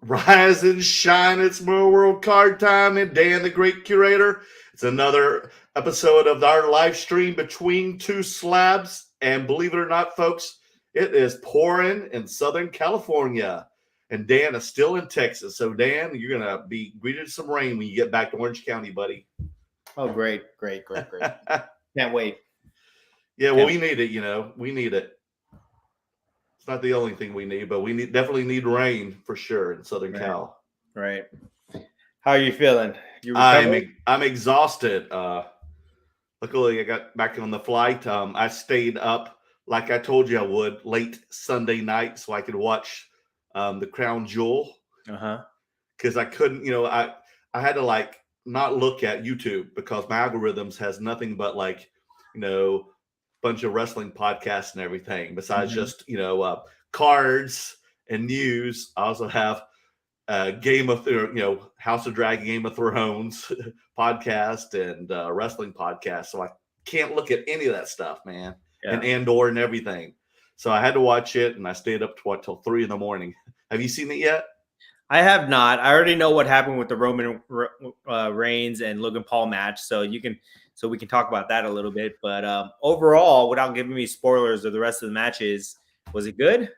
Rise and shine, it's More World Card Time, and Dan the Great Curator. It's another episode of our live stream between two slabs. And believe it or not, folks, it is pouring in Southern California. And Dan is still in Texas. So, Dan, you're going to be greeted with some rain when you get back to Orange County, buddy. Oh, great. Can't wait. Yeah, well, we need it, we need it. It's not the only thing we need, but we definitely need rain for sure in Southern Cal. Right. How are you feeling? I'm exhausted. Luckily, I got back on the flight. I stayed up like I told you I would late Sunday night so I could watch the Crown Jewel. Because I couldn't, I had to not look at YouTube because my algorithms has nothing but bunch of wrestling podcasts and everything besides just cards and news. I also have House of Dragon, Game of Thrones podcast and wrestling podcast, so I can't look at any of that stuff, man. And Andor and everything, so I had to watch it, and I stayed up till 3 a.m. Have you seen it yet? I have not. I already know what happened with the Roman Reigns and Logan Paul match, so we can talk about that a little bit. But overall, without giving me spoilers of the rest of the matches, was it good?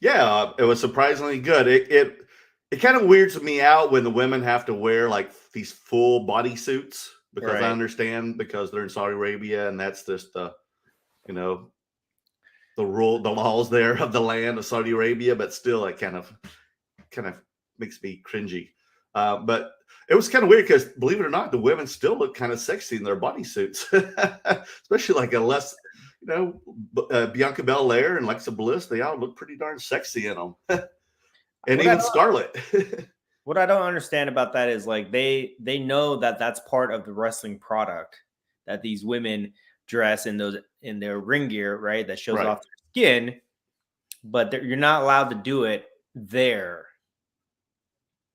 Yeah, it was surprisingly good. It kind of weirds me out when the women have to wear these full body suits because I understand because they're in Saudi Arabia and that's just the laws there of the land of Saudi Arabia. But still, it kind of makes me cringy. But it was kind of weird because, believe it or not, the women still look kind of sexy in their bodysuits, especially unless, Bianca Belair and Alexa Bliss, they all look pretty darn sexy in them. And even Scarlett. What I don't understand about that is they know that that's part of the wrestling product, that these women dress in their ring gear, right? That shows off their skin, but you're not allowed to do it there.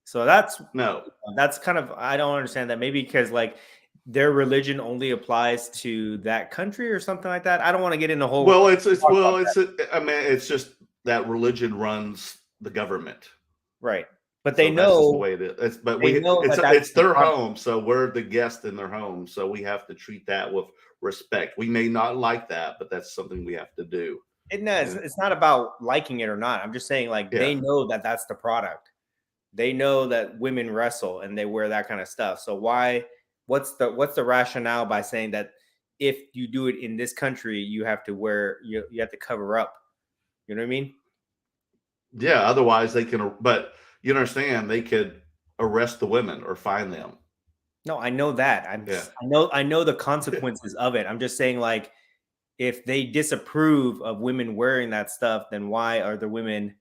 So that's kind of, I don't understand that. Maybe because their religion only applies to that country or something like that. I don't want to get into the whole. Well, it's just that religion runs the government, right? But they know the way it is. It's their home, so we're the guest in their home, so we have to treat that with respect. We may not like that, but that's something we have to do. It's not about liking it or not. I'm just saying, they know that that's the product. They know that women wrestle and they wear that kind of stuff. So what's the rationale by saying that if you do it in this country, you have to you have to cover up? You know what I mean? Yeah. Otherwise they can, but you understand they could arrest the women or fine them. No, I know that. I know the consequences of it. I'm just saying, if they disapprove of women wearing that stuff, then why are the women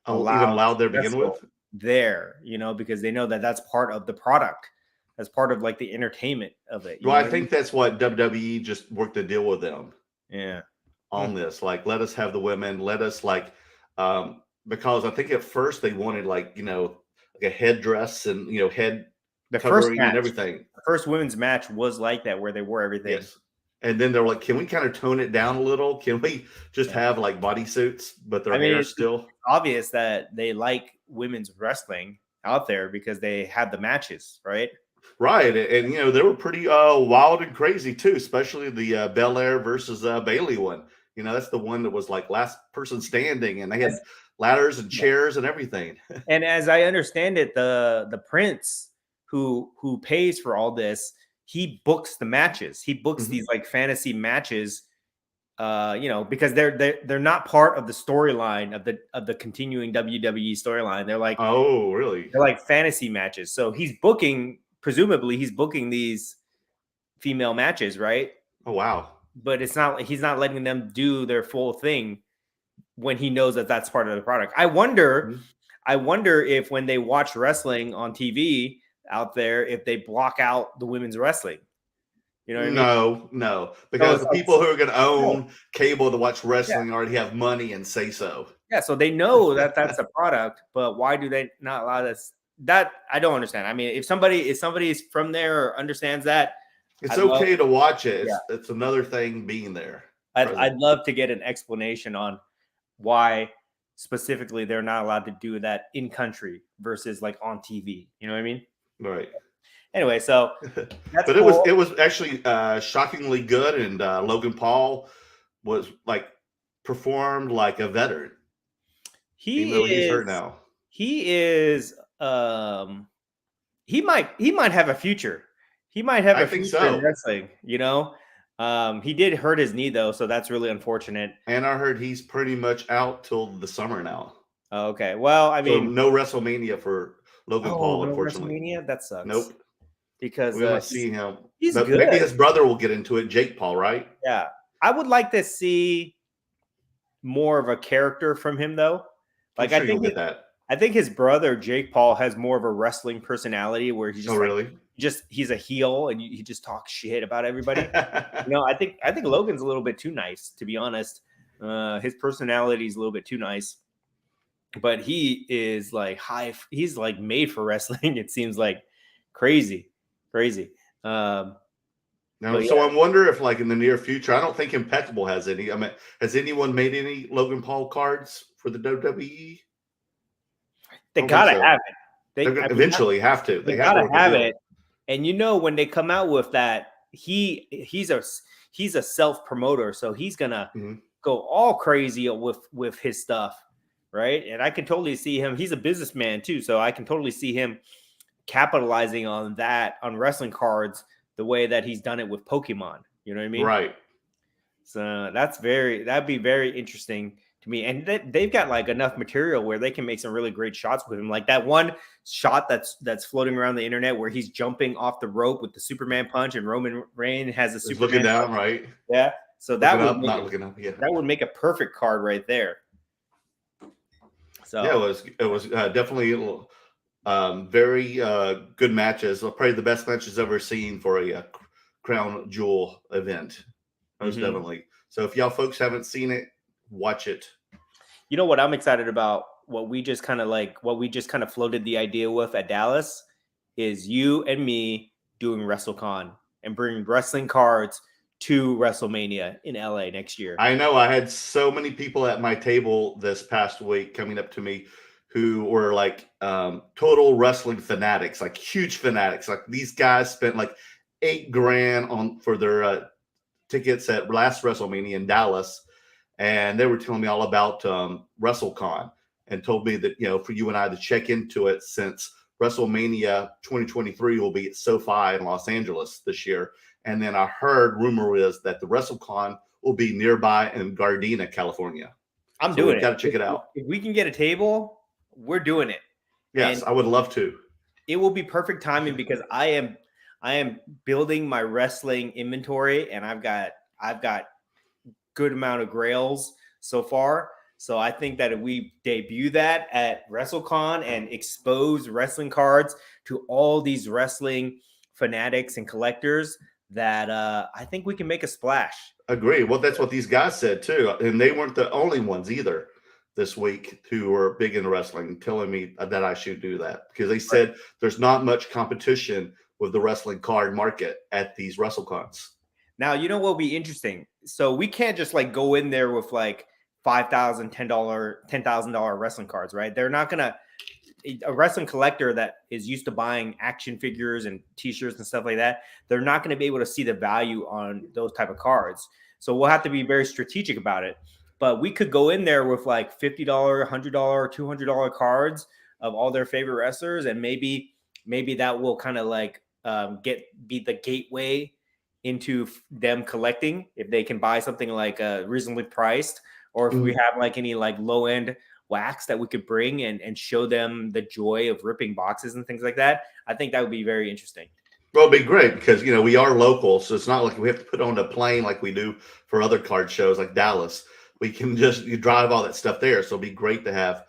allowed there to begin with? There, because they know that that's part of the product, that's part of the entertainment of it. Well, I think that's what WWE just worked a deal with them. Yeah. On this, let us have the women, let us because I think at first they wanted a headdress and head covering and everything. The first women's match was like that, where they wore everything. Yes. And then they're can we kind of tone it down a little? Can we just have bodysuits, but their hair still? It's obvious that they like women's wrestling out there because they had the matches, right? Right. And, they were pretty wild and crazy too, especially the Belair versus Bailey one. That's the one that was last person standing and they had ladders and chairs and everything. And as I understand it, the prince who pays for all this, he books the matches. He books these fantasy matches, because they're not part of the storyline of the continuing WWE storyline. They're oh, really? They're fantasy matches. So presumably he's booking these female matches, right? Oh, wow. But he's not letting them do their full thing when he knows that that's part of the product. I wonder if when they watch wrestling on TV out there, if they block out the women's wrestling. You know what I mean? No, because the people who are going to own cable to watch wrestling already have money and say so. Yeah, so they know that that's a product, but why do they not allow this? That I don't understand. I mean, if somebody is from there or understands that, it's okay to watch it. It's another thing being there. I'd love to get an explanation on why specifically, they're not allowed to do that in country versus like on TV. You know what I mean? Right. Anyway, so that's But cool. it was actually shockingly good, and Logan Paul was like performed like a veteran, even He though he's hurt is. now. He is. He might have a future. He might have I a think future in so. wrestling. You know, he did hurt his knee though, so that's really unfortunate. And I heard he's pretty much out till the summer now. Oh, okay. Well, I So mean, no WrestleMania for Logan oh Paul, no unfortunately. WrestleMania. That sucks Nope. because We won't see him. he's But good. maybe his brother will get into it, Jake Paul, right? Yeah, I would like to see more of a character from him though. I'm Like sure you'll get that. I think his brother Jake Paul has more of a wrestling personality where he's just Oh, really? he's a heel and he just talks shit about everybody. You know, I think Logan's a little bit too nice, to be honest. His personality is a little bit too nice, but he is like he's like made for wrestling. It seems like crazy. No, But so yeah, I wonder if, like, in the near future, I don't think Impeccable has any. I mean, has anyone made any Logan Paul cards for the WWE? they I don't think gotta so. have it. They're going to eventually have to. They They have to gotta work a have deal. it. And you know, when they come out with that, he's a self promoter, so he's gonna go all crazy with his stuff, right? And I can totally see him. He's a businessman too, so I can totally see him capitalizing on that on wrestling cards the way that he's done it with Pokemon. You know what I mean? Right. So that'd be very interesting to me. And they've got like enough material where they can make some really great shots with him. Like that one shot that's floating around the internet where he's jumping off the rope with the Superman punch, and Roman Reigns has a He's Superman looking down, punch. right? Yeah. So Looking up, not looking up. Yeah. that would make a perfect card right there. So Yeah, it was definitely very good matches. Probably the best matches I've ever seen for a crown jewel event. Most definitely. So if y'all folks haven't seen it, watch it. You know what I'm excited about? What we just kind of floated the idea with at Dallas is you and me doing WrestleCon and bringing wrestling cards to WrestleMania in LA next year. I know I had so many people at my table this past week coming up to me who were like total wrestling fanatics, like huge fanatics. Like these guys spent like $8,000 for their tickets at last WrestleMania in Dallas, and they were telling me all about WrestleCon and told me that, you know, for you and I to check into it, since WrestleMania 2023 will be at SoFi in Los Angeles this year. And then I heard rumor is that the WrestleCon will be nearby in Gardena, California. I'm doing it. Got to check it out. If we can get a table, we're doing it. Yes, and I would love to. It will be perfect timing because I am building my wrestling inventory, and I've got good amount of grails so far. So I think that if we debut that at WrestleCon and expose wrestling cards to all these wrestling fanatics and collectors, that I think we can make a splash. Agree. Well, that's what these guys said too. And they weren't the only ones either this week who were big into wrestling, telling me that I should do that, because they said there's not much competition with the wrestling card market at these WrestleCons. Now, you know what will be interesting? So we can't just like go in there with like $5,000, $10,000 wrestling cards, right? They're not gonna. A wrestling collector that is used to buying action figures and t-shirts and stuff like that, they're not going to be able to see the value on those type of cards. So we'll have to be very strategic about it. But we could go in there with like $50, $100, $200 cards of all their favorite wrestlers, and maybe that will kind of like be the gateway into them collecting if they can buy something like reasonably priced, or if we have like any like low end wax that we could bring and show them the joy of ripping boxes and things like that. I think that would be very interesting. Well, it'd be great because, you know, we are local, so it's not like we have to put on a plane like we do for other card shows like Dallas. We can just drive all that stuff there. So it'd be great to have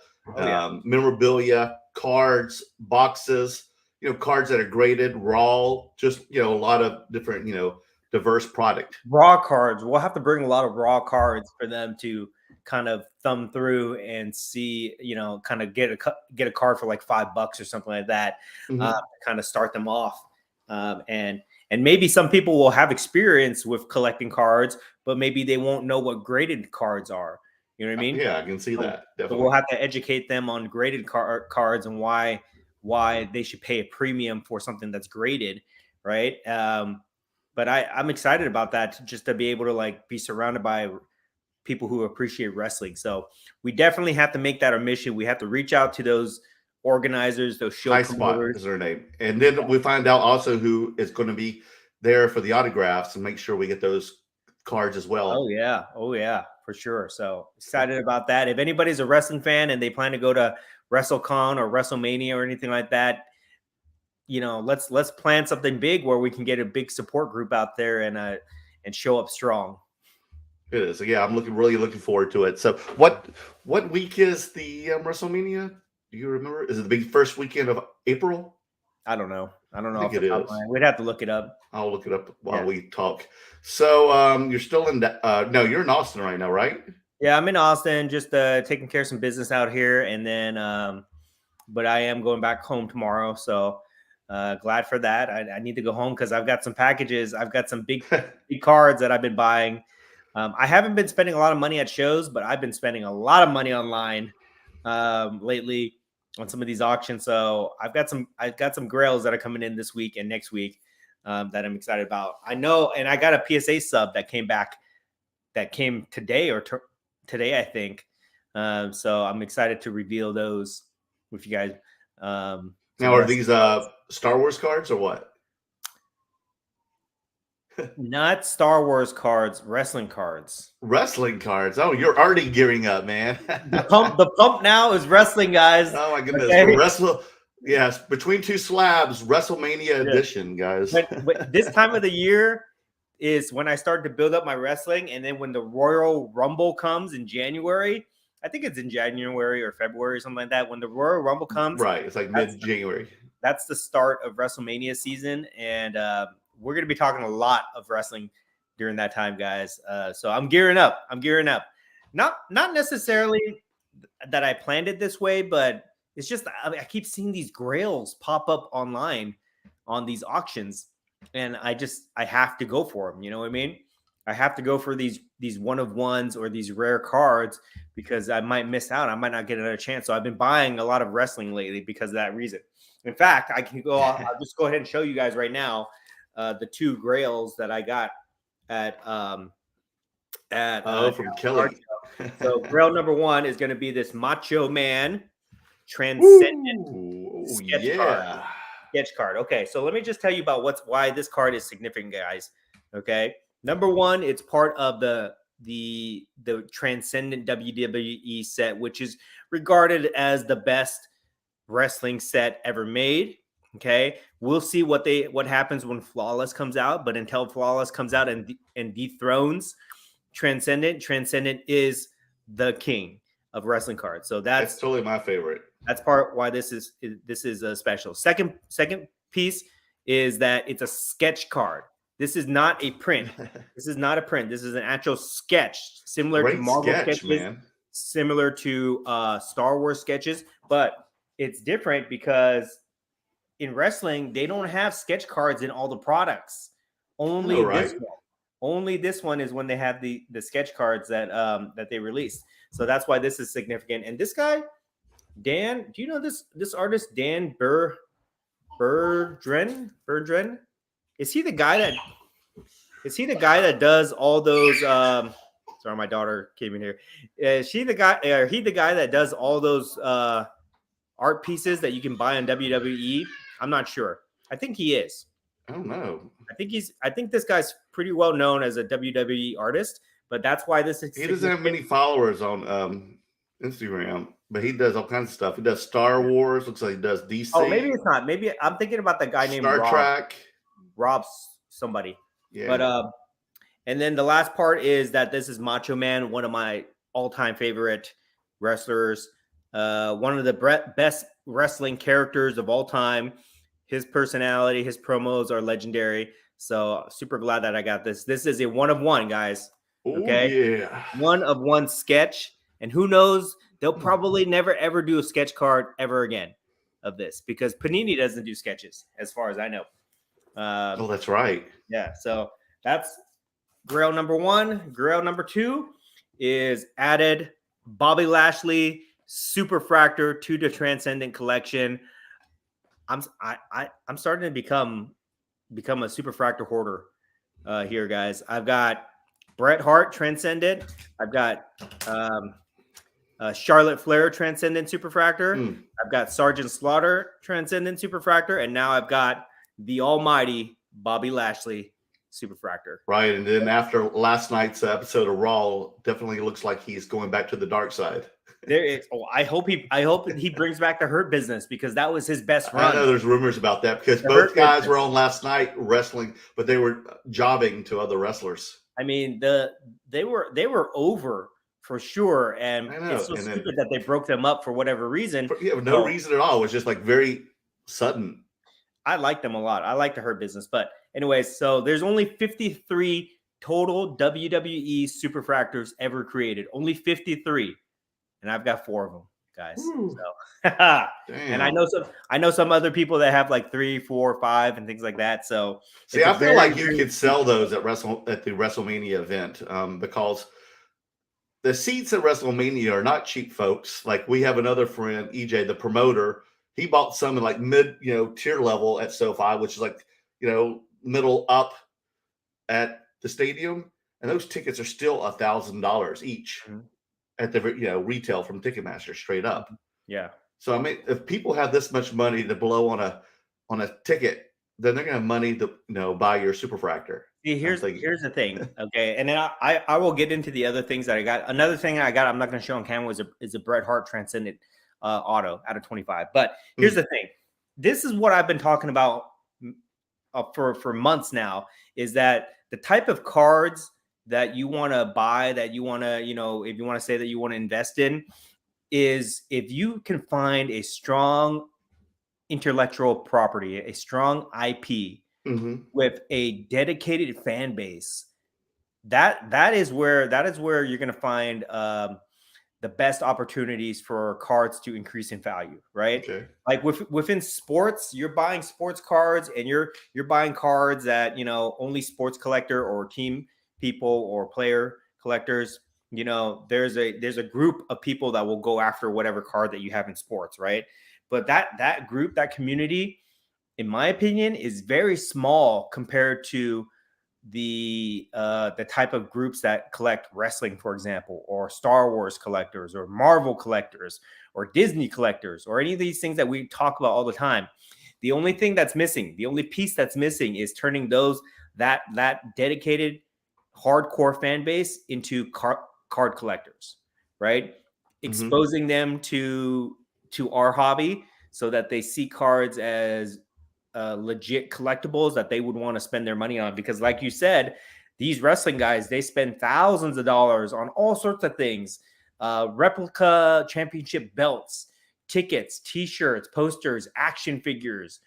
memorabilia, cards, boxes, you know, cards that are graded, raw, just, you know, a lot of different, you know, diverse product. Raw cards. We'll have to bring a lot of raw cards for them to kind of thumb through and see, you know, kind of get a card for like $5 or something like that, kind of start them off. And maybe some people will have experience with collecting cards, but maybe they won't know what graded cards are. You know what I mean? Yeah, I can see that. So Definitely. we'll have to educate them on graded cards and why they should pay a premium for something that's graded, right? But I'm excited about that, just to be able to like be surrounded by people who appreciate wrestling. So we definitely have to make that our mission. We have to reach out to those organizers, those show High Spot promoters. is her name, and then we find out also who is going to be there for the autographs and make sure we get those cards as well. Oh yeah, for sure. So excited about that. If anybody's a wrestling fan and they plan to go to WrestleCon or WrestleMania or anything like that, you know, let's plan something big where we can get a big support group out there and show up strong. It is. So, yeah, I'm really looking forward to it. So what week is the WrestleMania? Do you remember? Is it the big first weekend of April? I don't know. I think it is. We'd have to look it up. I'll look it up while we talk. So you're still in no, you're in Austin right now, right? Yeah, I'm in Austin, just taking care of some business out here, and then but I am going back home tomorrow, so glad for that. I need to go home because I've got some packages. I've got some big cards that I've been buying. I haven't been spending a lot of money at shows, but I've been spending a lot of money online lately on some of these auctions. So I've got some grails that are coming in this week and next week that I'm excited about. I know, and I got a PSA sub that came today today, I think. So I'm excited to reveal those with you guys. Now, are these Star Wars cards or what? Not Star Wars cards, wrestling cards. Wrestling cards. Oh, you're already gearing up, man. The pump now is wrestling, guys. Oh my goodness. Okay. Yes, between two slabs, WrestleMania edition, guys. But this time of the year is when I start to build up my wrestling, and then when the Royal Rumble comes in January, I think it's in January or February or something like that. When the Royal Rumble comes, right? It's like mid-January. That's the start of WrestleMania season, and we're going to be talking a lot of wrestling during that time, guys. So I'm gearing up. Not necessarily that I planned it this way, but it's just I keep seeing these grails pop up online on these auctions, and I have to go for them. You know what I mean? I have to go for these one of ones or these rare cards because I might miss out. I might not get another chance. So I've been buying a lot of wrestling lately because of that reason. In fact, I'll just go ahead and show you guys right now the two grails that I got at from Kelly. So grail number one is going to be this Macho Man Transcendent sketch card. Okay, so let me just tell you about why this card is significant, guys. Okay, number one, it's part of the Transcendent WWE set, which is regarded as the best wrestling set ever made. Okay, we'll see what happens when Flawless comes out, but until Flawless comes out and dethrones Transcendent is the king of wrestling cards. So that's totally my favorite. That's part why this is a special. Second piece is that it's a sketch card. This is not a print. This is not a print. This is an actual sketch, similar to Marvel sketches, man. Similar to Star Wars sketches, but it's different because in wrestling, they don't have sketch cards in all the products. Only this one. Only this one is when they have the sketch cards that they released. So that's why this is significant. And this guy, Dan, do you know this artist, Dan Bergren? Is he the guy that does all those sorry, my daughter came in here. Is he the guy that does all those art pieces that you can buy on WWE? I'm not sure. I think he is. I don't know. I think this guy's pretty well known as a WWE artist, but that's why this is. He doesn't have many followers on Instagram, but he does all kinds of stuff. He does Star Wars. Looks like he does DC. Oh, maybe it's not. Maybe I'm thinking about the guy named Star Trek. Rob somebody. Yeah. But and then the last part is that this is Macho Man, one of my all-time favorite wrestlers, one of the best wrestling characters of all time. His personality, his promos are legendary. So super glad that I got this. This is a one of one, guys. Okay. Yeah. One of one sketch. And who knows, they'll probably never, ever do a sketch card ever again of this because Panini doesn't do sketches as far as I know. Oh, that's right. Yeah. So that's grail number one. Grail number two is added Bobby Lashley Superfractor to the Transcendent Collection. I'm starting to become a Superfractor hoarder here, guys. I've got Bret Hart Transcendent. I've got Charlotte Flair Transcendent Superfractor. I've got Sergeant Slaughter Transcendent Superfractor, and now I've got the almighty Bobby Lashley Superfractor. Right, and then after last night's episode of Raw, definitely looks like he's going back to the dark side. There is. Oh, I hope he brings back the Hurt Business, because that was his best run. I know there's rumors about that, because both guys were on last night wrestling, but they were jobbing to other wrestlers. I mean, they were over for sure, and it's so stupid that they broke them up for whatever reason. No reason at all. It was just like very sudden. I like them a lot. I like the Hurt Business, but anyways, so there's only 53 total WWE Superfractors ever created. Only 53. And I've got 4 of them, guys. So, and I know some other people that have like 3, 4, 5, and things like that. So, see, I feel like you could sell those at the WrestleMania event, because the seats at WrestleMania are not cheap, folks. Like, we have another friend, EJ, the promoter. He bought some in like mid, tier level at SoFi, which is like, middle up at the stadium, and those tickets are still $1,000 each. Mm-hmm. At the retail from Ticketmaster, straight up. Yeah. So I mean, if people have this much money to blow on a ticket, then they're gonna have money to buy your Superfractor. See, here's the thing, okay, and then I will get into the other things that I got. Another thing I got, I'm not gonna show on camera, is a Bret Hart Transcendent auto out of 25. But here's the thing: this is what I've been talking about for months now. Is that the type of cards that you want to buy, that you want to, if you want to say that you want to invest in, is if you can find a strong intellectual property, a strong IP with a dedicated fan base, that is where you're going to find the best opportunities for cards to increase in value, right? Okay. Like within sports, you're buying sports cards, and you're buying cards that only sports collector or team people or player collectors, there's a group of people that will go after whatever card that you have in sports, right? But that group, that community, in my opinion, is very small compared to the type of groups that collect wrestling, for example, or Star Wars collectors, or Marvel collectors, or Disney collectors, or any of these things that we talk about all the time. The only thing that's missing, the only piece that's missing, is turning that dedicated hardcore fan base into card collectors, right? Exposing them to our hobby, so that they see cards as legit collectibles that they would want to spend their money on. Because like you said, these wrestling guys, they spend thousands of dollars on all sorts of things, replica championship belts, tickets, t-shirts, posters, action figures,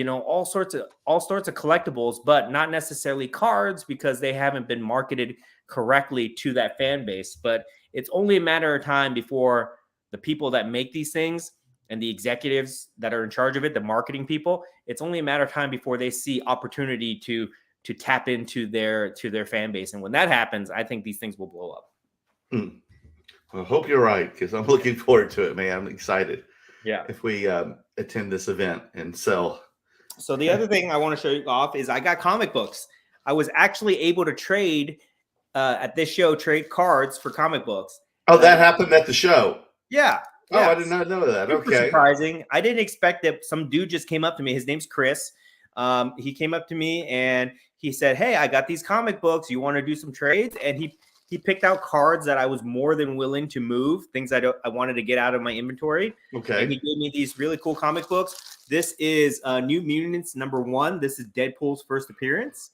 all sorts of collectibles, but not necessarily cards, because they haven't been marketed correctly to that fan base. But it's only a matter of time before the people that make these things and the executives that are in charge of it, the marketing people, it's only a matter of time before they see opportunity to tap into their fan base. And when that happens, I think these things will blow up. Well, I hope you're right, because I'm looking forward to it, man. I'm excited. Yeah. If we attend this event and sell. So the other thing I want to show you off is I got comic books. I was actually able to trade at this show, trade cards for comic books. Oh, that happened at the show? Yeah. Oh, I did not know that. Super okay. Surprising. I didn't expect that. Some dude just came up to me. His name's Chris. He came up to me and he said, "Hey, I got these comic books. You want to do some trades?" And he picked out cards that I was more than willing to move, things I wanted to get out of my inventory. Okay. And he gave me these really cool comic books. This is New Mutants #1. This is Deadpool's first appearance.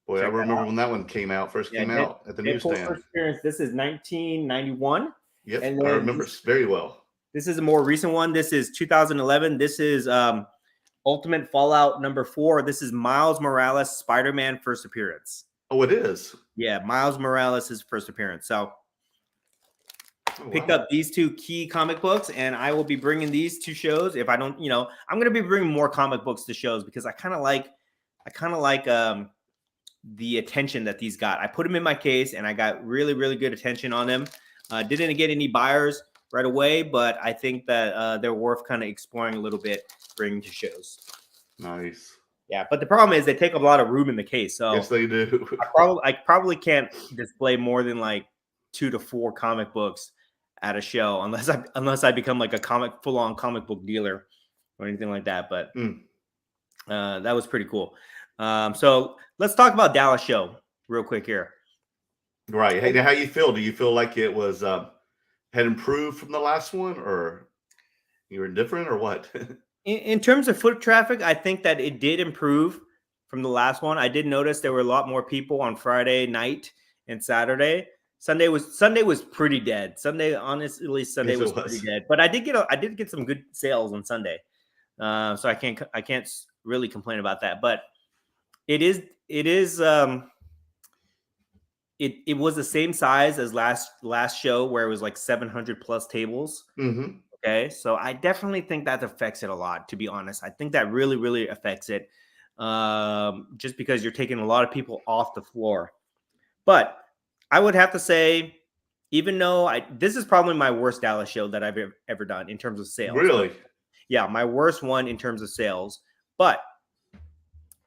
Boy, I remember when that one came out, came out at the newsstand. First appearance. This is 1991. Yep, and I remember very well. This is a more recent one. This is 2011. This is Ultimate Fallout #4. This is Miles Morales, Spider-Man first appearance. Oh, it is? Yeah, Miles Morales' first appearance. So picked up these 2 key comic books, and I will be bringing these to shows. If I don't, I'm going to be bringing more comic books to shows, because I kind of like the attention that these got. I put them in my case, and I got really, really good attention on them. Didn't get any buyers right away, but I think that they're worth kind of exploring a little bit, bringing to shows. Nice. Yeah, but the problem is they take up a lot of room in the case. So yes, they do. I probably can't display more than like 2 to 4 comic books at a show unless I become like a full on comic book dealer or anything like that. But that was pretty cool. So let's talk about Dallas show real quick here. Right. Hey, now how you feel? Do you feel like it was had improved from the last one, or you were indifferent, or what? In terms of foot traffic, I think that it did improve from the last one. I did notice there were a lot more people on Friday night and Saturday. Sunday was pretty dead. Honestly, Sunday was pretty dead. But I did get some good sales on Sunday, so I can't really complain about that. But it was the same size as last show where it was like 700 plus tables. Mm-hmm. Okay, so I definitely think that affects it a lot, to be honest. I think that really, really affects it, just because you're taking a lot of people off the floor. But I would have to say, even though this is probably my worst Dallas show that I've ever done in terms of sales. Really? Yeah, my worst one in terms of sales. But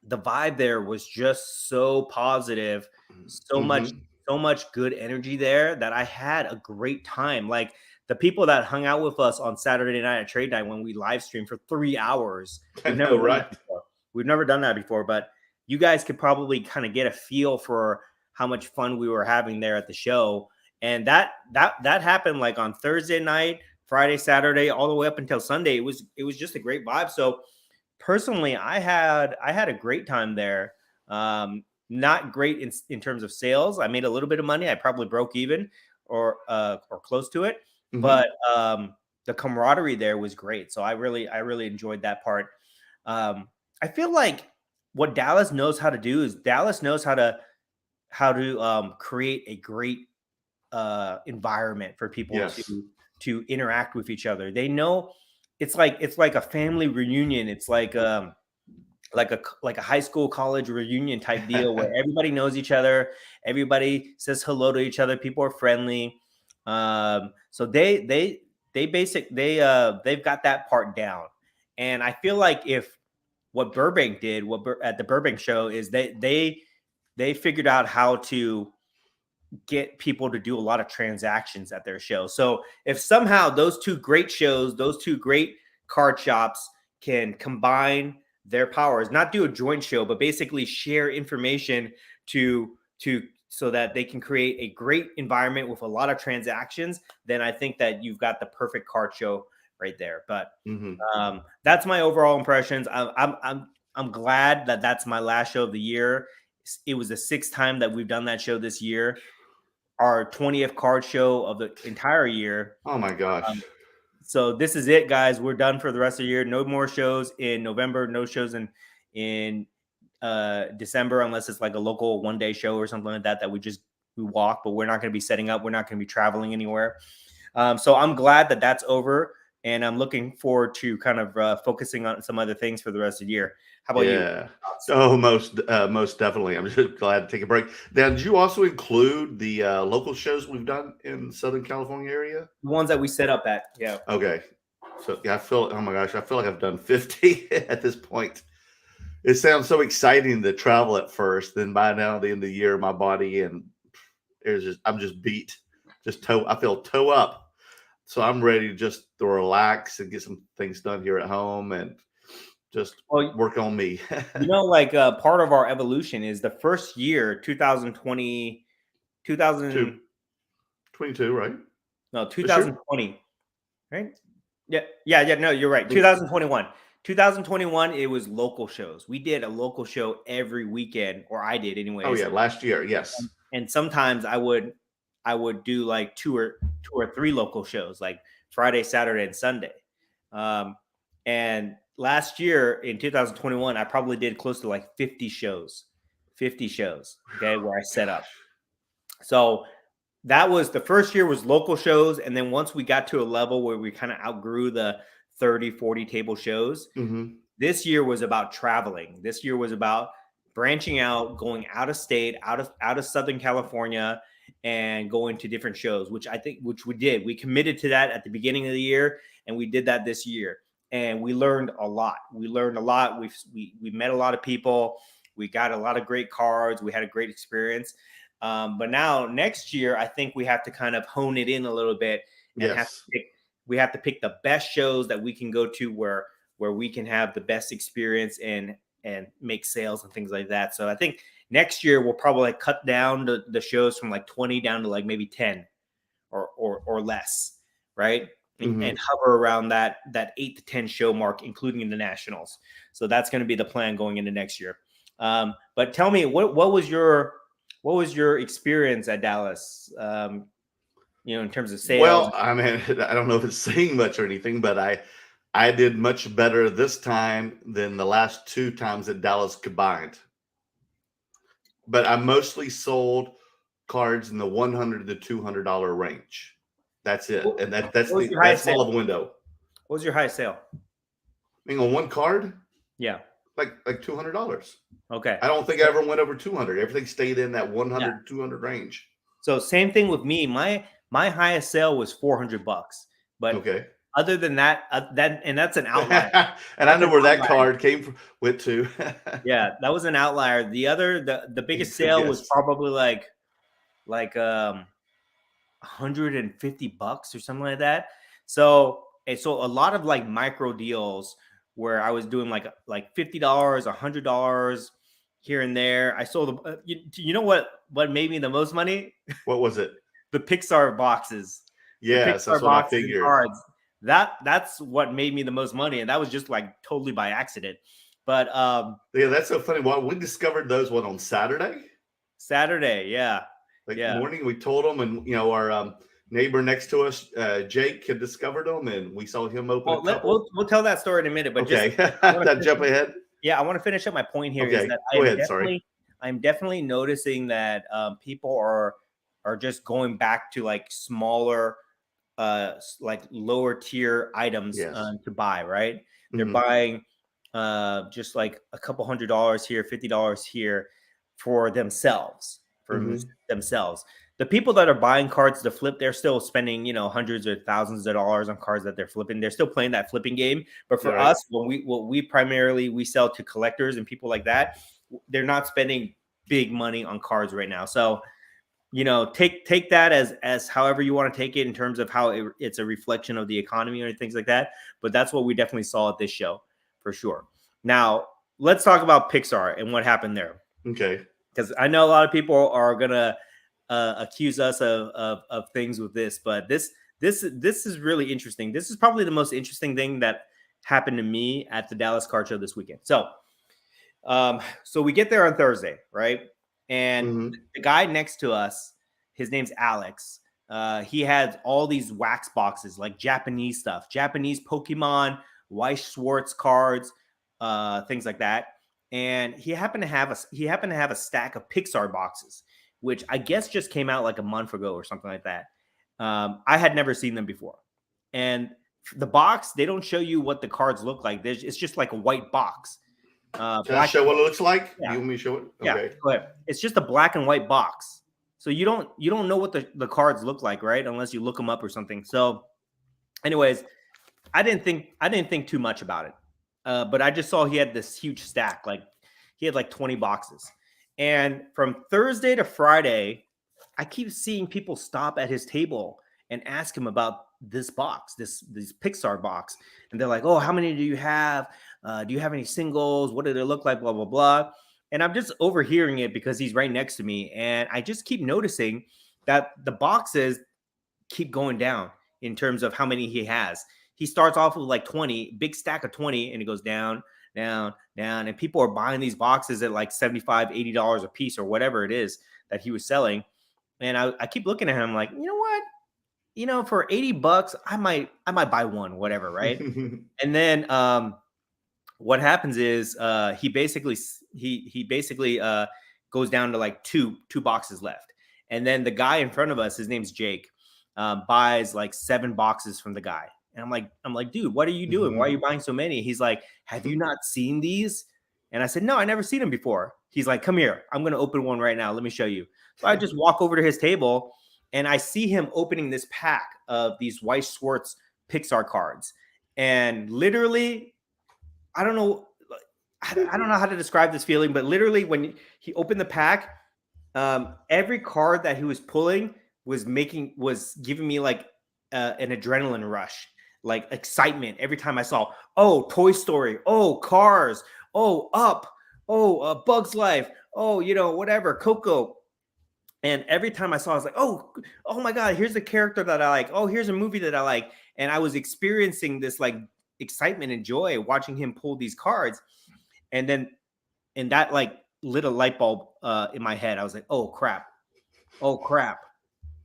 the vibe there was just so positive, so much good energy there that I had a great time. Like, the people that hung out with us on Saturday night at trade night when we live streamed for 3 hours. We've never done that before, but you guys could probably kind of get a feel for how much fun we were having there at the show. And that happened like on Thursday night, Friday, Saturday, all the way up until Sunday. It was just a great vibe. So personally, I had a great time there. Not great in terms of sales. I made a little bit of money. I probably broke even or close to it. Mm-hmm. But the camaraderie there was great. So I really enjoyed that part. I feel like what Dallas knows how to do is Dallas knows how to create a great environment for people to interact with each other. They know it's like a family reunion. It's like a high school, college reunion type deal where everybody knows each other. Everybody says hello to each other. People are friendly. So they've got that part down. And I feel like if what Burbank did, at the Burbank show is they figured out how to get people to do a lot of transactions at their show. So if somehow those two great shows, those two great card shops can combine their powers, not do a joint show, but basically share information so that they can create a great environment with a lot of transactions, then I think that you've got the perfect card show right there. But that's my overall impressions. I'm glad that that's my last show of the year. It was the 6th time that we've done that show this year. Our 20th card show of the entire year. Oh my gosh. So this is it, guys. We're done for the rest of the year. No more shows in November. No shows in December, unless it's like a local one-day show or something like that we walk, but we're not going to be setting up. We're not going to be traveling anywhere. So I'm glad that that's over, and I'm looking forward to kind of focusing on some other things for the rest of the year. How about you? Oh, most definitely. I'm just glad to take a break. Now, did you also include the local shows we've done in Southern California area? The ones that we set up at, yeah. Okay. So yeah, oh my gosh, I feel like I've done 50 at this point. It sounds so exciting to travel at first. Then by now, the end of the year, my body and I'm just beat. I feel toe up. So I'm ready to just relax and get some things done here at home and just work on me. Part of our evolution is the first year, 2022, right? No, 2020, sure? Right? Yeah. No, you're right. 2021. 2021, it was local shows. We did a local show every weekend, or I did anyway. Oh yeah, last year, yes. And sometimes I would do like two or three local shows, like Friday, Saturday, and Sunday. And last year in 2021, I probably did close to like 50 shows, okay, where I set up. So that was the first year was local shows. And then once we got to a level where we kind of outgrew the 30, 40 table shows, this year was about traveling. This year was about branching out, going out of state, out of Southern California, and going to different shows, which we did. We committed to that at the beginning of the year, and we did that this year. And we learned a lot. We met a lot of people. We got a lot of great cards. We had a great experience. But now next year, I think we have to kind of hone it in a little bit and we have to pick the best shows that we can go to where we can have the best experience and make sales and things like that. So I think next year we'll probably cut down the shows from like 20 down to like maybe 10 or less, right? And hover around that 8 to 10 show mark, including the nationals. So that's going to be the plan going into next year. But tell me, what was your experience at Dallas? In terms of sales. Well, I mean, I don't know if it's saying much or anything, but I did much better this time than the last 2 times at Dallas combined. But I mostly sold cards in the $100 to $200 range. That's it, and that's small of a window. What was your highest sale? I mean, on one card, yeah, like $200. Okay. I don't think I ever went over 200. Everything stayed in that 100 200 range. So same thing with me. My highest sale was $400, but okay. Other than that, that's an outlier. And I know where that card went to. Yeah, that was an outlier. The biggest sale was probably like $150 or something like that. So a lot of like micro deals where I was doing like $50, $100 here and there. I sold you know what made me the most money? What was it? The Pixar boxes. Yes, that's what I figured. Cards. That's what made me the most money, and that was just like totally by accident. But yeah, that's so funny. Well, we discovered those on Saturday. Yeah. Morning, we told them, and our neighbor next to us, Jake, had discovered them, and we saw him open. We'll tell that story in a minute, but okay, jump ahead. Yeah, I want to finish up my point here. Okay, is that go ahead. Sorry, I'm definitely noticing that people are just going back to like smaller, like lower tier items to buy. Right, they're buying just like a couple $100 here, $50 here for themselves. The people that are buying cards to flip, they're still spending, hundreds or thousands of dollars on cards that they're flipping. They're still playing that flipping game. But for us, we primarily sell to collectors and people like that, they're not spending big money on cards right now. So, take that as however you want to take it in terms of how it's a reflection of the economy or things like that. But that's what we definitely saw at this show for sure. Now, let's talk about Pixar and what happened there. Okay. Because I know a lot of people are gonna accuse us of things with this, but this is really interesting. This is probably the most interesting thing that happened to me at the Dallas Card Show this weekend. So we get there on Thursday, right? And the guy next to us, his name's Alex. He had all these wax boxes, like Japanese stuff, Japanese Pokemon, Weiss Schwartz cards, things like that. And he happened to have a stack of Pixar boxes, which I guess just came out like a month ago or something like that. I had never seen them before. And the box, they don't show you what the cards look like. It's just like a white box. Can I show what it looks like? Yeah. You want me to show it? Okay. Yeah, go ahead. It's just a black and white box. So you don't know what the cards look like, right? Unless you look them up or something. So anyways, I didn't think too much about it. But I just saw he had this huge stack. Like he had like 20 boxes. And from Thursday to Friday, I keep seeing people stop at his table and ask him about this box, this Pixar box. And they're like, oh, how many do you have? Do you have any singles? What did it look like? Blah, blah, blah. And I'm just overhearing it because he's right next to me. And I just keep noticing that the boxes keep going down in terms of how many he has. He starts off with like 20, big stack of 20, and it goes down, down, down. And people are buying these boxes at like $75, $80 a piece or whatever it is that he was selling. And I keep looking at him like, you know what? For $80, I might buy one, whatever, right? And then what happens is he basically goes down to like two boxes left. And then the guy in front of us, his name's Jake, buys like 7 boxes from the guy. And I'm like, dude, what are you doing? Why are you buying so many? He's like, have you not seen these? And I said, no, I never seen them before. He's like, come here. I'm going to open one right now. Let me show you. So I just walk over to his table and I see him opening this pack of these Weiss Schwarz Pixar cards. And literally, I don't know how to describe this feeling, but literally when he opened the pack, every card that he was pulling was giving me like an adrenaline rush, like excitement every time I saw, oh, Toy Story, oh, Cars, oh, Up, oh, Bug's Life, oh, whatever, Coco. And every time I saw, I was like, oh my God, here's a character that I like. Oh, here's a movie that I like. And I was experiencing this like excitement and joy watching him pull these cards. And then, and that like lit a light bulb in my head. I was like, oh crap.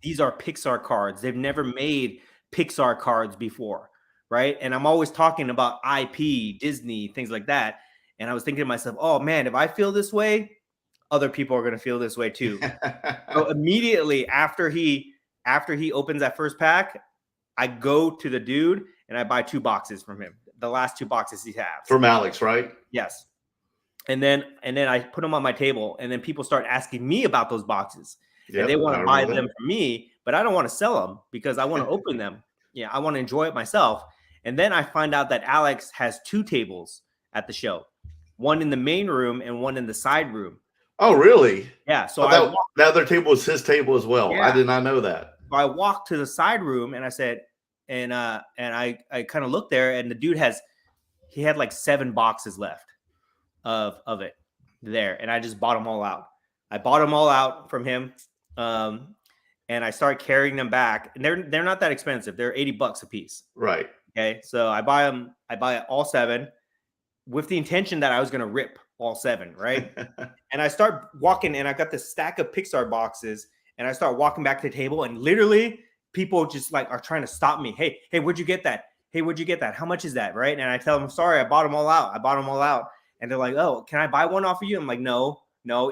These are Pixar cards. They've never made Pixar cards before, right? And I'm always talking about IP, Disney, things like that. And I was thinking to myself, oh man, if I feel this way, other people are going to feel this way too. So immediately after he opens that first pack, I go to the dude and I buy 2 boxes from him. The last 2 boxes he has. From Alex, right? Yes. And then I put them on my table, and then people start asking me about those boxes. Yep, and they want to buy them from me, but I don't want to sell them because I want to open them. Yeah, I want to enjoy it myself. And then I find out that Alex has 2 tables at the show, one in the main room and one in the side room. Oh, really? Yeah. So the other table was his table as well. Yeah. I did not know that. So I walked to the side room and I said, and I kind of looked there, and the dude he had like 7 boxes left of it there, and I just bought them all out. I bought them all out from him, and I started carrying them back. And they're not that expensive. They're $80 a piece. Right. Okay. So I buy all 7 with the intention that I was going to rip all 7. Right. And I start walking, and I got this stack of Pixar boxes, and I start walking back to the table, and literally people just like are trying to stop me. Hey, where'd you get that? Hey, where'd you get that? How much is that? Right. And I tell them, sorry, I bought them all out. And they're like, oh, can I buy one off of you? I'm like, no,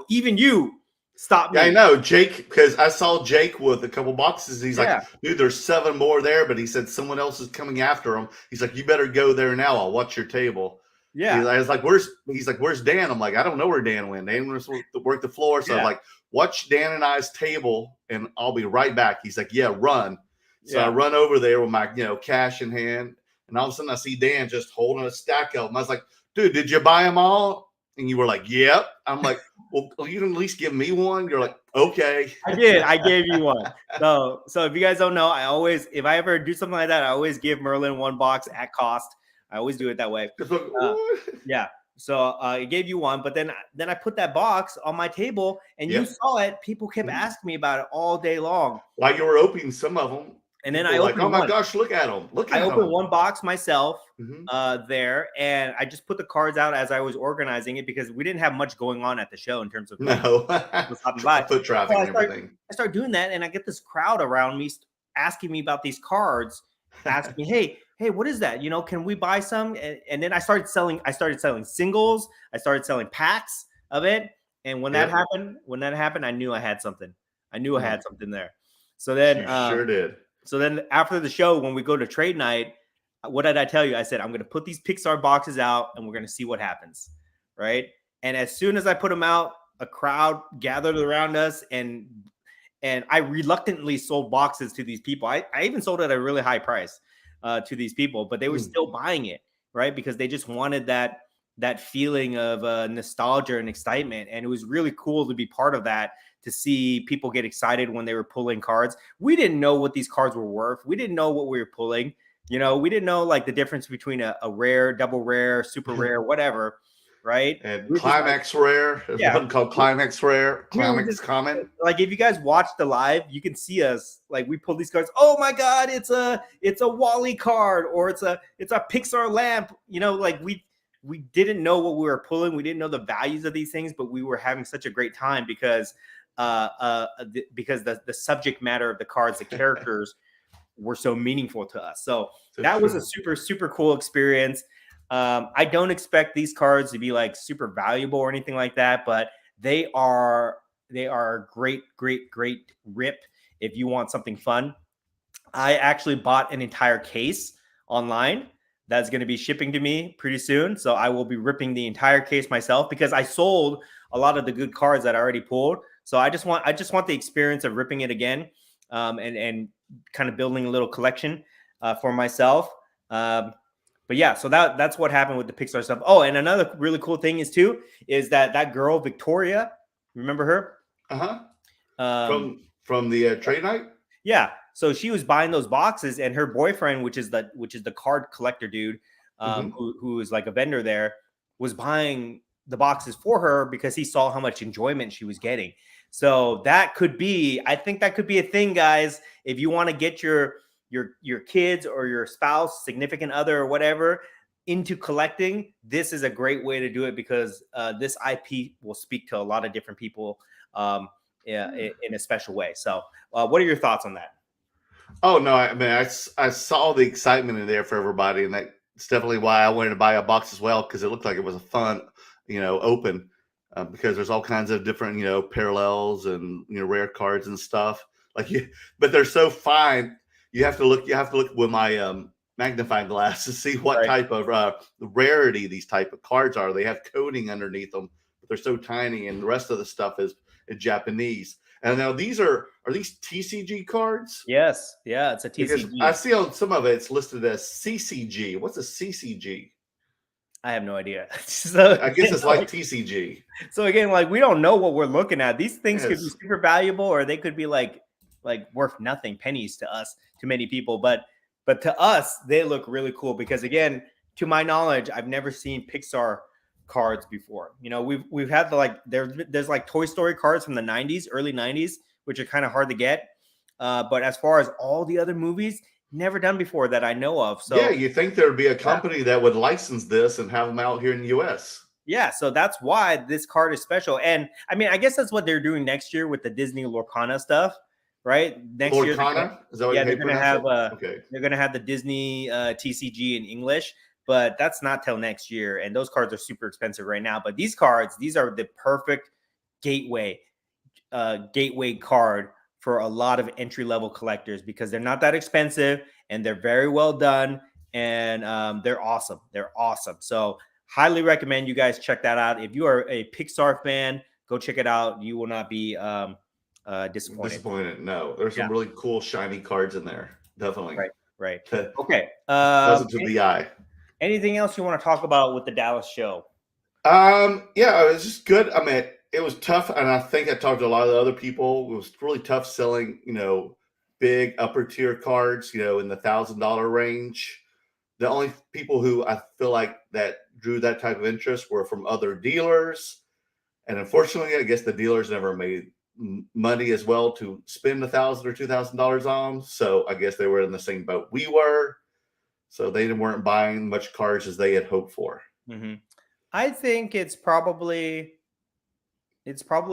even you stop me. Yeah, I know, Jake, because I saw Jake with a couple boxes. He's like, dude, there's 7 more there, but he said someone else is coming after him. He's like, you better go there now. I'll watch your table. Yeah. I was like, where's Dan? I'm like, I don't know where Dan went. Dan worked the floor. So I'm like, watch Dan and I's table, and I'll be right back. He's like, yeah, run. So I run over there with my, cash in hand. And all of a sudden I see Dan just holding a stack of them. I was like, dude, did you buy them all? And you were like, yep. I'm like, well, you can at least give me one. You're like, okay. I did. I gave you one. So if you guys don't know, if I ever do something like that, I always give Merlin 1 box at cost. I always do it that way. Yeah. So I gave you one, but then I put that box on my table, and you saw it. People kept asking me about it all day long. While you were opening some of them. And then I opened oh my gosh, look at them. I opened 1 box myself there, and I just put the cards out as I was organizing it because we didn't have much going on at the show in terms of foot traffic and everything. I start doing that, and I get this crowd around me asking me about these cards, asking me, hey, what is that? Can we buy some? And then I started selling singles. I started selling packs of it. And when that happened, I knew I had something. I had something there. So then you sure did. So then after the show, when we go to trade night, what did I tell you? I said, I'm going to put these Pixar boxes out, and we're going to see what happens. Right. And as soon as I put them out, a crowd gathered around us, and I reluctantly sold boxes to these people. I even sold it at a really high price to these people, but they were still buying it. Right. Because they just wanted that feeling of nostalgia and excitement. And it was really cool to be part of that, to see people get excited when they were pulling cards. We didn't know what these cards were worth. We didn't know what we were pulling. We didn't know like the difference between a rare, double rare, super rare, whatever. Right. And Climax Rare. There's one called Climax Rare. Climax Common. Like if you guys watch the live, you can see us. Like we pull these cards. Oh my God, it's a Wally card, or it's a Pixar lamp. Like we didn't know what we were pulling. We didn't know the values of these things, but we were having such a great time because the subject matter of the cards, the characters were so meaningful to us. So that was a super, super cool experience. I don't expect these cards to be like super valuable or anything like that, but they are great rip if you want something fun. I actually bought an entire case online that's going to be shipping to me pretty soon. So I will be ripping the entire case myself because I sold a lot of the good cards that I already pulled. So I just want the experience of ripping it again, and kind of building a little collection for myself. But yeah, so that's what happened with the Pixar stuff. Oh, and another really cool thing is that girl Victoria, remember her? From the trade night. Yeah, so she was buying those boxes, and her boyfriend, which is the card collector dude, who is like a vendor there, was buying the boxes for her because he saw how much enjoyment she was getting. So I think that could be a thing, guys. If you want to get your kids or your spouse, significant other, or whatever into collecting, this is a great way to do it, because this IP will speak to a lot of different people in a special way. So what are your thoughts on that? Oh no, I mean, I saw the excitement in there for everybody, and that's definitely why I wanted to buy a box as well, because it looked like it was a fun, open, because there's all kinds of different, parallels and rare cards and stuff. But they're so fine. You have to look with my magnifying glass to see what type of rarity these type of cards are. They have coding underneath them, but they're so tiny, and the rest of the stuff is in Japanese. And now these are these TCG cards? Yes. Yeah, it's a TCG. Because I see on some of it, it's listed as CCG. What's a CCG? I have no idea. So I guess it's like TCG. So again, like, we don't know what we're looking at. These things could be super valuable, or they could be like worth nothing, pennies to us, to many people. But to us, they look really cool, because again, to my knowledge, I've never seen Pixar cards before. We've had there's like Toy Story cards from the 90s, early 90s, which are kind of hard to get. But as far as all the other movies, never done before that I know of. So yeah, you think there'd be a company that would license this and have them out here in the US. Yeah, so that's why this card is special. And I mean, I guess that's what they're doing next year with the Disney Lorcana stuff, right? Next year, is that what they're going to have they're going to have the Disney TCG in English, but that's not till next year. And those cards are super expensive right now. But these are the perfect gateway card for a lot of entry-level collectors, because they're not that expensive and they're very well done, and they're awesome. They're awesome. So highly recommend you guys check that out. If you are a Pixar fan, go check it out. You will not be disappointed. No, there's some really cool shiny cards in there. Definitely. Right. Okay. Pleasant to the eye. Anything else you want to talk about with the Dallas show? Yeah, it was just good. I mean, it was tough, and I think I talked to a lot of the other people. It was really tough selling, big upper tier cards, in the $1,000 range. The only people who I feel like that drew that type of interest were from other dealers, and unfortunately, I guess the dealers never made money as well to spend $1,000 or $2,000 on. So I guess they were in the same boat we were. So they weren't buying much cards as they had hoped for. Mm-hmm. I think it's probably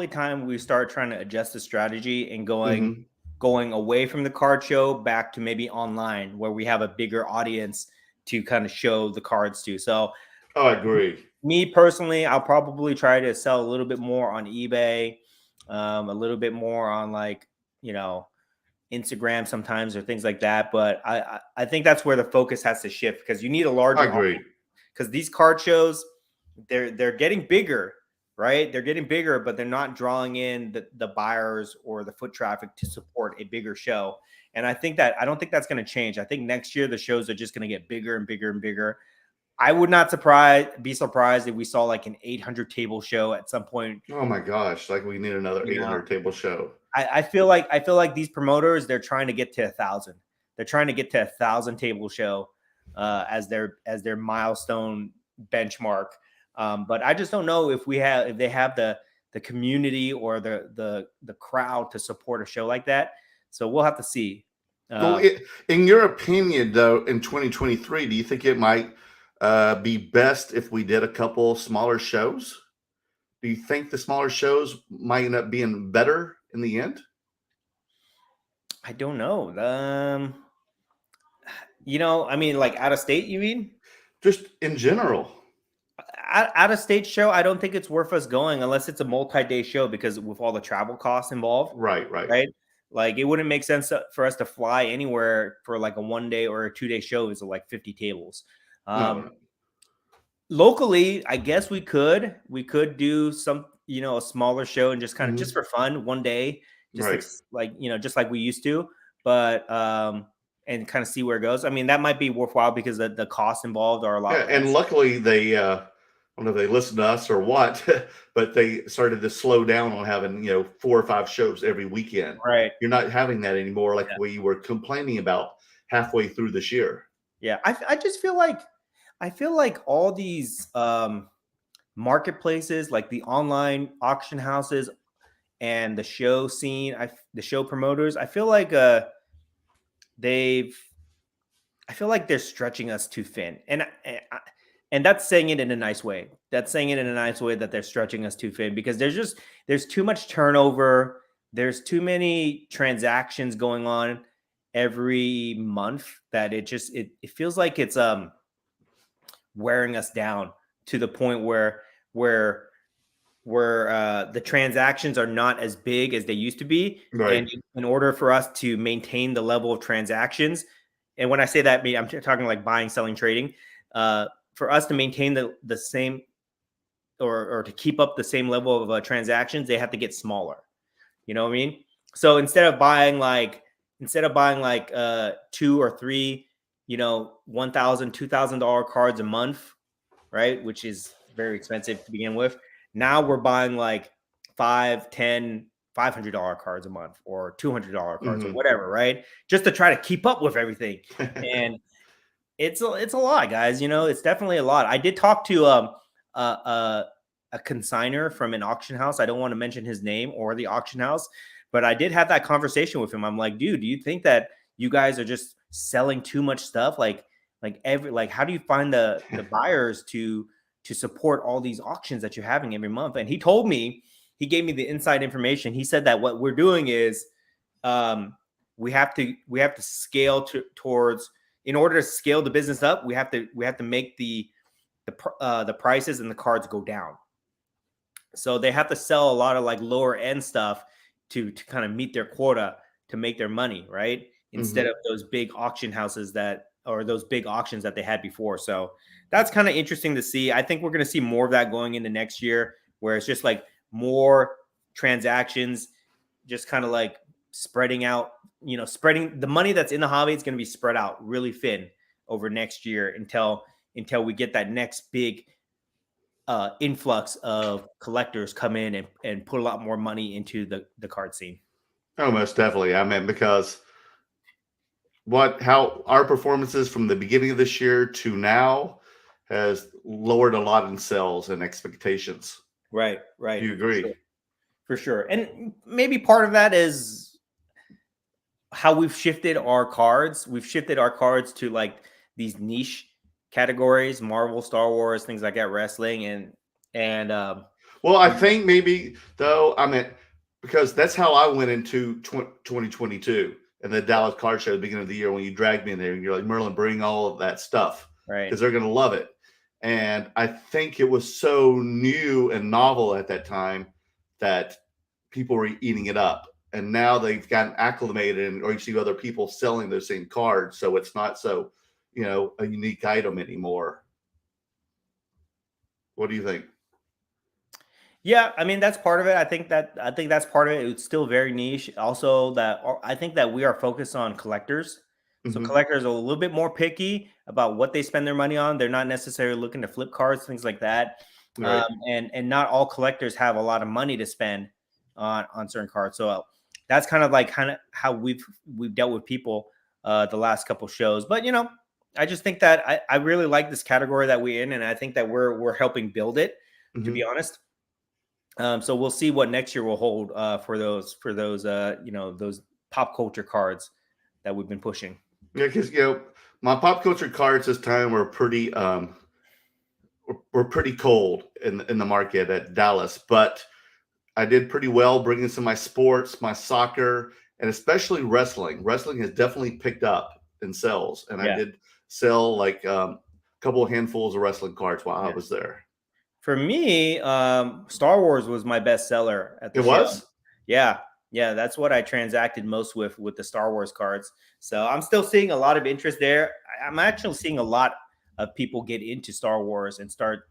time we start trying to adjust the strategy and going away from the card show back to maybe online, where we have a bigger audience to kind of show the cards to. So I agree. Me personally, I'll probably try to sell a little bit more on eBay, a little bit more on Instagram sometimes, or things like that. But I think that's where the focus has to shift, because you need a larger audience. Because these card shows, they're getting bigger, right? They're getting bigger, but they're not drawing in the buyers or the foot traffic to support a bigger show. And I don't think that's going to change. I think next year the shows are just going to get bigger and bigger and bigger. I would not be surprised if we saw like an 800 table show at some point. Oh my gosh, like we need another 800 table show. I feel like these promoters, they're trying to get to 1,000. They're trying to get to 1,000 table show as their milestone benchmark. But I just don't know if they have the community or the crowd to support a show like that. So we'll have to see. Well, in your opinion, though, in 2023, do you think it might be best if we did a couple smaller shows? Do you think the smaller shows might end up being better in the end? I don't know. I mean, like out of state, you mean? Just in general. Out of state show, I don't think it's worth us going unless it's a multi-day show, because with all the travel costs involved. Right. Like, it wouldn't make sense for us to fly anywhere for like a 1 day or a 2 day show. Is like 50 tables. No. Locally, I guess we could do some, a smaller show and just kind of just for fun one day, just like just like we used to, but and kind of see where it goes. I mean, that might be worthwhile because the costs involved are a lot less. And luckily they I don't know if they listened to us or what, but they started to slow down on having 4 or 5 shows every weekend. Right. You're not having that anymore, like we were complaining about halfway through this year. Yeah, I just feel like all these marketplaces, like the online auction houses and the show scene, the show promoters, I feel like they're stretching us too thin, and that's saying it in a nice way. That's saying it in a nice way that they're stretching us too thin because there's too much turnover. There's too many transactions going on every month that it feels like it's wearing us down to the point where the transactions are not as big as they used to be. Right. And in order for us to maintain the level of transactions, and when I say that, I'm talking like buying, selling, trading, for us to maintain the same or to keep up the same level of transactions, they have to get smaller. You know what I mean? So instead of buying like 2 or 3, $1,000, $2,000 cards a month, right? Which is very expensive to begin with. Now we're buying like 5, 10, $500 cards a month or $200 cards or whatever, right? Just to try to keep up with everything. And it's a lot, guys. It's definitely a lot. I did talk to a consigner from an auction house. I don't want to mention his name or the auction house, but I did have that conversation with him. I'm like, dude, do you think that you guys are just selling too much stuff? Like how do you find the buyers to support all these auctions that you're having every month? And he told me, he gave me the inside information. He said that what we're doing is we have to scale towards, in order to scale the business up, we have to make the prices and the cards go down. So they have to sell a lot of like lower end stuff to kind of meet their quota to make their money, right? Instead of those big auction houses those big auctions that they had before. So that's kind of interesting to see. I think we're going to see more of that going into next year, where it's just like more transactions, just kind of like spreading out, spreading the money that's in the hobby. It's going to be spread out really thin over next year until we get that next big influx of collectors come in and put a lot more money into the card scene. Oh, most definitely. I mean, because how our performances from the beginning of this year to now has lowered a lot in sales and expectations. Right. Do you agree? For sure. And maybe part of that is how we've shifted our cards. We've shifted our cards to like these niche categories, Marvel, Star Wars, things like that, wrestling, and well, I think maybe though, I mean, because that's how I went into 2022 and the Dallas Card Show at the beginning of the year when you dragged me in there and you're like, Merlin, bring all of that stuff, right? Because they're going to love it. And I think it was so new and novel at that time that people were eating it up. And now they've gotten acclimated, or you see other people selling those same cards, so it's not so, a unique item anymore. What do you think? Yeah, I mean, that's part of it. I think that's part of it. It's still very niche. Also, I think that we are focused on collectors. So collectors are a little bit more picky about what they spend their money on. They're not necessarily looking to flip cards, things like that. Right. And not all collectors have a lot of money to spend on certain cards. So that's kind of how we've dealt with people the last couple shows. But I just think that I really like this category that we're in, and I think that we're helping build it, to be honest. So we'll see what next year will hold for those those pop culture cards that we've been pushing. Yeah, because my pop culture cards this time were pretty cold in the market at Dallas, but I did pretty well bringing some of my sports, my soccer, and especially wrestling. Wrestling has definitely picked up in sales, and I did sell like a couple of handfuls of wrestling cards while I was there. For me, Star Wars was my best seller at the show. It was? Yeah, that's what I transacted most with the Star Wars cards. So I'm still seeing a lot of interest there. I'm actually seeing a lot of people get into Star Wars and start,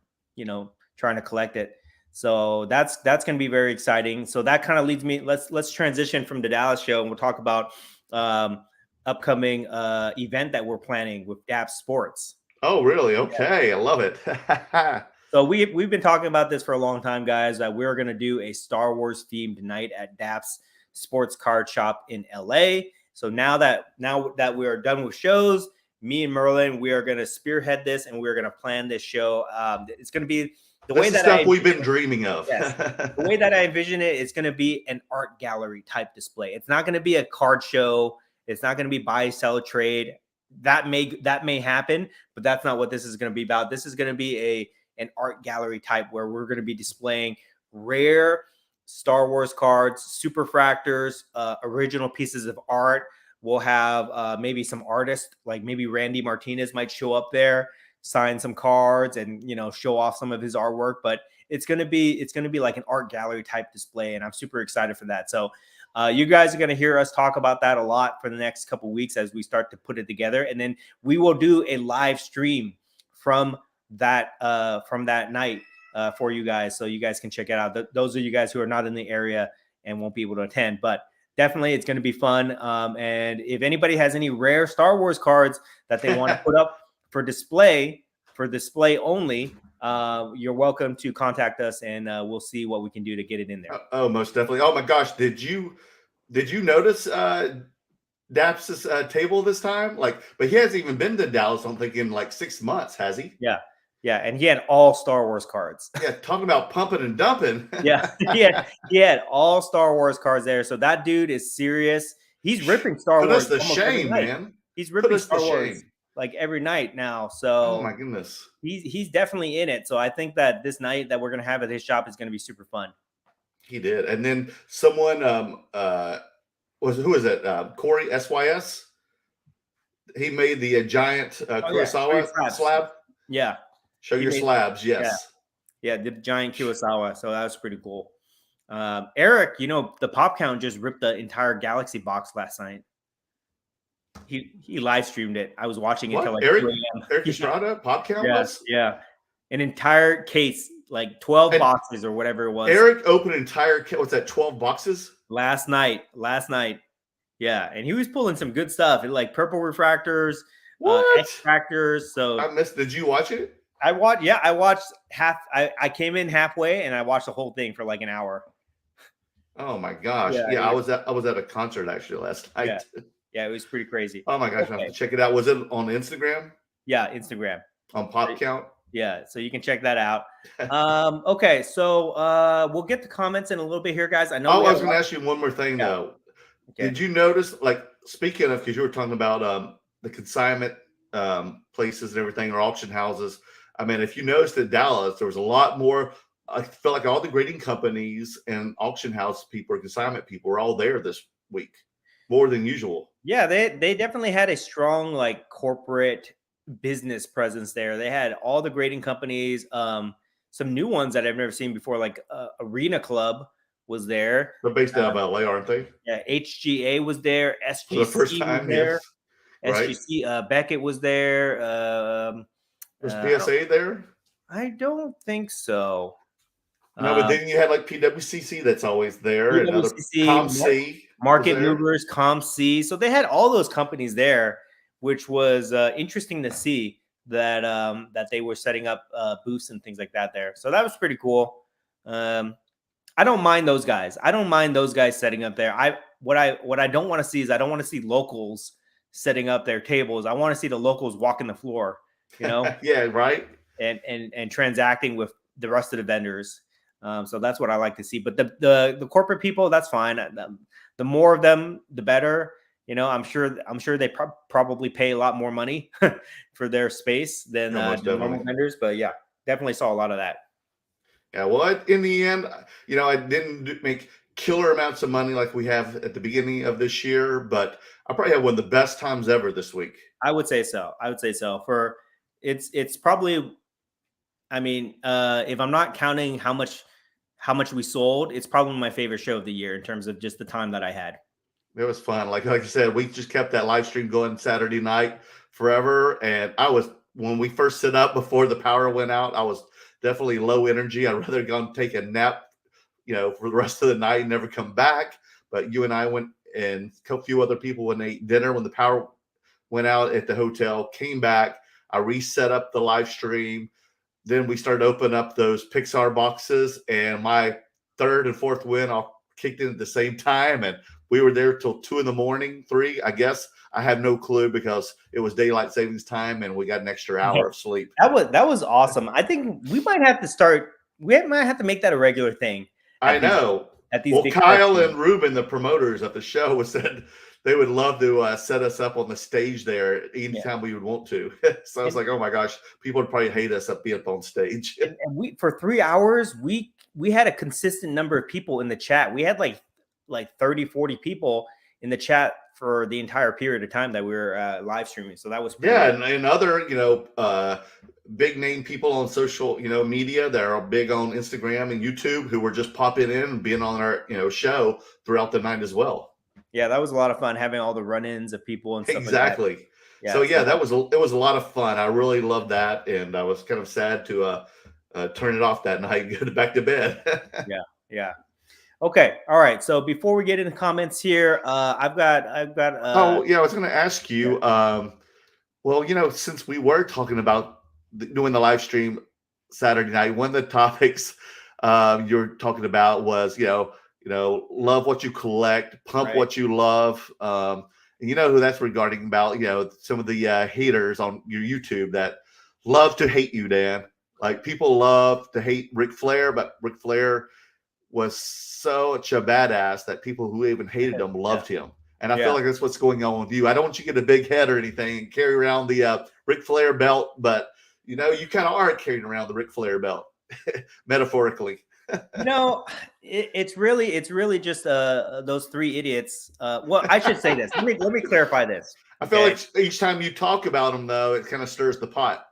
trying to collect it. So that's going to be very exciting. So that kind of leads me. Let's transition from the Dallas show, and we'll talk about upcoming event that we're planning with DAP Sports. Oh, really? Okay, yeah. I love it. So we've been talking about this for a long time, guys. That we're going to do a Star Wars themed night at DAP's Sports Card Shop in LA. So now that we are done with shows, me and Merlin, we are going to spearhead this, and we're going to plan this show. It's going to be the way that stuff we've been dreaming of. Yes. The way that I envision it, it's going to be an art gallery type display. It's not going to be a card show. It's not going to be buy, sell, trade. That may happen, but that's not what this is going to be about. This is going to be an art gallery type where we're going to be displaying rare Star Wars cards, superfractors, original pieces of art. We'll have maybe some artists, like maybe Randy Martinez might show up there, sign some cards, and show off some of his artwork. But it's gonna be like an art gallery type display, and I'm super excited for that. So you guys are gonna hear us talk about that a lot for the next couple of weeks as we start to put it together, and then we will do a live stream from that night for you guys, so you guys can check it out. Those of you guys who are not in the area and won't be able to attend, but definitely it's going to be fun. And if anybody has any rare Star Wars cards that they want to put up for display only, you're welcome to contact us, and we'll see what we can do to get it in there. Oh, most definitely. Oh my gosh, did you notice Daps's table this time? But he hasn't even been to Dallas, I'm thinking, in like 6 months, has he? Yeah, and he had all Star Wars cards. Yeah, talking about pumping and dumping. Yeah, he had all Star Wars cards there. So that dude is serious. He's ripping Star Wars. Put us to shame, man. He's ripping Star Wars like every night now. So oh my goodness, he's definitely in it. So I think that this night that we're gonna have at his shop is gonna be super fun. He did, and then someone who is it? Corey SYS. He made the giant Kurosawa slab. Yeah. Show your slabs, yes. Yeah, the giant Kurosawa. So that was pretty cool. Eric, the Pop Count just ripped the entire Galaxy box last night. He live streamed it. I was watching it until like Eric 2 a.m. Eric Estrada, Pop Count was? Yeah. An entire case, like 12 boxes or whatever it was. Eric opened an entire, what's that, 12 boxes? Last night. Yeah, and he was pulling some good stuff. Like purple refractors, X-fractors. So did you watch it? I watched half. I came in halfway and I watched the whole thing for like an hour. Oh my gosh! Yeah, I was at a concert actually last night. Yeah, it was pretty crazy. Oh my gosh! I have to check it out. Was it on Instagram? Yeah, Instagram. On Pop Count. Yeah, so you can check that out. Okay, so we'll get the comments in a little bit here, guys. I know. I was going to ask you one more thing though. Okay. Did you notice, like, speaking of, because you were talking about the consignment places and everything, or auction houses. I mean, if you noticed at Dallas, there was a lot more. I felt like all the grading companies and auction house people or consignment people were all there this week, more than usual. Yeah, they definitely had a strong like corporate business presence there. They had all the grading companies, some new ones that I've never seen before, like Arena Club was there. They're based out of LA, aren't they? Yeah, HGA was there. SGC for the first time, was there. Yes. SGC Beckett was there. Was PSA there? I don't think so. No, but then you had like PWCC that's always there. PWCC, ComC, Market Movers, ComC. So they had all those companies there, which was interesting to see that they were setting up booths and things like that there. So that was pretty cool. I don't mind those guys. I don't mind those guys setting up there. What I don't want to see is I don't want to see locals setting up their tables. I want to see the locals walking the floor. Yeah, right. And transacting with the rest of the vendors. So that's what I like to see. But the corporate people, that's fine. The more of them, the better. I'm sure they probably pay a lot more money for their space than normal vendors. But yeah, definitely saw a lot of that. Yeah, well, in the end, I didn't make killer amounts of money like we have at the beginning of this year, but I probably had one of the best times ever this week. I would say so. It's probably, I mean, if I'm not counting how much we sold, it's probably my favorite show of the year in terms of just the time that I had. It was fun. Like I said, we just kept that live stream going Saturday night forever. And when we first set up before the power went out, I was definitely low energy. I'd rather go and take a nap, for the rest of the night and never come back. But you and I went, and a few other people, when they ate dinner, when the power went out at the hotel, came back. I reset up the live stream. Then we started opening up those Pixar boxes, and my third and fourth win all kicked in at the same time. And we were there till 2 a.m, 3, I guess. I have no clue because it was daylight savings time and we got an extra hour of sleep. That was awesome. I think we might have to start. We might have to make that a regular thing. I know. At these well, Kyle and Ruben, the promoters of the show, said they would love to set us up on the stage there anytime we would want to. So I was like, oh my gosh, people would probably hate us up being up on stage. And we, for 3 hours, we had a consistent number of people in the chat. We had like 30, 40 people in the chat for the entire period of time that we were live streaming. So that was pretty good. And other, big name people on social, media that are big on Instagram and YouTube who were just popping in and being on our, show throughout the night as well. Yeah, that was a lot of fun, having all the run-ins of people and stuff exactly. Like that. Yeah, so yeah, it was a lot of fun. I really loved that, and I was kind of sad to turn it off that night and go back to bed. Yeah. Okay, all right. So before we get into comments here, I've got. Oh yeah, I was going to ask you. Well, since we were talking about doing the live stream Saturday night, one of the topics you're talking about was love what you collect, pump what you love. And you know who that's regarding about, some of the haters on your YouTube that love to hate you, Dan. Like, people love to hate Ric Flair, but Ric Flair was such a badass that people who even hated him loved him. And I feel like that's what's going on with you. I don't want you to get a big head or anything and carry around the Ric Flair belt, but you kind of are carrying around the Ric Flair belt, metaphorically. It's really just those three idiots. Well, I should say this. Let me clarify this. I feel like each time you talk about them, though, it kind of stirs the pot.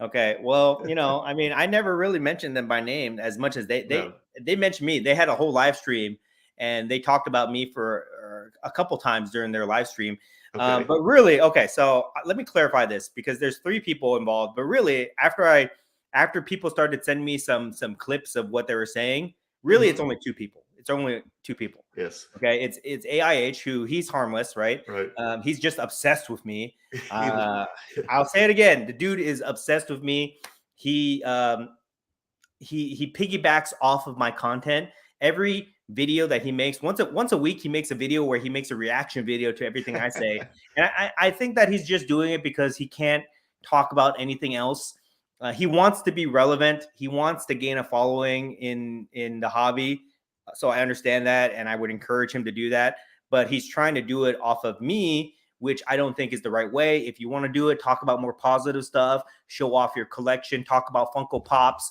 Okay. Well, I mean, I never really mentioned them by name as much as they mentioned me. They had a whole live stream and they talked about me for a couple times during their live stream. Okay. But really, okay. So let me clarify this, because there's 3 people involved, but really after people started sending me some clips of what they were saying, really it's only 2 people. It's only 2 people. Yes. Okay. It's AIH, who he's harmless, right? Right. He's just obsessed with me. I'll say it again. The dude is obsessed with me. He piggybacks off of my content. Every video that he makes, once a week, he makes a video where he makes a reaction video to everything I say. And I think that he's just doing it because he can't talk about anything else. He wants to be relevant. He wants to gain a following in the hobby. So I understand that, and I would encourage him to do that. But he's trying to do it off of me, which I don't think is the right way. If you want to do it, talk about more positive stuff, show off your collection, talk about Funko Pops.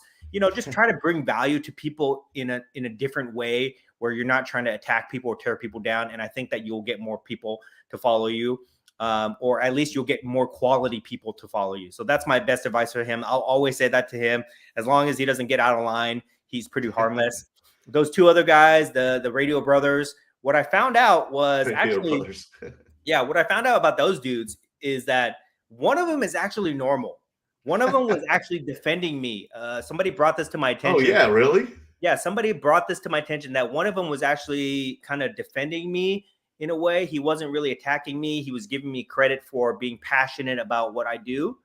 Just try to bring value to people in a different way, where you're not trying to attack people or tear people down. And I think that you'll get more people to follow you. Or at least you'll get more quality people to follow you. So that's my best advice for him. I'll always say that to him. As long as he doesn't get out of line, he's pretty harmless. Those 2 other guys, the Radio Brothers, what I found out was what I found out about those dudes is that one of them is actually normal. One of them was actually defending me. Somebody brought this to my attention. Oh, yeah, really? Yeah, somebody brought this to my attention that one of them was actually kind of defending me. In a way, he wasn't really attacking me. He was giving me credit for being passionate about what I do.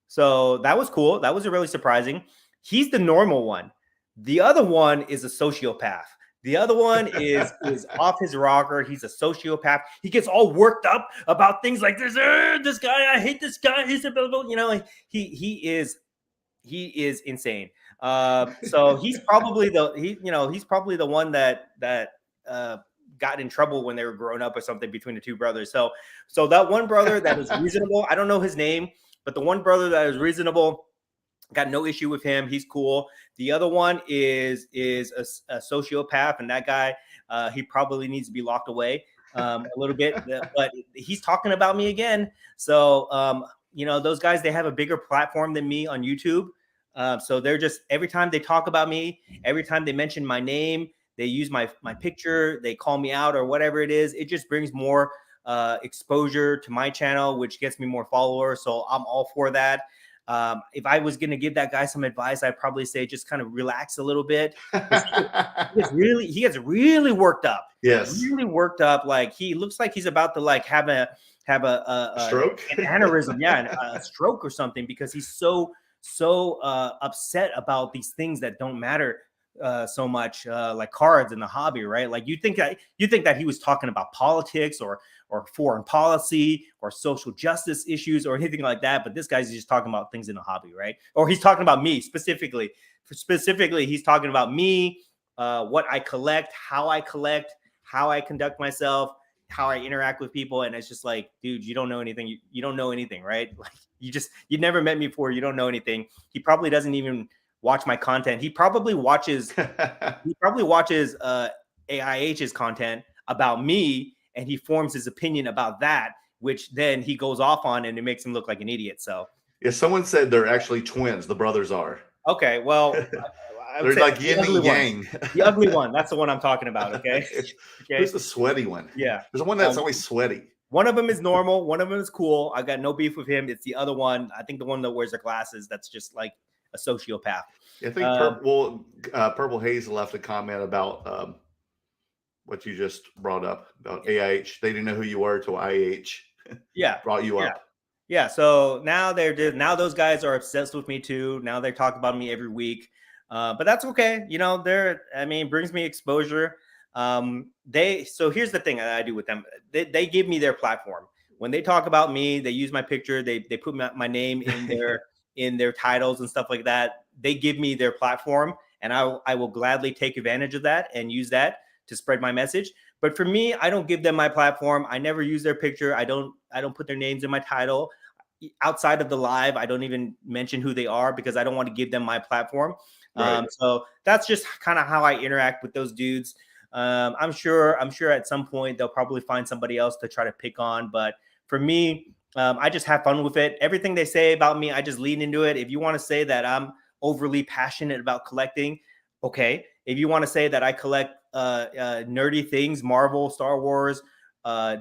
So that was cool. That was really surprising. He's the normal one. The other one is a sociopath. The other one is off his rocker. He's a sociopath. He gets all worked up about things like this. This guy, I hate this guy. He's a blah, blah, blah. He is insane. So he's probably the one that got in trouble when they were growing up or something between the 2 brothers. So that one brother that was reasonable, I don't know his name, but the one brother that is reasonable, got no issue with him. He's cool. The other one is a sociopath, and that guy, he probably needs to be locked away a little bit, but he's talking about me again. So, those guys, they have a bigger platform than me on YouTube. So they're just, every time they talk about me, every time they mention my name, they use my picture, they call me out or whatever it is. It just brings more exposure to my channel, which gets me more followers. So I'm all for that. If I was going to give that guy some advice, I'd probably say just kind of relax a little bit. He gets really worked up. Yes. Really worked up. Like he looks like he's about to like have a stroke, an aneurysm, a stroke or something, because he's so upset about these things that don't matter so much, like cards in the hobby, right? Like you think that he was talking about politics or foreign policy or social justice issues or anything like that, but this guy's just talking about things in the hobby, right? Or he's talking about me specifically. He's talking about me, what I collect, how I conduct myself, how I interact with people. And it's just like, dude, you don't know anything. You don't know anything, right? Like you never met me before. You don't know anything. He probably doesn't even watch my content. He probably watches AIH's content about me, and he forms his opinion about that, which then he goes off on, and it makes him look like an idiot. So yeah, someone said they're actually twins. The brothers are. Okay, well, they're like yin and yang. The ugly one. That's the one I'm talking about. Okay. Who's the sweaty one? Yeah. There's one that's always sweaty. One of them is normal. One of them is cool. I got no beef with him. It's the other one. I think the one that wears the glasses. That's just like a sociopath. I think Purple Haze left a comment about what you just brought up about AIH. They didn't know who you were till IH. Brought you up. Yeah, so now those guys are obsessed with me too. Now they talk about me every week, but that's okay. You know, it brings me exposure. So here's the thing that I do with them. They give me their platform. When they talk about me, they use my picture. They put my name in their titles and stuff like that. They give me their platform, and I will gladly take advantage of that and use that to spread my message. But for me, I don't give them my platform. I never use their picture. I don't put their names in my title. Outside of the live, I don't even mention who they are because I don't want to give them my platform. Right. So that's just kind of how I interact with those dudes. I'm sure at some point they'll probably find somebody else to try to pick on. But for me, I just have fun with it. Everything they say about me, I just lean into it. If you want to say that I'm overly passionate about collecting, okay. If you want to say that I collect nerdy things, Marvel, Star Wars,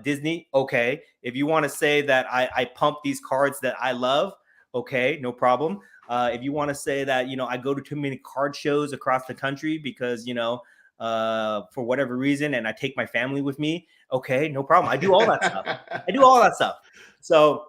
Disney, okay. If you want to say that I pump these cards that I love, okay, no problem. If you want to say that, I go to too many card shows across the country because, for whatever reason, and I take my family with me, okay, no problem. I do all that stuff. So,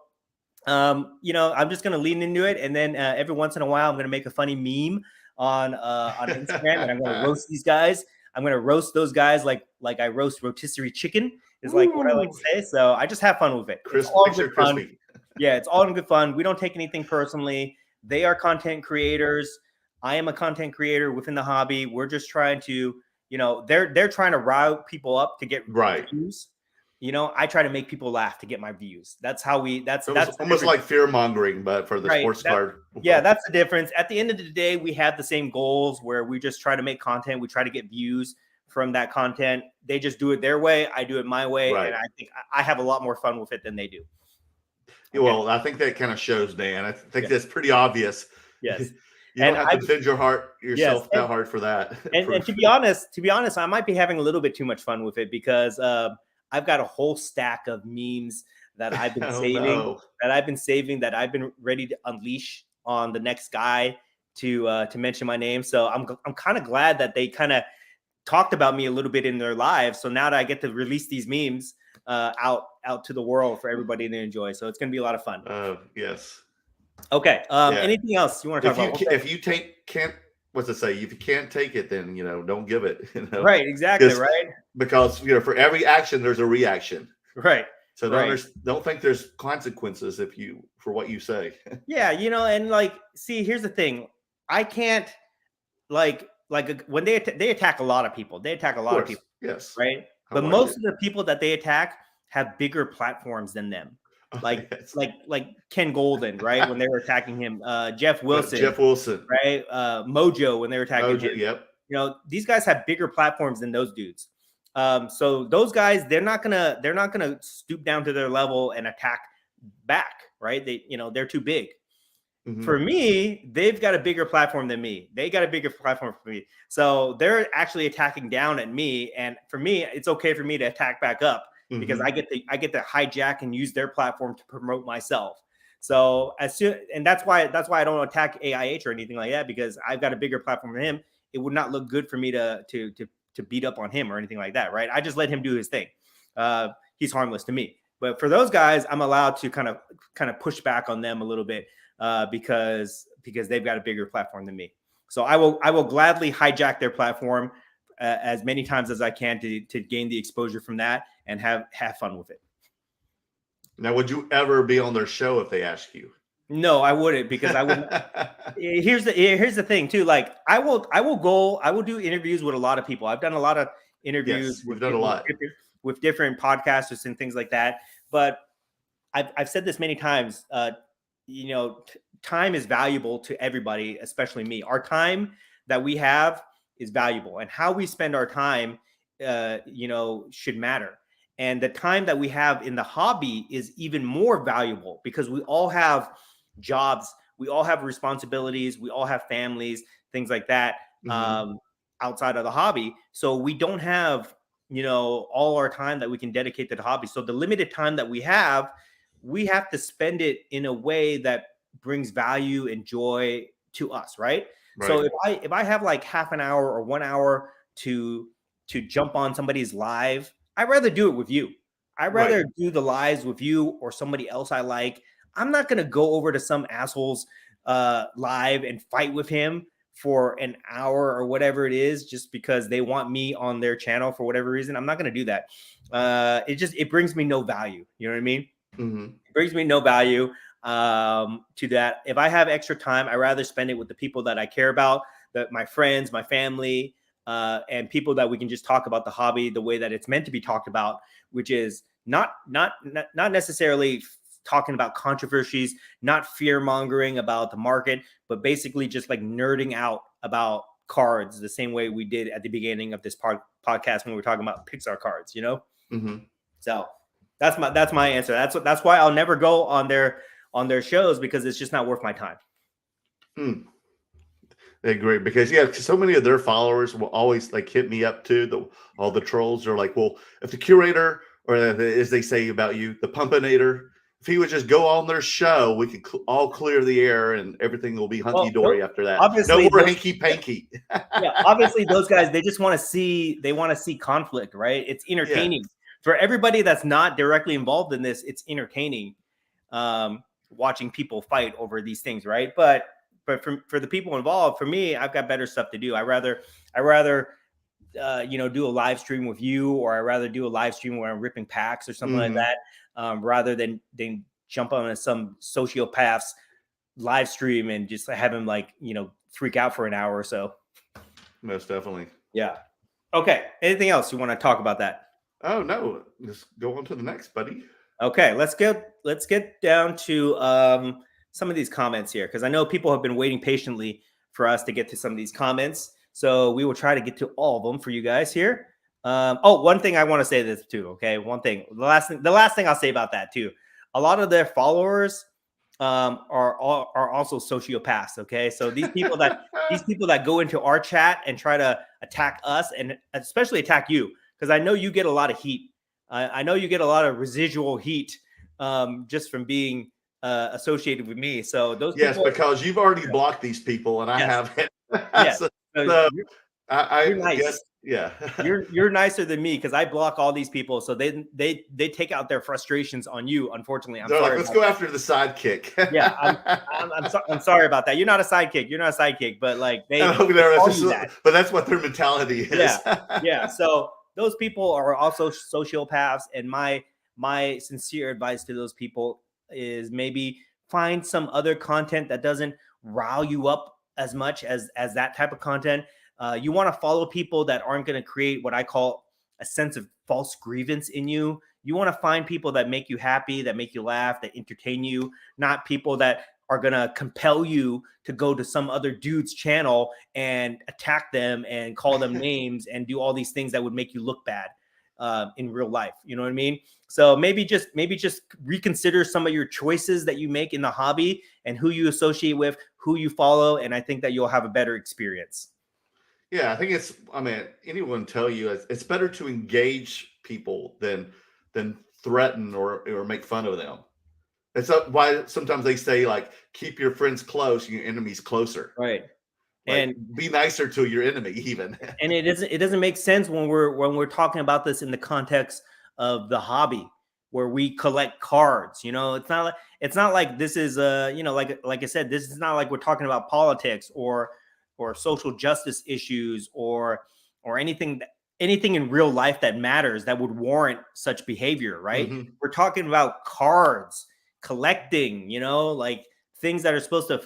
I'm just going to lean into it. And then every once in a while, I'm going to make a funny meme on Instagram, and I'm going to roast these guys. I'm going to roast those guys like I roast rotisserie chicken is like what I like to say. So I just have fun with it. It's all good fun. Yeah, it's all in good fun. We don't take anything personally. They are content creators. I am a content creator within the hobby. We're just trying to, they're trying to rile people up to get views. I try to make people laugh to get my views. That's how that's almost like fear mongering, but for the sports card. Yeah, that's the difference. At the end of the day, we have the same goals where we just try to make content. We try to get views from that content. They just do it their way. I do it my way. Right. And I think I have a lot more fun with it than they do. Okay. Well, I think that kind of shows, Dan. I think that's pretty obvious. Yes. You don't have to defend yourself that hard for that. And to be honest, I might be having a little bit too much fun with it because I've got a whole stack of memes that I've been saving, that I've been ready to unleash on the next guy to mention my name. So I'm kind of glad that they kind of talked about me a little bit in their lives. So now that I get to release these memes out to the world for everybody to enjoy. So it's going to be a lot of fun. Yes. Okay. Anything else you want to talk about? If you can't, what's it say? If you can't take it, then, don't give it. Right. Exactly. Right. Because, for every action, there's a reaction. Right. So don't think there's consequences for what you say. Yeah. And see, here's the thing. I can't when they attack a lot of people. They attack a lot of people. Yes. Right. But most of the people that they attack have bigger platforms than them. Like Ken Golden, right? When they were attacking him, Jeff Wilson, right? Mojo when they were attacking him. Yep. These guys have bigger platforms than those dudes. So those guys, they're not gonna stoop down to their level and attack back, right? They're too big. Mm-hmm. For me, they've got a bigger platform than me. They got a bigger platform for me. So they're actually attacking down at me, and for me, it's okay for me to attack back up. Mm-hmm. Because I get to hijack and use their platform to promote myself. So and that's why I don't attack AIH or anything like that, because I've got a bigger platform than him. It would not look good for me to beat up on him or anything like that, right? I just let him do his thing. He's harmless to me. But for those guys, I'm allowed to kind of push back on them a little bit because they've got a bigger platform than me. So I will gladly hijack their platform as many times as I can to gain the exposure from that and have fun with it. Now, would you ever be on their show if they ask you? No, I wouldn't, because I wouldn't. Here's the thing too. Like I will do interviews with a lot of people. I've done a lot of interviews with different podcasters and things like that. But I've said this many times. Time is valuable to everybody, especially me. Our time that we have is valuable, and how we spend our time, should matter. And the time that we have in the hobby is even more valuable, because we all have jobs, we all have responsibilities, we all have families, things like that, outside of the hobby. So we don't have, all our time that we can dedicate to the hobby. So the limited time that we have to spend it in a way that brings value and joy to us, right? So if I have like half an hour or 1 hour to jump on somebody's live, I'd rather do it with you. I'd rather do the lives with you or somebody else I like. I'm not going to go over to some asshole's live and fight with him for an hour or whatever it is, just because they want me on their channel for whatever reason. I'm not going to do that. It brings me no value. You know what I mean? Mm-hmm. It brings me no value to that. If I have extra time, I'd rather spend it with the people that I care about, my friends, my family, and people that we can just talk about the hobby the way that it's meant to be talked about, which is not necessarily talking about controversies, not fear mongering about the market, but basically just like nerding out about cards the same way we did at the beginning of this podcast when we were talking about Pixar cards, Mm-hmm. So that's my answer. That's why I'll never go on their shows, because it's just not worth my time. They agree, because so many of their followers will always like hit me up too. All the trolls are like, well, if the curator, or as they say about you, the pumpinator, if he would just go on their show, we could all clear the air and everything will be hunky dory after that. Obviously, no more hanky panky. Yeah, obviously those guys, they just want to see conflict, right? It's entertaining for everybody that's not directly involved in this. It's entertaining watching people fight over these things, right? But for the people involved, for me, I've got better stuff to do. I rather do a live stream with you, or I rather do a live stream where I'm ripping packs or something like that, rather than jump on some sociopath's live stream and just have him freak out for an hour or so. Most definitely. Yeah. Okay. Anything else you want to talk about that? Oh no, just go on to the next, buddy. Okay, let's get down to some of these comments here, because I know people have been waiting patiently for us to get to some of these comments. So we will try to get to all of them for you guys here. One thing I want to say this too. Okay, one thing. The last thing I'll say about that too. A lot of their followers are also sociopaths. Okay, so these people that go into our chat and try to attack us, and especially attack you, because I know you get a lot of heat. I know you get a lot of residual heat just from being associated with me. So those people, because you've already blocked these people, and I haven't. Yes. So you're nice. Guess, yeah. you're nicer than me, because I block all these people, so they take out their frustrations on you. Unfortunately, I'm sorry. Let's go after the sidekick. Yeah, I'm sorry about that. You're not a sidekick. You're not a sidekick, but like they call you that. But that's what their mentality is. Yeah. So those people are also sociopaths, and my sincere advice to those people is maybe find some other content that doesn't rile you up as much as that type of content. You want to follow people that aren't going to create what I call a sense of false grievance in you. You want to find people that make you happy, that make you laugh, that entertain you, not people that are going to compel you to go to some other dude's channel and attack them and call them names and do all these things that would make you look bad in real life. You know what I mean? So maybe just reconsider some of your choices that you make in the hobby and who you associate with, who you follow. And I think that you'll have a better experience. Yeah, I think anyone tell you it's better to engage people than threaten or make fun of them. It's why sometimes they say like keep your friends close, your enemies closer. Right. Like, And be nicer to your enemy, even. and it doesn't make sense when we're talking about this in the context of the hobby where we collect cards. It's not like this is like I said, this is not like we're talking about politics or social justice issues or anything in real life that matters that would warrant such behavior, right? Mm-hmm. We're talking about cards, collecting, like things that are supposed to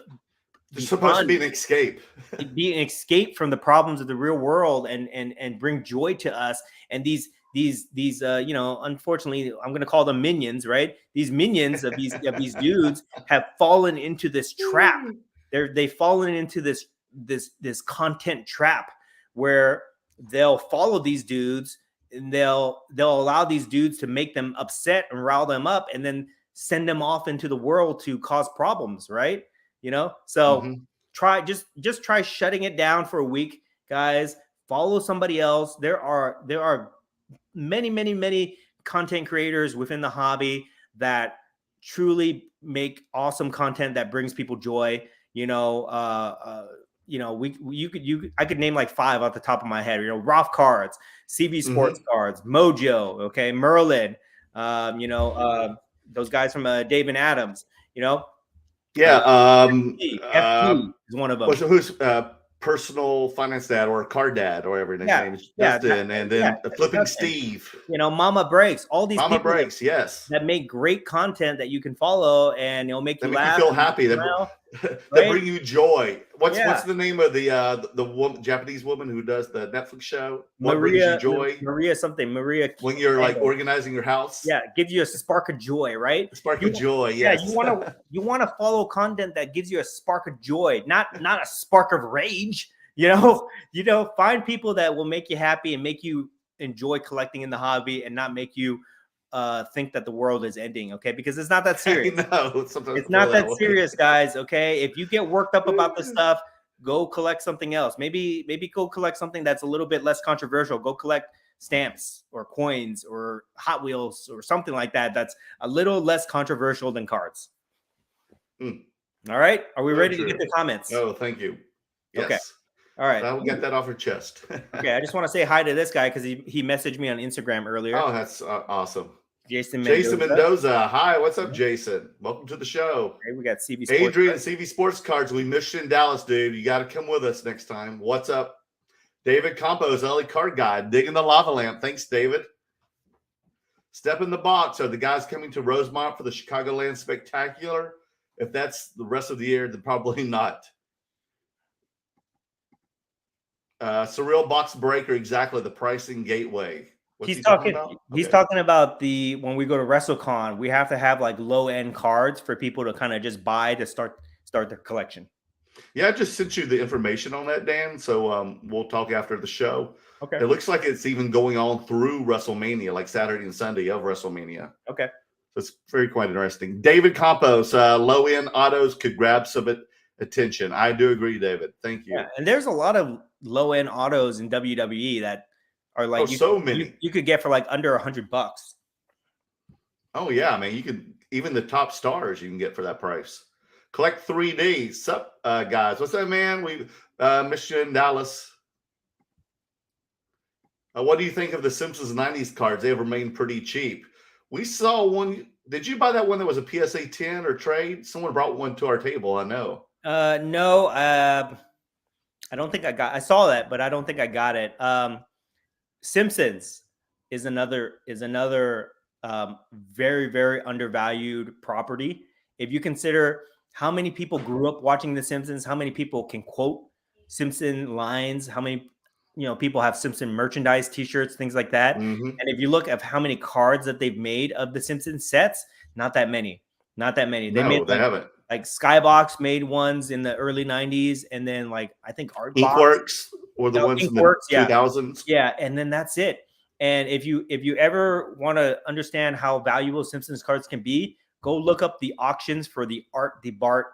It's supposed to be an escape. be an escape from the problems of the real world and bring joy to us. And these unfortunately, I'm going to call them minions, right? These minions of these dudes have fallen into this trap. They've fallen into this content trap where they'll follow these dudes and they'll allow these dudes to make them upset and rile them up and then send them off into the world to cause problems, right? So just try shutting it down for a week, guys. Follow somebody else. There are many content creators within the hobby that truly make awesome content that brings people joy. I could name like 5 off the top of my head. Roth Cards, CV Sports Cards, Mojo, okay, Merlin, those guys from Dave and Adams, Yeah. FP is one of them. Who's Personal Finance Dad or Card Dad or whatever his name is, Justin, and then Flipping Steve. Mama Breaks. All these Mama people Breaks, yes, that make great content that you can follow and it'll make you laugh. You feel happy. That bring you joy. What's the name of the Japanese woman who does the Netflix show? What brings you joy? Maria something. Maria. When you're like organizing your house. Yeah, it gives you a spark of joy, right? A spark of joy. Yes. Yeah, you want to follow content that gives you a spark of joy, not a spark of rage. Find people that will make you happy and make you enjoy collecting in the hobby and not make you think that the world is ending, okay? Because it's not that serious. It's not that serious, guys, okay? If you get worked up about this stuff, go collect something else. Maybe go collect something that's a little bit less controversial. Go collect stamps or coins or Hot Wheels or something like that that's a little less controversial than cards. All right? Are we ready to get the comments? Oh, thank you. Yes. Okay. All right. I will get that off your chest. Okay. I just want to say hi to this guy because he messaged me on Instagram earlier. Oh, that's awesome. Jason Mendoza. Hi, what's up, Jason? Welcome to the show. Okay, we got CV Sports Adrian, CV Sports Cards. We missed you in Dallas, dude. You got to come with us next time. What's up? David Campos, LA Card Guy, digging the lava lamp. Thanks, David. Step in the box. Are the guys coming to Rosemont for the Chicagoland Spectacular? If that's the rest of the year, then probably not. Surreal Box Breaker, exactly the pricing gateway. What's he talking about? He's talking about when we go to WrestleCon, we have to have like low end cards for people to kind of just buy to start their collection. Yeah, I just sent you the information on that, Dan. So we'll talk after the show. Okay. It looks like it's even going on through WrestleMania, like Saturday and Sunday of WrestleMania. Okay. So it's quite interesting. David Campos, low end autos could grab some attention. I do agree, David. Thank you. Yeah, and there's a lot of low end autos in WWE that are like many you could get for like under $100. Oh yeah, I mean you could even the top stars you can get for that price. Collect 3D. Sup, guys? What's up, man? We missed you in Dallas. What do you think of the Simpsons 90s cards? They have remained pretty cheap. We saw one. Did you buy that one that was a PSA 10 or trade? Someone brought one to our table. I know. No. I don't think I saw that, but I don't think I got it. Simpsons is another very, very undervalued property. If you consider how many people grew up watching The Simpsons, how many people can quote Simpson lines, how many people have Simpson merchandise, T-shirts, things like that. Mm-hmm. And if you look at how many cards that they've made of the Simpsons sets, not that many. They haven't. Like Skybox made ones in the early 90s, and then like I think Inkworks or the ones in the 2000s. Yeah, and then that's it. And if you ever want to understand how valuable Simpsons cards can be, go look up the auctions for the Art the Bart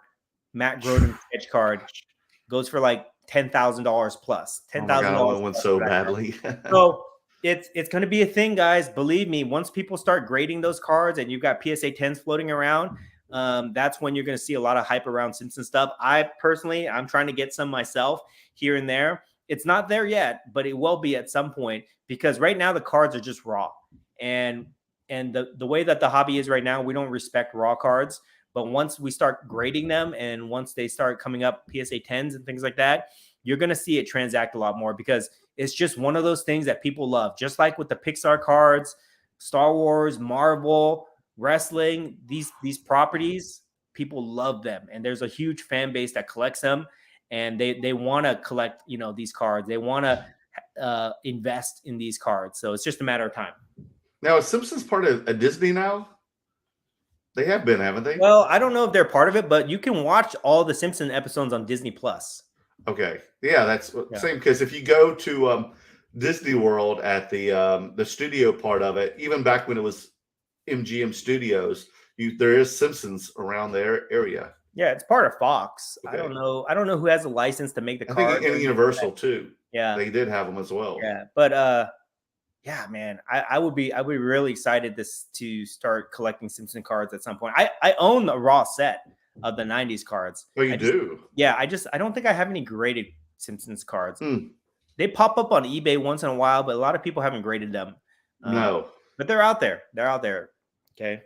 Matt Groening sketch card. Goes for like $10,000 plus. $10,000. I want so badly. So it's going to be a thing, guys. Believe me. Once people start grading those cards, and you've got PSA 10s floating around, that's when you're going to see a lot of hype around Simpson stuff. I'm trying to get some myself here and there. It's not there yet, but it will be at some point, because right now the cards are just raw. And the way that the hobby is right now, we don't respect raw cards. But once we start grading them, and once they start coming up PSA 10s and things like that, you're going to see it transact a lot more, because it's just one of those things that people love. Just like with the Pixar cards, Star Wars, Marvel, wrestling, these properties, people love them. And there's a huge fan base that collects them, and they want to collect, these cards. They want to invest in these cards. So it's just a matter of time. Now, is Simpsons part of Disney now? They have been, haven't they? Well, I don't know if they're part of it, but you can watch all the Simpson episodes on Disney Plus. Okay. Yeah, that's same, because if you go to Disney World at the studio part of it, even back when it was MGM Studios, there is Simpsons around their area. Yeah, it's part of Fox. Okay. I don't know who has a license to make the cards. I think in Universal too. Yeah, they did have them as well. Yeah, but yeah, man, I would be really excited to start collecting Simpson cards at some point. I own a raw set of the 90s cards. Oh, you do? Yeah, I don't think I have any graded Simpsons cards. They pop up on eBay once in a while, but a lot of people haven't graded them. No, but they're out there. Okay,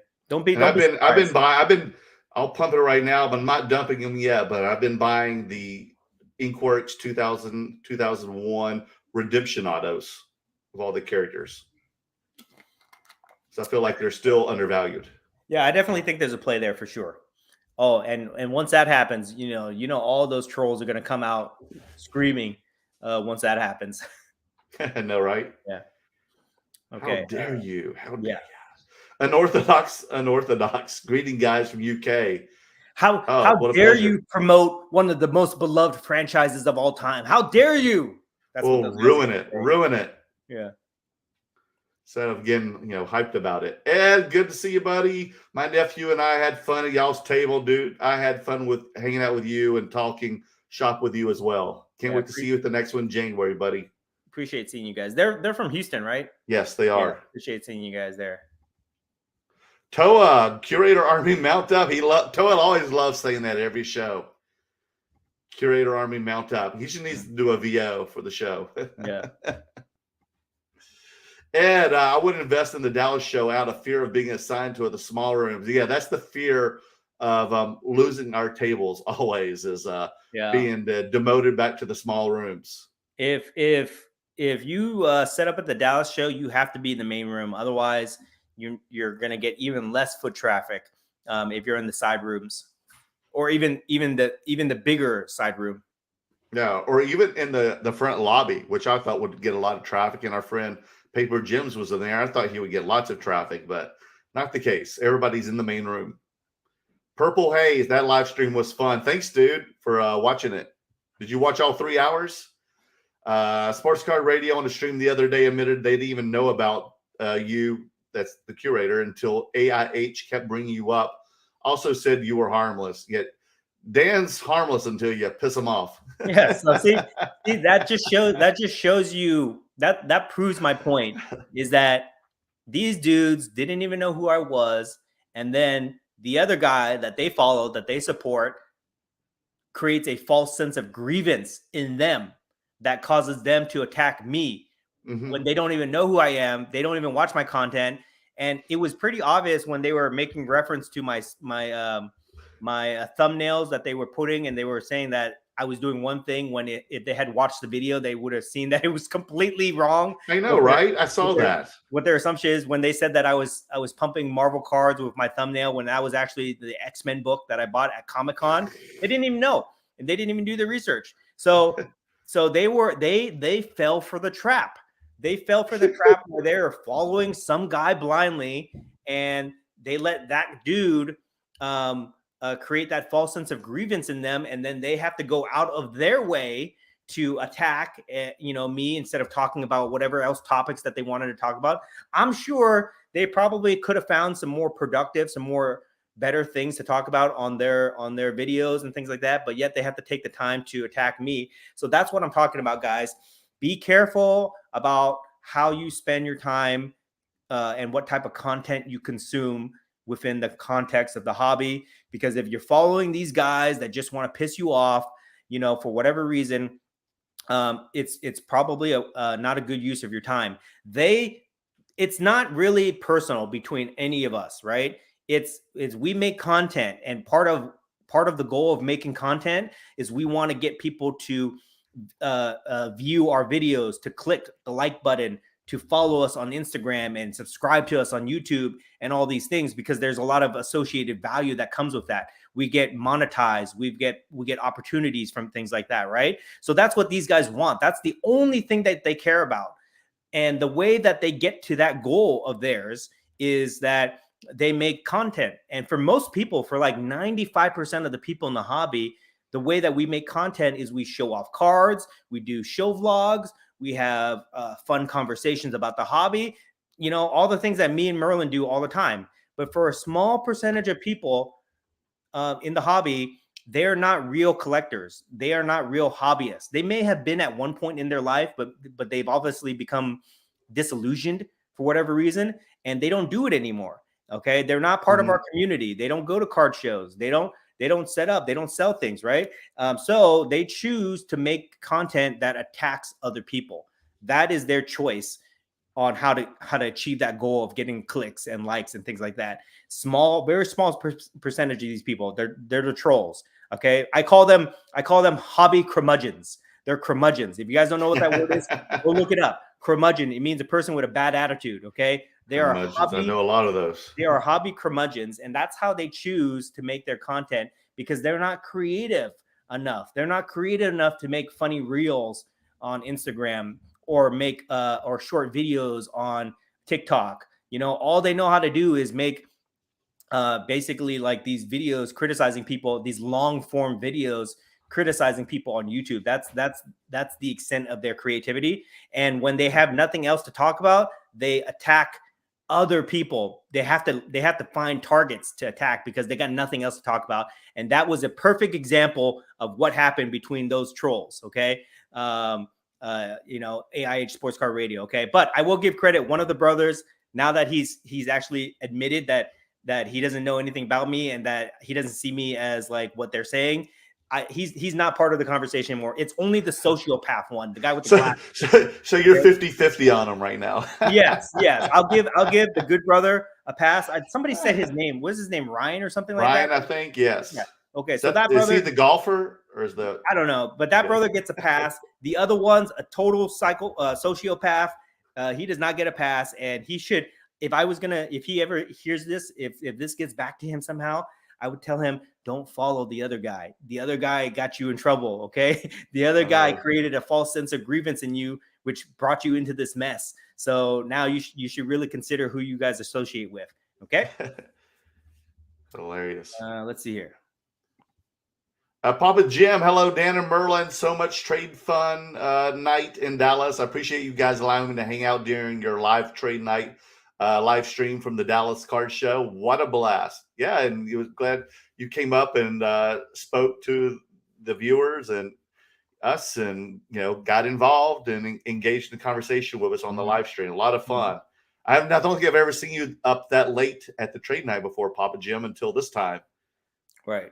I'll pump it right now, but I'm not dumping them yet. But I've been buying the Inkworks 2001 Redemption autos of all the characters. So I feel like they're still undervalued. Yeah, I definitely think there's a play there for sure. Oh, and once that happens, all those trolls are going to come out screaming once that happens. I know, right? Yeah. Okay. How dare you? How dare you? Unorthodox. Greeting guys from UK. How dare you promote one of the most beloved franchises of all time? How dare you? Ruin it. Yeah. Instead of getting, hyped about it. Ed, good to see you, buddy. My nephew and I had fun at y'all's table, dude. I had fun with hanging out with you and talking shop with you as well. Can't wait to see you at the next one, January, buddy. Appreciate seeing you guys. They're from Houston, right? Yes, they are. Yeah, appreciate seeing you guys there. Toa, Curator Army Mount Up. Toa always loves saying that every show. Curator Army Mount Up. He just needs to do a VO for the show. Yeah. Ed, I would invest in the Dallas show out of fear of being assigned to the small rooms. Yeah, that's the fear of losing our tables always, is being demoted back to the small rooms. If you set up at the Dallas show, you have to be in the main room. Otherwise, you're going to get even less foot traffic if you're in the side rooms, or even the bigger side room. Yeah, or even in the front lobby, which I thought would get a lot of traffic. And our friend Paper Jims was in there. I thought he would get lots of traffic, but not the case. Everybody's in the main room. Purple Haze, that live stream was fun. Thanks, dude, for watching it. Did you watch all 3 hours? Sports Card Radio on the stream the other day admitted they didn't even know about you, that's the curator, until AIH kept bringing you up. Also said you were harmless. Yet Dan's harmless until you piss him off. Yeah, so see that just shows you that proves my point, is that these dudes didn't even know who I was, and then the other guy that they follow, that they support, creates a false sense of grievance in them that causes them to attack me when they don't even know who I am. They don't even watch my content. And it was pretty obvious when they were making reference to my thumbnails that they were putting, and they were saying that I was doing one thing when if they had watched the video, they would have seen that it was completely wrong. I know, right? I saw that. What their assumption is, when they said that I was pumping Marvel cards with my thumbnail, when that was actually the X-Men book that I bought at Comic-Con, they didn't even know, and they didn't even do the research. So they fell for the trap. They fell for the trap where they were following some guy blindly, and they let that dude create that false sense of grievance in them, and then they have to go out of their way to attack me, instead of talking about whatever else topics that they wanted to talk about. I'm sure they probably could have found some more productive, some more better things to talk about on their videos and things like that, but yet they have to take the time to attack me. So that's what I'm talking about, guys. Be careful about how you spend your time and what type of content you consume within the context of the hobby. Because if you're following these guys that just want to piss you off, for whatever reason, it's probably not a good use of your time. It's not really personal between any of us, right? It's we make content, and part of the goal of making content is we want to get people to view our videos, to click the like button, to follow us on Instagram and subscribe to us on YouTube and all these things, because there's a lot of associated value that comes with that. We get monetized, we get opportunities from things like that, right? So that's what these guys want. That's the only thing that they care about. And the way that they get to that goal of theirs is that they make content. And for most people, for like 95% of the people in the hobby, the way that we make content is we show off cards, we do show vlogs, we have fun conversations about the hobby, all the things that me and Merlin do all the time. But for a small percentage of people in the hobby, they're not real collectors. They are not real hobbyists. They may have been at one point in their life, but they've obviously become disillusioned for whatever reason, and they don't do it anymore. Okay, they're not part of our community. They don't go to card shows. They don't set up. They don't sell things, right? So they choose to make content that attacks other people. That is their choice on how to achieve that goal of getting clicks and likes and things like that. Very small percentage of these people, they're the trolls. Okay, I call them hobby curmudgeons. They're curmudgeons. If you guys don't know what that word is, go look it up. Curmudgeon, it means a person with a bad attitude. Okay, they are hobby, I know a lot of those. They are hobby curmudgeons, and that's how they choose to make their content, because they're not creative enough. They're not creative enough to make funny reels on Instagram or make or short videos on TikTok. All they know how to do is make basically like these videos criticizing people, these long form videos criticizing people on YouTube. That's the extent of their creativity. And when they have nothing else to talk about, they attack other people. They have to find targets to attack because they got nothing else to talk about. And that was a perfect example of what happened between those trolls. Okay. AIH Sports Car Radio. Okay. But I will give credit. One of the brothers, now that he's actually admitted that he doesn't know anything about me and that he doesn't see me as like what they're saying, he's not part of the conversation anymore. It's only the sociopath one, the guy with the glasses. So you're 50-50 on him right now. Yes. I'll give the good brother a pass. Somebody said his name. What's his name? Ryan or something like that? Ryan, I think. Yes. Yeah. Okay. So that brother, is he the golfer or is I don't know, but that brother gets a pass. The other one's a total sociopath. He does not get a pass, and he should. If he ever hears this, if this gets back to him somehow, I would tell him, don't follow the other guy. The other guy got you in trouble, okay? The other guy created a false sense of grievance in you, which brought you into this mess. So now you should really consider who you guys associate with, okay? Hilarious. Let's see here. Papa Jim, hello, Dan and Merlin. So much trade fun night in Dallas. I appreciate you guys allowing me to hang out during your live trade night. Live stream from the Dallas Card Show. What a blast. Yeah, and he was glad you came up and spoke to the viewers and us and, got involved and engaged in the conversation with us on the live stream. A lot of fun. I don't think I've ever seen you up that late at the trade night before, Papa Jim, until this time. Right.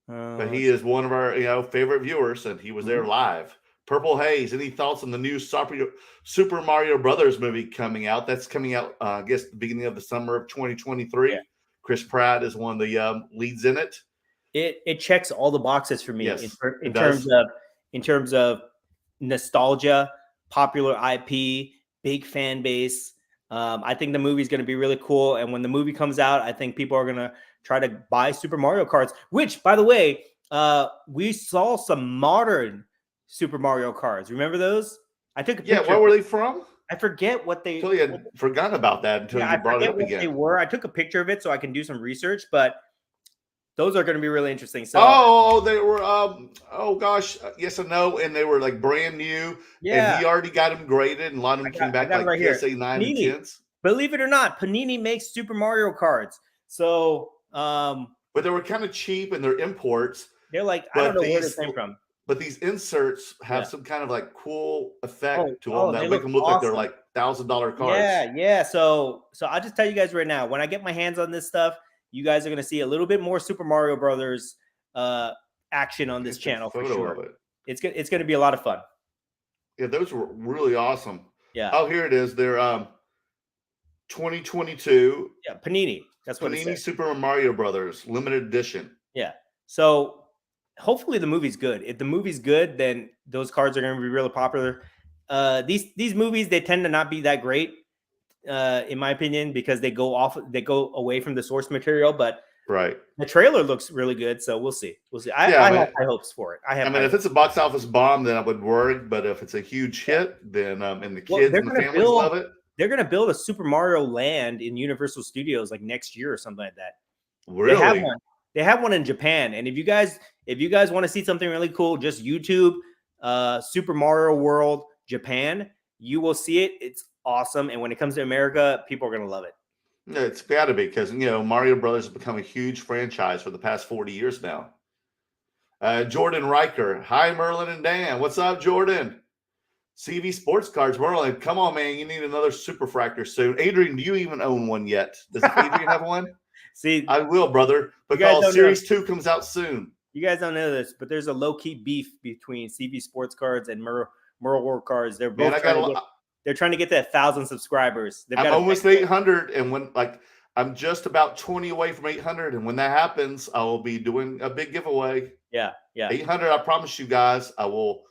But he is one of our, favorite viewers, and he was there live. Purple Haze, any thoughts on the new Super Mario Brothers movie coming out? That's coming out, I guess, the beginning of the summer of 2023. Yeah. Chris Pratt is one of the leads in it. It checks all the boxes for me. Yes, in terms of nostalgia, popular IP, big fan base. I think the movie is going to be really cool. And when the movie comes out, I think people are going to try to buy Super Mario cards. Which, by the way, we saw some modern Super Mario cards. Remember those? I took a picture. Yeah, where were they from? I forget what they. Totally had forgotten about that until you brought it up again. They were. I took a picture of it so I can do some research, but those are going to be really interesting. So, they were. Oh gosh, yes and no, and they were like brand new. Yeah, and he already got them graded, and a lot of them came back like right PSA 9 and 10s. Believe it or not, Panini makes Super Mario cards. So, but they were kind of cheap, and they're imports. They're like I don't know where they came from. but these inserts have some kind of like cool effect to them Oh, that they make look them look like they're awesome. like $1,000 cards. Yeah. So I'll just tell you guys right now, when I get my hands on this stuff, you guys are gonna see a little bit more Super Mario Brothers action on this channel for sure. It's gonna be a lot of fun. Yeah, those were really awesome. Yeah. Oh, here it is. They're 2022. Yeah, Panini. That's what it Panini says. Super Mario Brothers limited edition. Yeah. So hopefully the movie's good. If the movie's good, then those cards are going to be really popular. These movies, they tend to not be that great, in my opinion, because they go away from the source material. But right, the trailer looks really good, so we'll see. I have high hopes for it. If it's a box office bomb, then I would worry. But if it's a huge hit, then and the kids and the families love it. They're going to build a Super Mario Land in Universal Studios like next year or something like that. Really? They have one in Japan. And if you guys want to see something really cool, just YouTube Super Mario World Japan. You will see it. It's awesome. And when it comes to America, people are going to love it. Yeah, it's got to be because, Mario Brothers has become a huge franchise for the past 40 years now. Jordan Riker. Hi, Merlin and Dan. What's up, Jordan? CV Sports Cards. Merlin, come on, man. You need another Superfractor soon. Adrian, do you even own one yet? Does Adrian have one? See, I will, brother, because Series 2 comes out soon. You guys don't know this, but there's a low-key beef between CV Sports Cards and Merle World Cards. They're both they're trying to get to 1,000 subscribers. I'm almost 800, and I'm just about 20 away from 800, and when that happens, I will be doing a big giveaway. Yeah. 800, I promise you guys, I will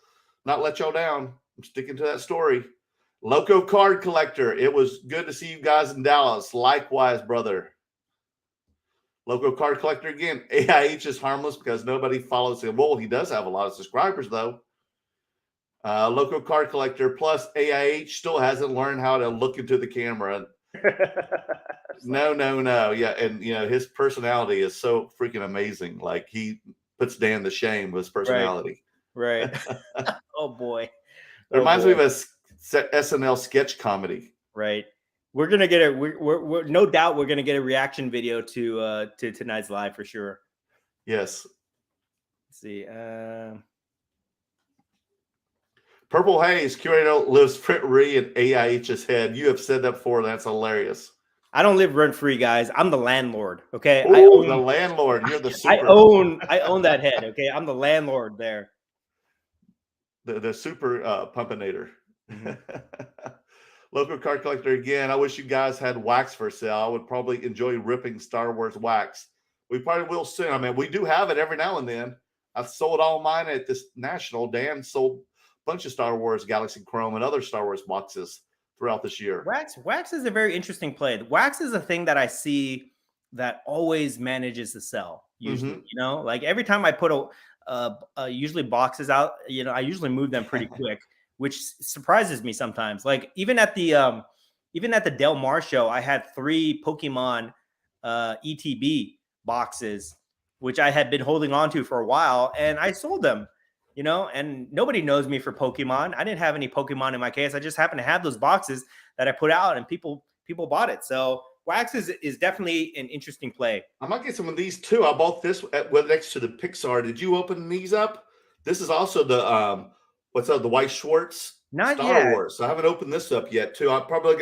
not let y'all down. I'm sticking to that story. Loco Card Collector. It was good to see you guys in Dallas. Likewise, brother. Loco Card Collector again. AIH is harmless because nobody follows him. Well, he does have a lot of subscribers, though. Loco Card Collector plus AIH still hasn't learned how to look into the camera. No. Yeah, and his personality is so freaking amazing. Like he puts Dan to shame with his personality. Right. Oh boy. It reminds me of a SNL sketch comedy. Right. We're gonna get we're no doubt we're gonna get a reaction video to tonight's live for sure. Yes. Let's see. Purple Haze, Curator lives rent-free in AIH's head. You have said that before. That's hilarious. I don't live rent-free, guys. I'm the landlord. Okay. Ooh, the landlord. You're the super. I own that head. Okay. I'm the landlord there. The super pumpinator. Mm-hmm. Local Card Collector again. I wish you guys had wax for sale. I would probably enjoy ripping Star Wars wax. We probably will soon. I mean, we do have it every now and then. I've sold all mine at this national. Dan sold a bunch of Star Wars Galaxy Chrome and other Star Wars boxes throughout this year. Wax is a very interesting play. Wax is a thing that I see that always manages to sell. Usually, like every time I put usually boxes out, I usually move them pretty quick, which surprises me sometimes. Like even at the Del Mar show, I had 3 Pokemon ETB boxes, which I had been holding on to for a while, and I sold them. And nobody knows me for Pokemon. I didn't have any Pokemon in my case. I just happened to have those boxes that I put out, and people bought it. So wax is definitely an interesting play. I might get some of these too. I bought this next to the Pixar. Did you open these up? This is also the the White Schwartz Star Wars. So I haven't opened this up yet too. I'm probably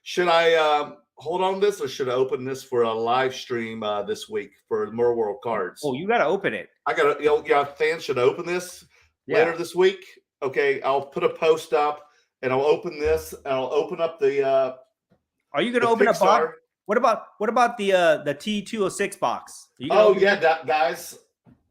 should I hold on to this, or should I open this for a live stream this week for more World Cards? Oh, you got to open it. I got to. Fans should open this later this week. Okay, I'll put a post up and I'll open this and I'll open up the. Are you going to open a box? What about the T206 box? Guys,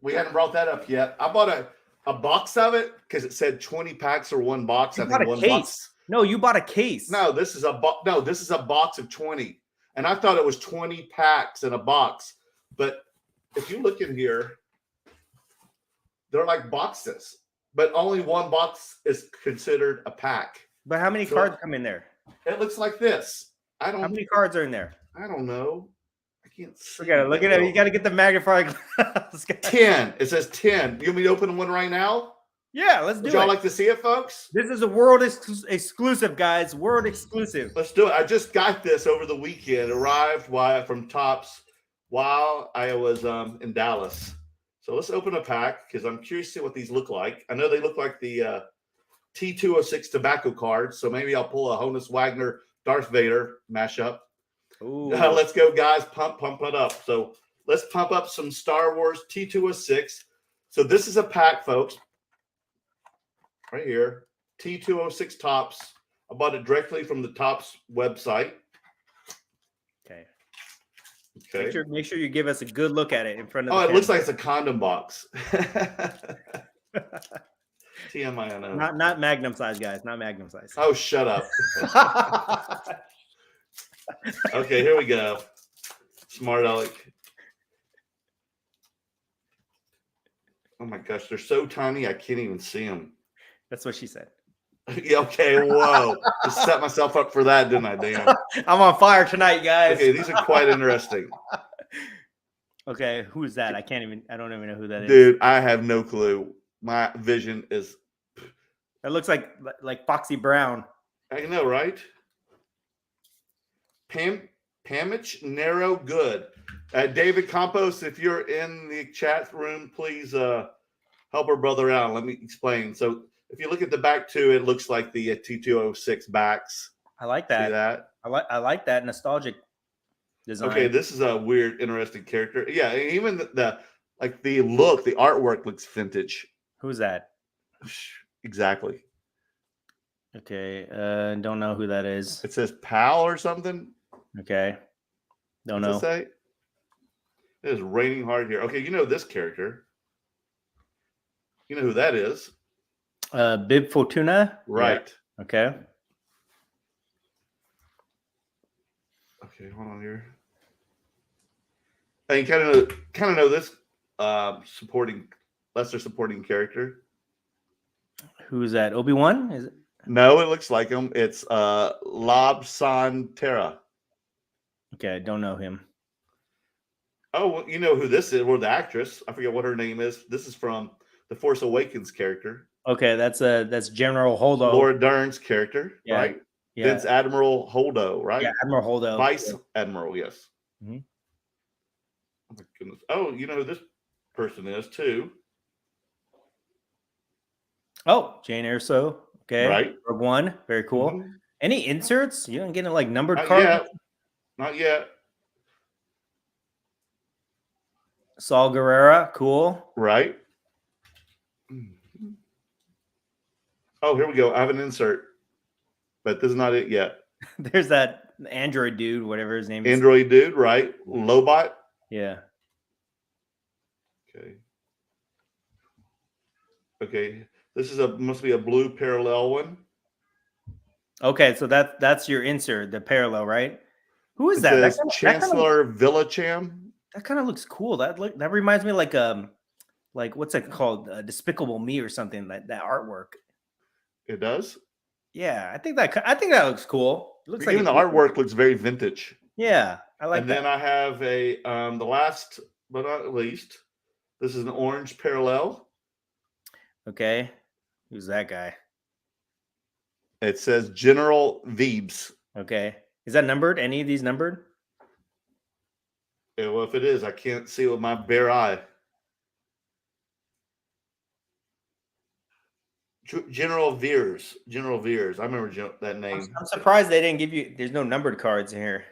we hadn't brought that up yet. I bought a box of it because it said 20 packs or one box. I think one box. No, you bought a case. No, this is a box of 20, and I thought it was 20 packs in a box. But if you look in here, they're like boxes, but only one box is considered a pack. But how many cards come in there? It looks like this. How many cards are in there? I don't know. I can't see. Look at it. You got to get the magnifying glass. 10. It says 10. You want me to open one right now? Yeah, let's do it. Would y'all like to see it, folks? This is a world exclusive, guys. World exclusive. Let's do it. I just got this over the weekend. Arrived from Topps while I was in Dallas. So let's open a pack because I'm curious to see what these look like. I know they look like the T206 tobacco cards, so maybe I'll pull a Honus Wagner Darth Vader mashup. Let's go, guys. Pump it up. So let's pump up some Star Wars T206. So this is a pack, folks. Right here. T206 Tops. I bought it directly from the Tops website. Okay. Okay. Make sure you give us a good look at it in front of the it camera. looks like it's a condom box. TMI, I know. Not Magnum size, guys. Not Magnum size. Oh, shut up. Okay, here we go. Smart Alec. Oh my gosh, they're so tiny I can't even see them. That's what she said. Yeah, okay, whoa. Just set myself up for that, didn't I, Dan? I'm on fire tonight, guys. Okay, these are quite interesting. Okay, who is that? I don't even know who that is. Dude, I have no clue. My vision is... That looks like Foxy Brown. I know, right? Pamich Narrow Good. David Campos, if you're in the chat room, please help our brother out. Let me explain. So if you look at the back too, it looks like the T206 backs. I like that. See that? I like that nostalgic design. Okay, this is a weird, interesting character. Yeah, even the look, the artwork looks vintage. Who's that? Exactly. Okay, don't know who that is. It says Pal or something. Okay, don't know. What's it say? It is raining hard here. Okay, you know this character. You know who that is? Bib Fortuna. Right. Yeah. Okay. Okay, hold on here. And you kind of know this lesser supporting character. Who's that? Obi-Wan? Is it? No, it looks like him. It's Lobsan Terra. Okay, I don't know him. Oh, well, you know who this is? Or the actress. I forget what her name is. This is from the Force Awakens character. Okay, that's General Holdo. Laura Dern's character, right? Yeah. Then it's Admiral Holdo, right? Yeah, Admiral Holdo. Vice Admiral, yes. Mm-hmm. Oh my goodness. Oh, you know who this person is too. Oh, Jane Erso. Okay. Right. Rogue One. Very cool. Mm-hmm. Any inserts? You don't get like numbered Not cards? yet. Not yet. Saul Guerrera. Cool. Right. Oh, here we go. I have an insert, but this is not it yet. There's that Android dude, whatever his name is. Android dude, right? Lobot. Yeah. Okay. Okay. This is must be a blue parallel one. Okay, so that's your insert, the parallel, right? Who is It that? says Chancellor Villacham. That kind of looks cool. That reminds me like what's it called? Despicable Me or something, like that artwork. It does. Yeah, I think that looks cool. It looks Even like the artwork looks very vintage. Yeah, I like and that. And then I have the last but not least, this is an orange parallel. Okay. Who's that guy? It says General Veebs. Okay. Is that numbered? Any of these numbered? Yeah, well, if it is, I can't see with my bare eye. General Veers. General Veers. I remember that name. I'm surprised they didn't give you. There's no numbered cards in here.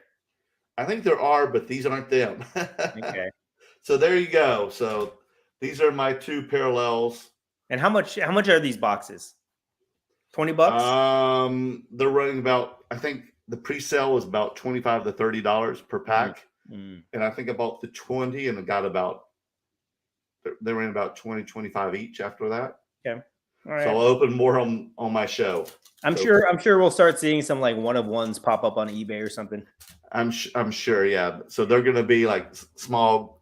I think there are, but these aren't them. Okay. So there you go. So these are my two parallels. And how much are these boxes? $20? They're running about, I think the pre-sale was about $25 to $30 per pack. Mm-hmm. And I think about the 20 and it got about, they ran about 20, 25 each after that. Okay. All right. So I'll open more on my show. I'm sure we'll start seeing some like one of ones pop up on eBay or something. I'm sure. Yeah. So they're going to be like small,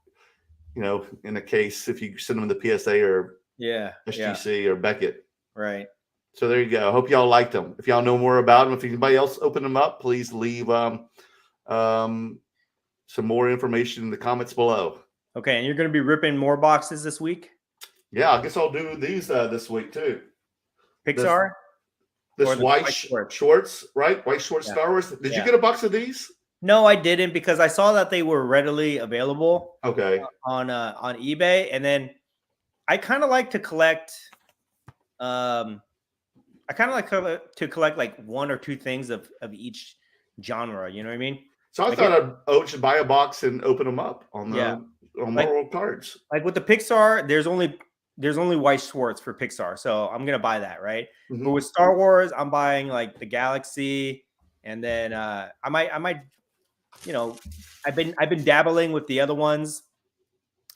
in a case, if you send them the PSA or SGC or Beckett. Right. So there you go. I hope y'all liked them. If y'all know more about them, if anybody else opened them up, please leave some more information in the comments below. Okay, and you're going to be ripping more boxes this week? Yeah, I guess I'll do these this week too. Pixar? This white shorts, right? White shorts Star Wars. Did you get a box of these? No, I didn't because I saw that they were readily available. Okay. On eBay, and then I kind of like to collect. I kind of like to collect like one or two things of each genre. You know what I mean? So I thought I should buy a box and open them up on the on Marvel cards. Like with the Pixar, there's only White Schwartz for Pixar, so I'm gonna buy that, right? Mm-hmm. But with Star Wars, I'm buying like the Galaxy, and then I might, you know, I've been dabbling with the other ones,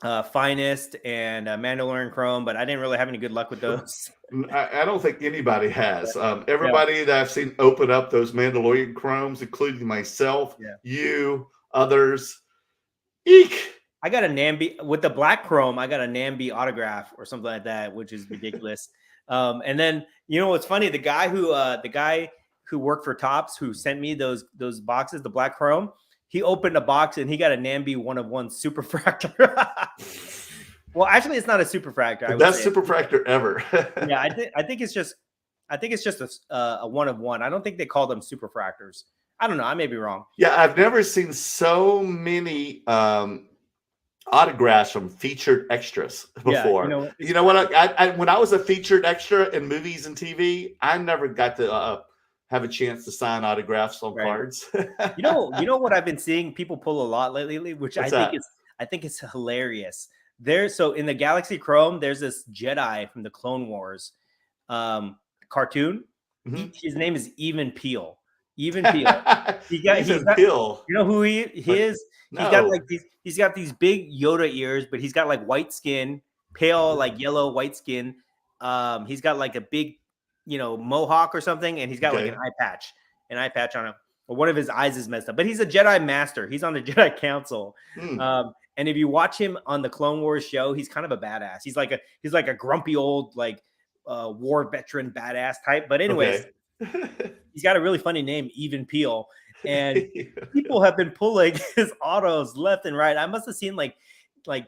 Finest and Mandalorian Chrome, but I didn't really have any good luck with those. I don't think anybody has. Everybody that I've seen open up those Mandalorian Chromes, including myself, you, others, eek. I got a Nambi with the black Chrome. I got a Nambi autograph or something like that, which is ridiculous. And then you know what's funny? The guy who worked for Topps, who sent me those boxes, the black Chrome, he opened a box and he got a Nambi 1/1 Superfractor. Well, actually, it's not a Superfractor. The best Superfractor ever. Yeah, I think it's just a 1/1. I don't think they call them Superfractors. I don't know. I may be wrong. Yeah, I've never seen so many autographs from featured extras before. Yeah, you know what? I when I was a featured extra in movies and TV, I never got to have a chance to sign autographs on cards. You know what I've been seeing people pull a lot lately, which I think is hilarious. So in the Galaxy Chrome, there's this Jedi from the Clone Wars cartoon. Mm-hmm. His name is Even Peel. Even Peel. Peel. You know who he is? No. He's got these big Yoda ears, but he's got like white skin, pale like yellow white skin. He's got like a big, mohawk or something, and he's got like an eye patch on him. But one of his eyes is messed up. But he's a Jedi Master. He's on the Jedi Council. And if you watch him on the Clone Wars show, he's kind of a badass. He's like a grumpy old war veteran badass type. But anyways, he's got a really funny name, Even Peel. And people have been pulling his autos left and right. I must have seen like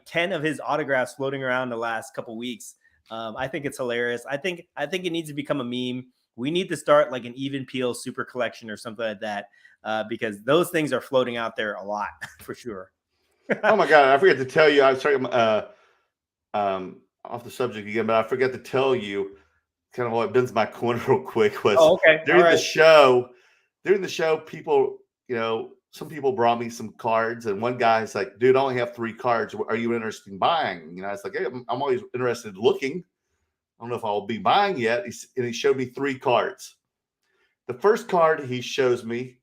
10 of his autographs floating around the last couple weeks. I think it's hilarious. I think it needs to become a meme. We need to start like an Even Peel super collection or something like that, because those things are floating out there a lot for sure. Oh my God. I forgot to tell you, I was talking off the subject again, but I forgot to tell you kind of what bends my corner real quick was during the show, people, some people brought me some cards, and one guy's like, dude, I only have 3 cards. Are you interested in buying? I was like, hey, I'm always interested in looking. I don't know if I'll be buying yet. And he showed me 3 cards. The first card he shows me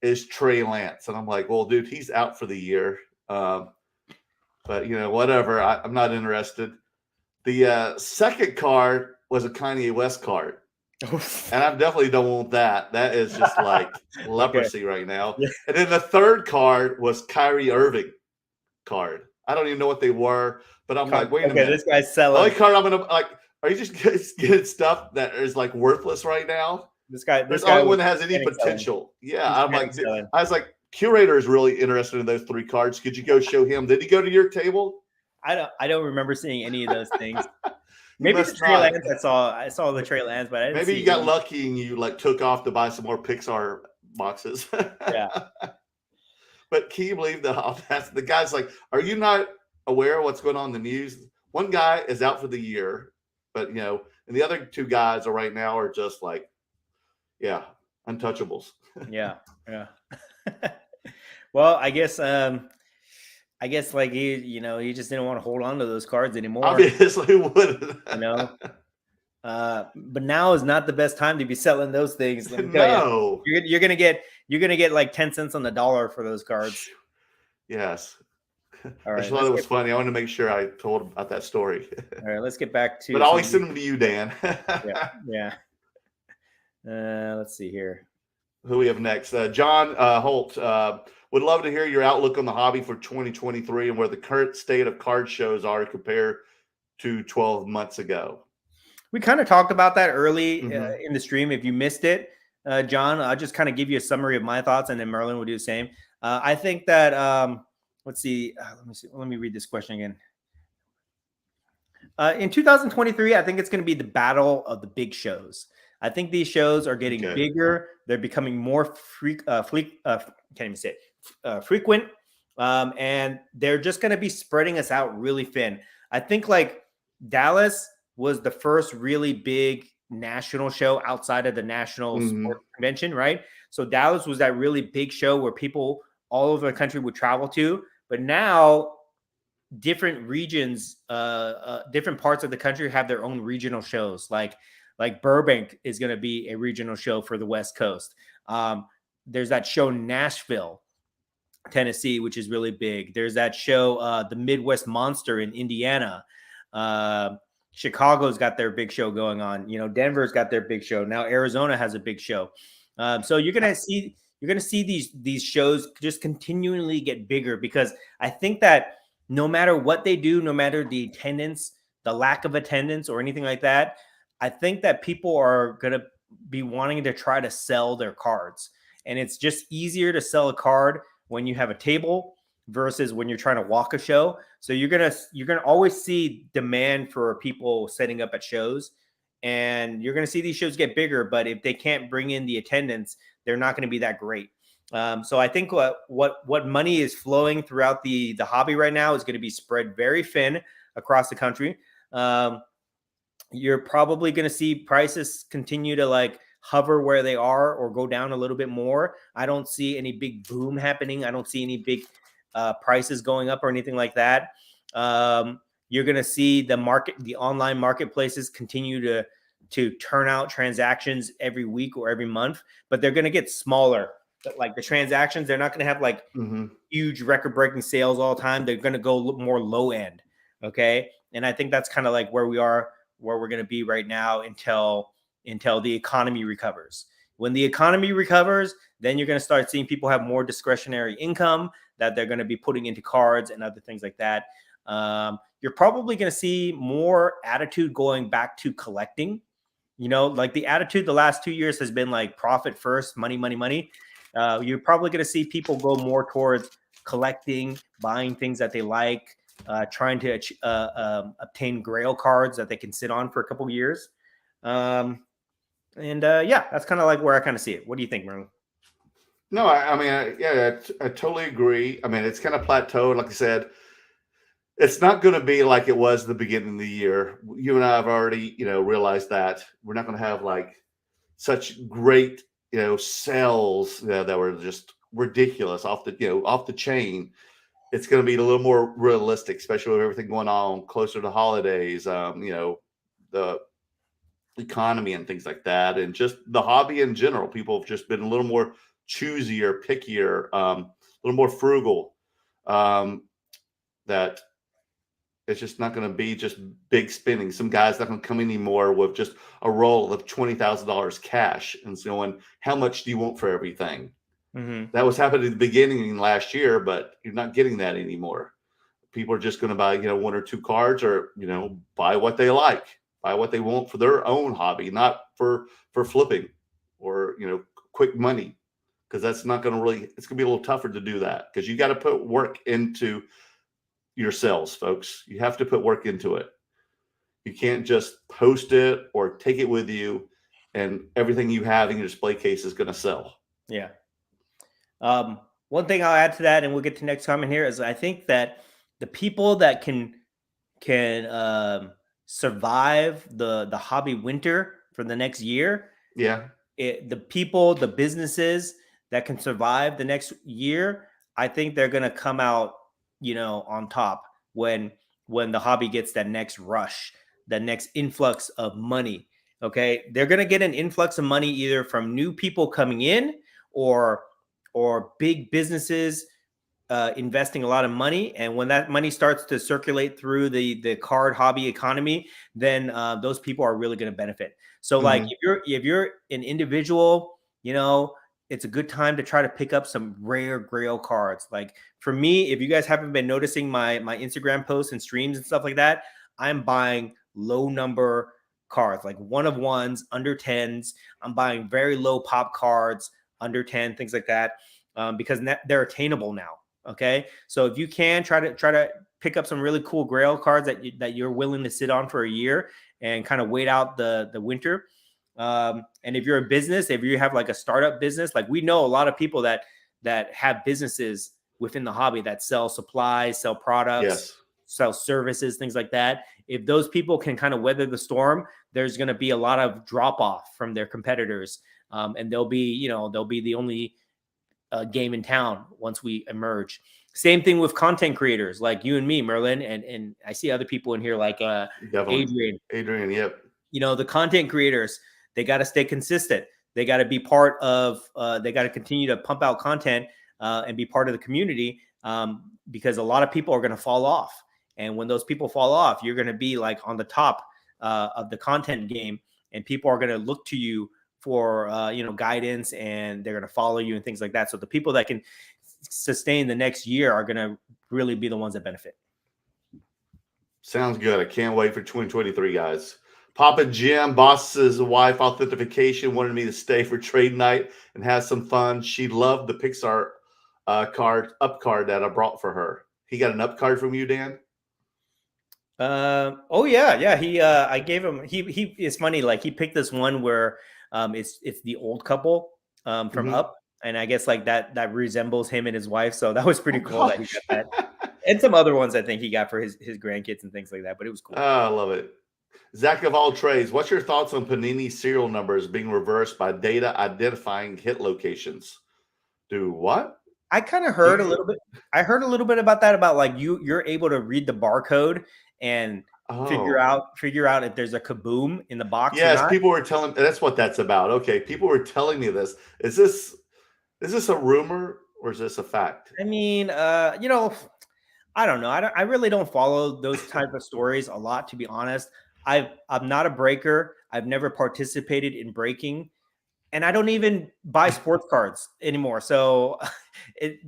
is Trey Lance. And I'm like, well, dude, he's out for the year. But whatever. I'm not interested. The second card was a Kanye West card. And I definitely don't want that. That is just like leprosy right now. Yeah. And then the third card was Kyrie Irving card. I don't even know what they were, but I'm like, wait a minute. This guy's selling. The only card I'm gonna like. Are you just getting stuff that is like worthless right now? This guy only one that has any potential. Selling. Yeah, I was like, Curator is really interested in those 3 cards. Could you go show him? Did he go to your table? I don't remember seeing any of those things. Maybe the Trey Lance I saw the Trey Lance, but I didn't maybe you got lucky and you took off to buy some more Pixar boxes. Yeah. But can you believe the guy's like, are you not aware of what's going on in the news? One guy is out for the year, but and the other 2 guys right now are just like, untouchables. Yeah. Well, I guess like he just didn't want to hold on to those cards anymore. Obviously wouldn't. But now is not the best time to be selling those things. No. You're gonna get like 10 cents on the dollar for those cards. Yes. All right. I just thought it was funny. I wanted to make sure I told about that story. All right, let's get back to. But I always send them to you, Dan. Yeah. Let's see here. Who we have next? John Holt would love to hear your outlook on the hobby for 2023 and where the current state of card shows are compared to 12 months ago. We kind of talked about that early in the stream. If you missed it, John, I'll just kind of give you a summary of my thoughts, and then Merlin will do the same. I think that let's see. Let me read this question again. In 2023, I think it's going to be the battle of the big shows. I think these shows are getting bigger. They're becoming more frequent, and they're just going to be spreading us out really thin. I think Dallas was the first really big national show outside of the national Mhm. sports convention, right? So Dallas was that really big show where people all over the country would travel to. But now different regions, different parts of the country have their own regional shows. Like Burbank is going to be a regional show for the West Coast. There's that show Nashville, Tennessee, which is really big. There's that show, the Midwest Monster in Indiana. Chicago's got their big show going on. Denver's got their big show. Now Arizona has a big show. So you're gonna see these shows just continually get bigger, because I think that no matter what they do, no matter the attendance, the lack of attendance, or anything like that, I think that people are gonna be wanting to try to sell their cards, and it's just easier to sell a card when you have a table versus when you're trying to walk a show. So you're gonna always see demand for people setting up at shows, and you're gonna see these shows get bigger. But if they can't bring in the attendance, they're not going to be that great. So I think what money is flowing throughout the hobby right now is going to be spread very thin across the country. You're probably going to see prices continue to like hover where they are or go down a little bit more. I don't see any big boom happening. I don't see any big prices going up or anything like that. You're going to see the online marketplaces continue to turn out transactions every week or every month, but they're going to get smaller. Like the transactions, they're not going to have like huge record-breaking sales all the time. They're going to go more low end. Okay. And I think that's kind of like where we're going to be right now until the economy recovers. When the economy recovers, then you're going to start seeing people have more discretionary income that they're going to be putting into cards and other things like that. You're probably going to see more attitude going back to collecting. Like the attitude the last 2 years has been like profit first, money, money, money. You're probably going to see people go more towards collecting, buying things that they like, trying to obtain grail cards that they can sit on for a couple years. Yeah, that's kind of like where I kind of see it. What do you think, Merlin? No, I mean, I totally agree. I mean, it's kind of plateaued. Like I said, it's not going to be like it was the beginning of the year. You and I have already, realized that we're not going to have like such great, sales that were just ridiculous off the chain. It's going to be a little more realistic, especially with everything going on closer to holidays. The economy and things like that, and just the hobby in general. People have just been a little more choosier, pickier, a little more frugal. That it's just not going to be just big spending. Some guys not going to come anymore with just a roll of $20,000 cash and so how much do you want for everything? Mm-hmm. That was happening at the beginning last year, but you're not getting that anymore. People are just going to buy, one or two cards, or, buy what they like, buy what they want for their own hobby, not for flipping or, quick money. Because that's not going to it's going to be a little tougher to do that, because you got to put work into your sales, folks. You have to put work into it. You can't just post it or take it with you and everything you have in your display case is going to sell. Yeah. One thing I'll add to that, and we'll get to next comment here, is I think that the people that can survive the hobby winter for the next year, the businesses that can survive the next year, I think they're going to come out, on top when the hobby gets that next rush, that next influx of money. Okay. They're going to get an influx of money either from new people coming in or big businesses investing a lot of money. And when that money starts to circulate through the card hobby economy, then those people are really going to benefit. So like if you're an individual, it's a good time to try to pick up some rare grail cards. Like for me, if you guys haven't been noticing my Instagram posts and streams and stuff like that, I'm buying low number cards, like 1 of 1s, under 10s. I'm buying very low pop cards, under 10, things like that, because they're attainable now. Okay. So if you can try to pick up some really cool grail cards that you're willing to sit on for a year and kind of wait out the winter. And if you're a business, if you have like a startup business, like we know a lot of people that have businesses within the hobby that sell supplies, sell products, sell services, things like that. if those people can kind of weather the storm, there's going to be a lot of drop off from their competitors, and they'll be the only game in town once we emerge. Same thing with content creators like you and me, Merlin, and I see other people in here like Definitely. Adrian, yep. The content creators, they got to stay consistent. They got to be part of. They got to continue to pump out content and be part of the community, because a lot of people are going to fall off. And when those people fall off, you're going to be like on the top of the content game, and people are going to look to you for guidance, and they're going to follow you and things like that. So the people that can sustain the next year are going to really be the ones that benefit. Sounds good. I can't wait for 2023, guys. Papa Jim, boss's wife authentication, wanted me to stay for trade night and have some fun. She loved the Pixar up card that I brought for her. He got an up card from you, Dan? Oh yeah. He I gave him. He. It's funny. Like he picked this one where it's the old couple from Up, and I guess like that resembles him and his wife. So that was pretty cool that he got that, and some other ones I think he got for his grandkids and things like that. But it was cool. Oh, I love it. Zach of all trades, what's your thoughts on Panini serial numbers being reversed by data identifying hit locations? Do what? I kind of heard a little bit. I heard a little bit about that. About like you're able to read the barcode and figure out if there's a kaboom in the box. Yes, people were telling. That's what that's about. Okay, people were telling me this. Is this a rumor or is this a fact? I mean, I don't know. I really don't follow those type of stories a lot, to be honest. I'm not a breaker. I've never participated in breaking, and I don't even buy sports cards anymore. So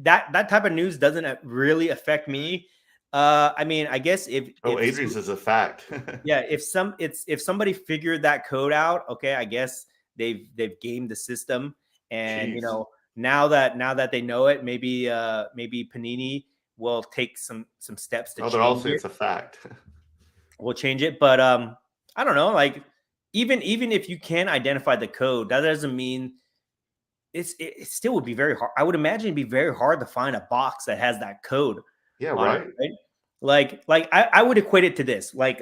that type of news doesn't really affect me. I mean, I guess if Adrian's is a fact. Yeah, if somebody figured that code out, okay, I guess they've gamed the system, and Jeez. now that they know it, maybe Panini will take some steps to change also it. It's a fact. We'll change it, but I don't know. Like even if you can identify the code, that doesn't mean it still would be very hard. I would imagine it'd be very hard to find a box that has that code. Yeah, right. Like I would equate it to this. Like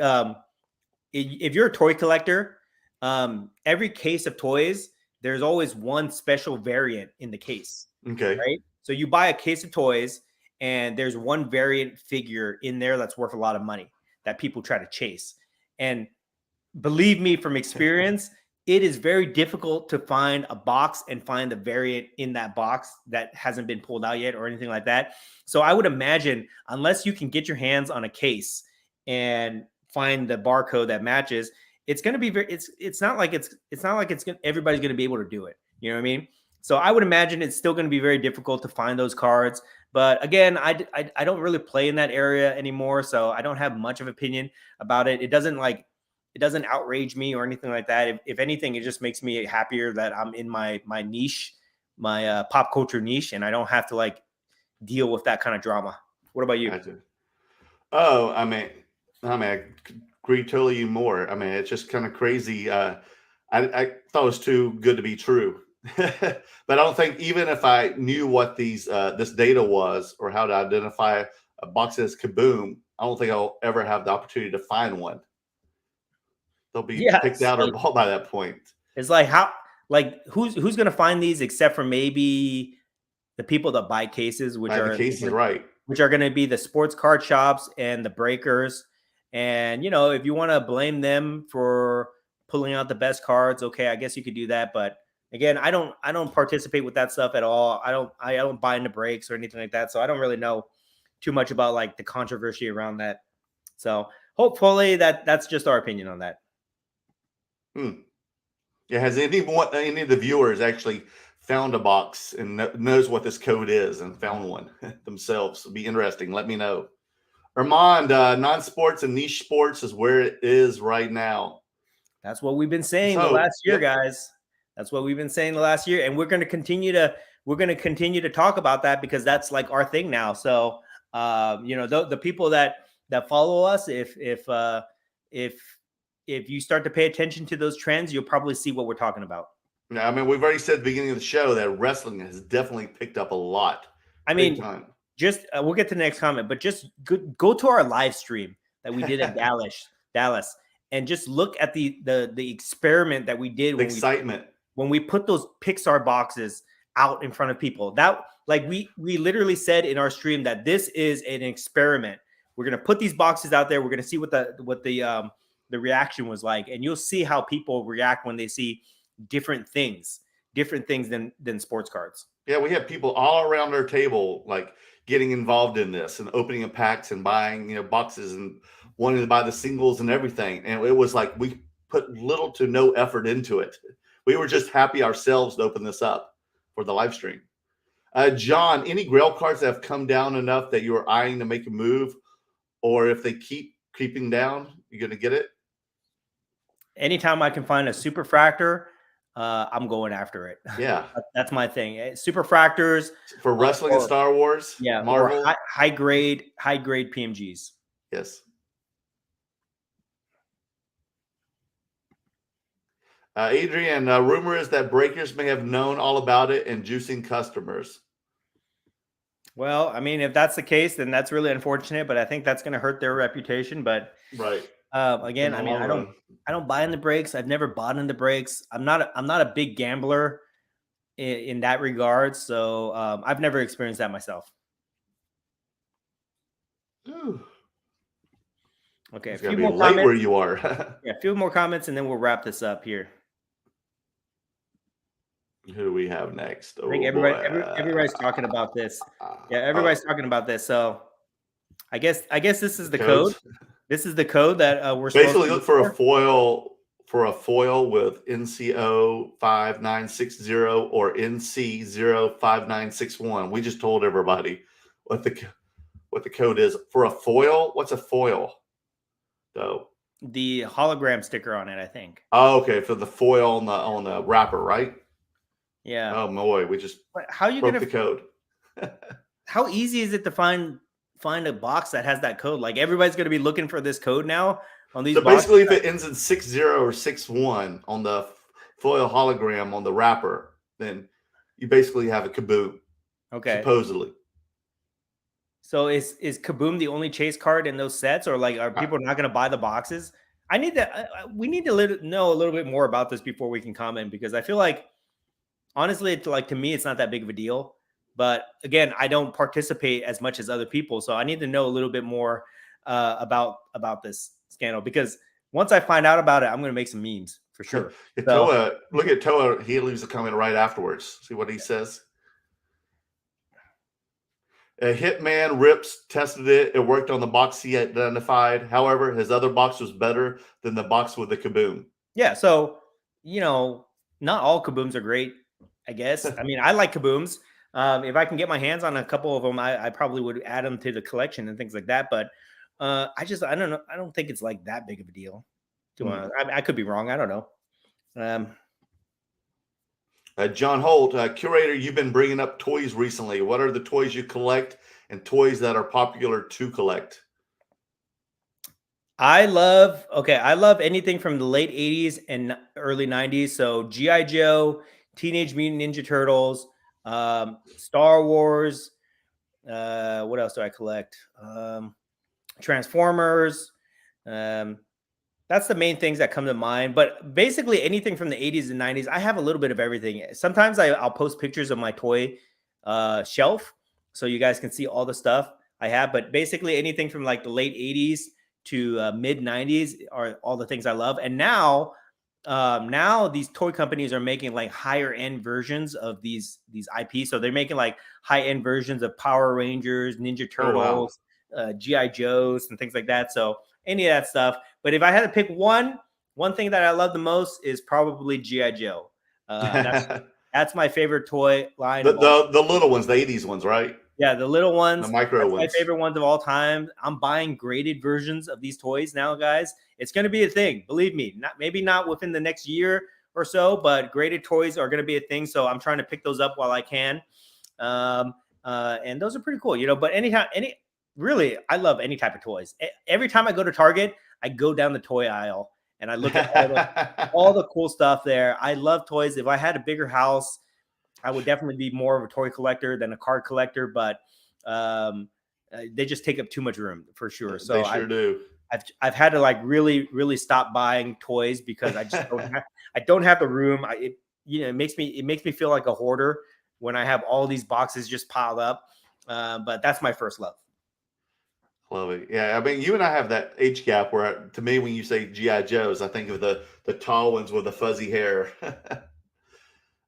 if you're a toy collector, every case of toys, there's always one special variant in the case. Okay. Right. So you buy a case of toys, and there's one variant figure in there that's worth a lot of money that people try to chase. And believe me from experience, it is very difficult to find a box and find the variant in that box that hasn't been pulled out yet or anything like that. So I would imagine, unless you can get your hands on a case and find the barcode that matches, it's going to be it's not like everybody's going to be able to do it. You know what I mean? So I would imagine it's still going to be very difficult to find those cards. But again, I don't really play in that area anymore, so I don't have much of an opinion about it. It doesn't outrage me or anything like that. If anything, it just makes me happier that I'm in my niche, my pop culture niche, and I don't have to like deal with that kind of drama. What about you? Gotcha. Oh, I mean, I agree totally more. I mean, it's just kind of crazy. I thought it was too good to be true. But I don't think, even if I knew what this data was or how to identify a box as kaboom, I don't think I'll ever have the opportunity to find one. They'll be picked out or bought by that point. It's like who's going to find these except for maybe the people that buy cases, which are going to be the sports card shops and the breakers. And if you want to blame them for pulling out the best cards, okay, I guess you could do that. But again, I don't participate with that stuff at all. I don't buy into breaks or anything like that. So I don't really know too much about like the controversy around that. So hopefully that's just our opinion on that. Yeah, has any of the viewers actually found a box and knows what this code is and found one themselves? It'll be interesting. Let me know. Armand, non-sports and niche sports is where it is right now. That's what we've been saying the last year, guys. That's what we've been saying the last year, and we're going to continue to talk about that because that's like our thing now. So, the people that follow us, if you start to pay attention to those trends, you'll probably see what we're talking about. Yeah, I mean, we've already said at the beginning of the show that wrestling has definitely picked up a lot. I mean, just we'll get to the next comment, but just go to our live stream that we did at Dallas Dallas, and just look at the experiment that we did The excitement. when we put those Pixar boxes out in front of people. That, like, we literally said in our stream that this is an experiment. We're gonna put these boxes out there. We're gonna see what the reaction was like, and you'll see how people react when they see different things than sports cards. Yeah, we have people all around our table like getting involved in this and opening up packs and buying, boxes and wanting to buy the singles and everything. And it was like we put little to no effort into it. We were just happy ourselves to open this up for the live stream. John, any grail cards that have come down enough that you are eyeing to make a move, or if they keep creeping down, you're going to get it? Anytime I can find a superfractor, I'm going after it. Yeah. That's my thing. Superfractors for wrestling and Star Wars. Yeah. Marvel. Or high grade PMGs. Yes. Adrian, rumor is that breakers may have known all about it and juicing customers. Well, I mean, if that's the case, then that's really unfortunate, but I think that's going to hurt their reputation. But right. Again, I mean, I don't buy in the breaks. I've never bought in the breaks. I'm not a big gambler in that regard. So I've never experienced that myself. Ooh. Okay. It's a few more comments where you are. Yeah. A few more comments and then we'll wrap this up here. Who do we have next? I think everybody's talking about this. Yeah. Everybody's talking about this. So I guess this is the code. This is the code that we're basically look for a foil with NCO 5960 or NC 05961. We just told everybody what the code is for a foil. What's a foil? So the hologram sticker on it, I think. Oh, okay, for the foil on the wrapper, right? Yeah. Oh boy, we just how you broke the code. How easy is it to find a box that has that code? Like everybody's going to be looking for this code now on these. So basically, if it ends in 60 or 61 on the foil hologram on the wrapper, then you basically have a Kaboom. Okay. Supposedly. So is Kaboom the only chase card in those sets, or like are people not going to buy the boxes? We need to know a little bit more about this before we can comment, because I feel like honestly, to me, it's not that big of a deal. But again, I don't participate as much as other people, so I need to know a little bit more about this scandal, because once I find out about it, I'm going to make some memes for sure. Toa, look at Toa. He leaves a comment right afterwards. See what he says. A Hitman Rips tested it. It worked on the box he identified. However, his other box was better than the box with the Kaboom. Yeah, so not all Kabooms are great, I guess. I mean, I like Kabooms. If I can get my hands on a couple of them, I probably would add them to the collection and things like that. But I don't know. I don't think it's like that big of a deal. I could be wrong. I don't know. John Holt, curator, you've been bringing up toys recently. What are the toys you collect and toys that are popular to collect? I love anything from the late 80s and early 90s. So G.I. Joe, Teenage Mutant Ninja Turtles, Star Wars. What else do I collect? Transformers. That's the main things that come to mind. But basically anything from the 80s and 90s, I have a little bit of everything. Sometimes I'll post pictures of my toy shelf so you guys can see all the stuff I have. But basically anything from like the late 80s to mid 90s are all the things I love. And now these toy companies are making like higher end versions of these IPs. So they're making like high end versions of Power Rangers, Ninja Turtles, G.I. Joes, and things like that. So any of that stuff. But if I had to pick one thing that I love the most is probably G.I. Joe. That's my favorite toy line. The little ones, the 80s ones, right? Yeah, the little ones. The micro ones. My favorite ones of all time. I'm buying graded versions of these toys now, guys. It's going to be a thing. Believe me. Maybe not within the next year or so, but graded toys are going to be a thing. So I'm trying to pick those up while I can. And those are pretty cool, But really, I love any type of toys. Every time I go to Target, I go down the toy aisle and I look at all the cool stuff there. I love toys. If I had a bigger house, I would definitely be more of a toy collector than a card collector, but they just take up too much room for sure. So they sure do. I've had to like really stop buying toys because I just don't have the room. It makes me feel like a hoarder when I have all these boxes just piled up. But that's my first love. Love it. Yeah, I mean, you and I have that age gap where, to me, when you say GI Joes, I think of the tall ones with the fuzzy hair.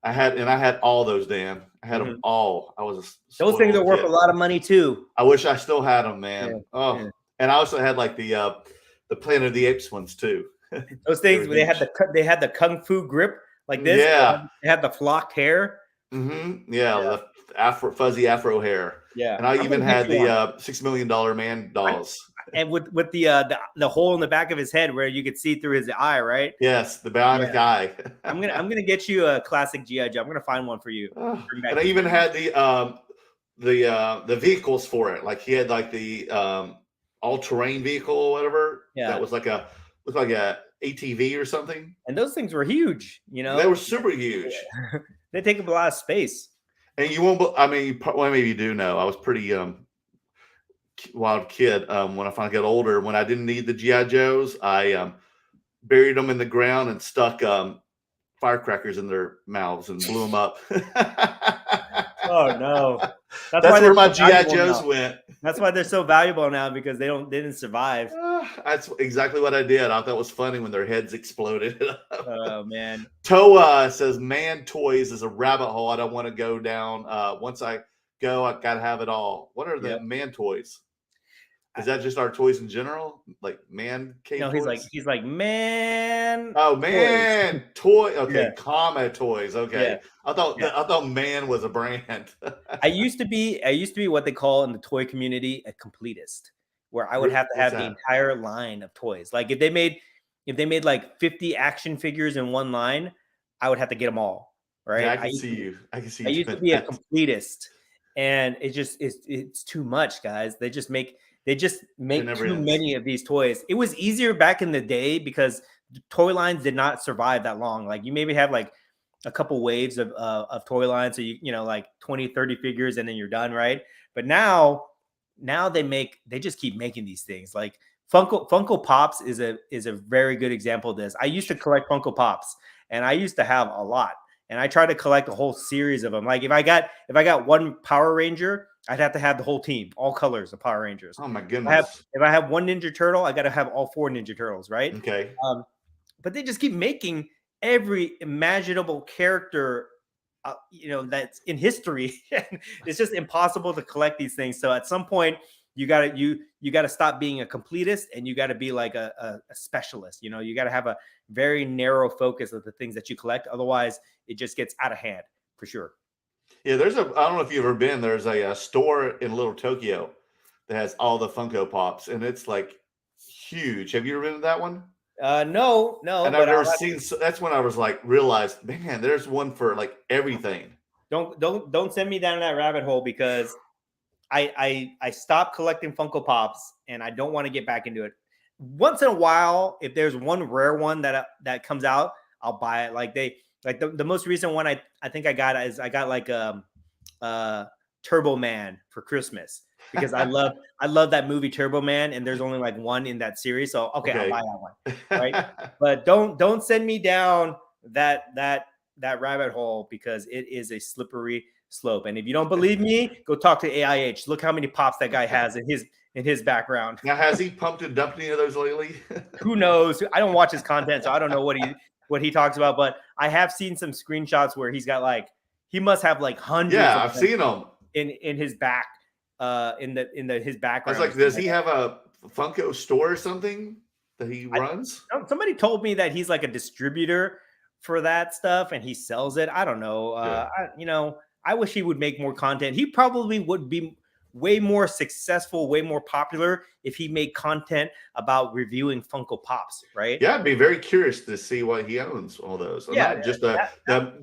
I had all those, Dan. I had them all. I was a those things are worth kid. a lot of money too. I wish I still had them, man. Yeah. Oh, Yeah. and I also had like the Planet of the Apes ones too. Those things they had the kung fu grip like this. Yeah, they had the flocked hair. Mm-hmm. Yeah, the fuzzy afro hair. Yeah, and I even had the $6 Million Man dolls. And with the hole in the back of his head where you could see through his eye, right? Yes, the bionic eye. I'm gonna get you a classic GI Joe. I'm gonna find one for you. And I even had the vehicles for it. Like he had like the all-terrain vehicle or whatever. Yeah, that was looked like a ATV or something. And those things were huge. They were super huge. They take up a lot of space. And you won't. I mean, maybe you do know. I was pretty wild kid. When I finally got older, when I didn't need the GI Joes, I buried them in the ground and stuck firecrackers in their mouths and blew them up. Oh no! That's where my GI Joes went. That's why they're so valuable now, because they didn't survive. That's exactly what I did. I thought it was funny when their heads exploded. Oh man! Toa says, "Man, toys is a rabbit hole I don't want to go down. Once I go, I gotta have it all." What are the man toys? Is that just our toys in general, like man cave? No, toys? he's like man. Oh man, toy. Okay, comma toys. Okay, yeah. I thought man was a brand. I used to be what they call in the toy community a completist, where I would have to have the entire line of toys. Like if they made like 50 action figures in one line, I would have to get them all. Right? Yeah, I can see you. I used to be a completist, and it's too much, guys. They just make too many of these toys. It was easier back in the day because toy lines did not survive that long. Like you maybe have like a couple waves of toy lines. So you know, like 20, 30 figures and then you're done. Right. But now they just keep making these things. Like Funko Pops is a very good example of this. I used to collect Funko Pops and I used to have a lot, and I tried to collect a whole series of them. Like if I got one Power Ranger, I'd have to have the whole team, all colors of Power Rangers. Oh my goodness! If I have one Ninja Turtle, I got to have all 4 Ninja Turtles, right? Okay. But they just keep making every imaginable character, that's in history. It's just impossible to collect these things. So at some point, you gotta stop being a completist, and you gotta be like a specialist. You know, you gotta have a very narrow focus of the things that you collect. Otherwise, it just gets out of hand for sure. Yeah, I don't know if you've ever been. There's a store in Little Tokyo that has all the Funko Pops, and it's like huge. Have you ever been to that one? No. And I've never seen. So that's when I was like, realized, man, there's one for like everything. Don't send me down that rabbit hole, because I stopped collecting Funko Pops, and I don't want to get back into it. Once in a while, if there's one rare one that comes out, I'll buy it. Like the most recent one I think I got like Turbo Man for Christmas, because I love that movie Turbo Man, and there's only like one in that series. So okay. I'll buy that one. Right. But don't send me down that rabbit hole, because it is a slippery slope. And if you don't believe me, go talk to AIH. Look how many pops that guy has in his background. Now, has he pumped and dumped any of those lately? Who knows? I don't watch his content, so I don't know what he talks about, but I have seen some screenshots where he's got he must have like hundreds. Yeah, I've seen them in his back, his background. I was like, does he have a Funko store or something that he runs? Somebody told me that he's like a distributor for that stuff and he sells it. I don't know. I wish he would make more content. He probably would be way more successful, way more popular if he made content about reviewing Funko Pops, right? Yeah, I'd be very curious to see why he owns all those. Not just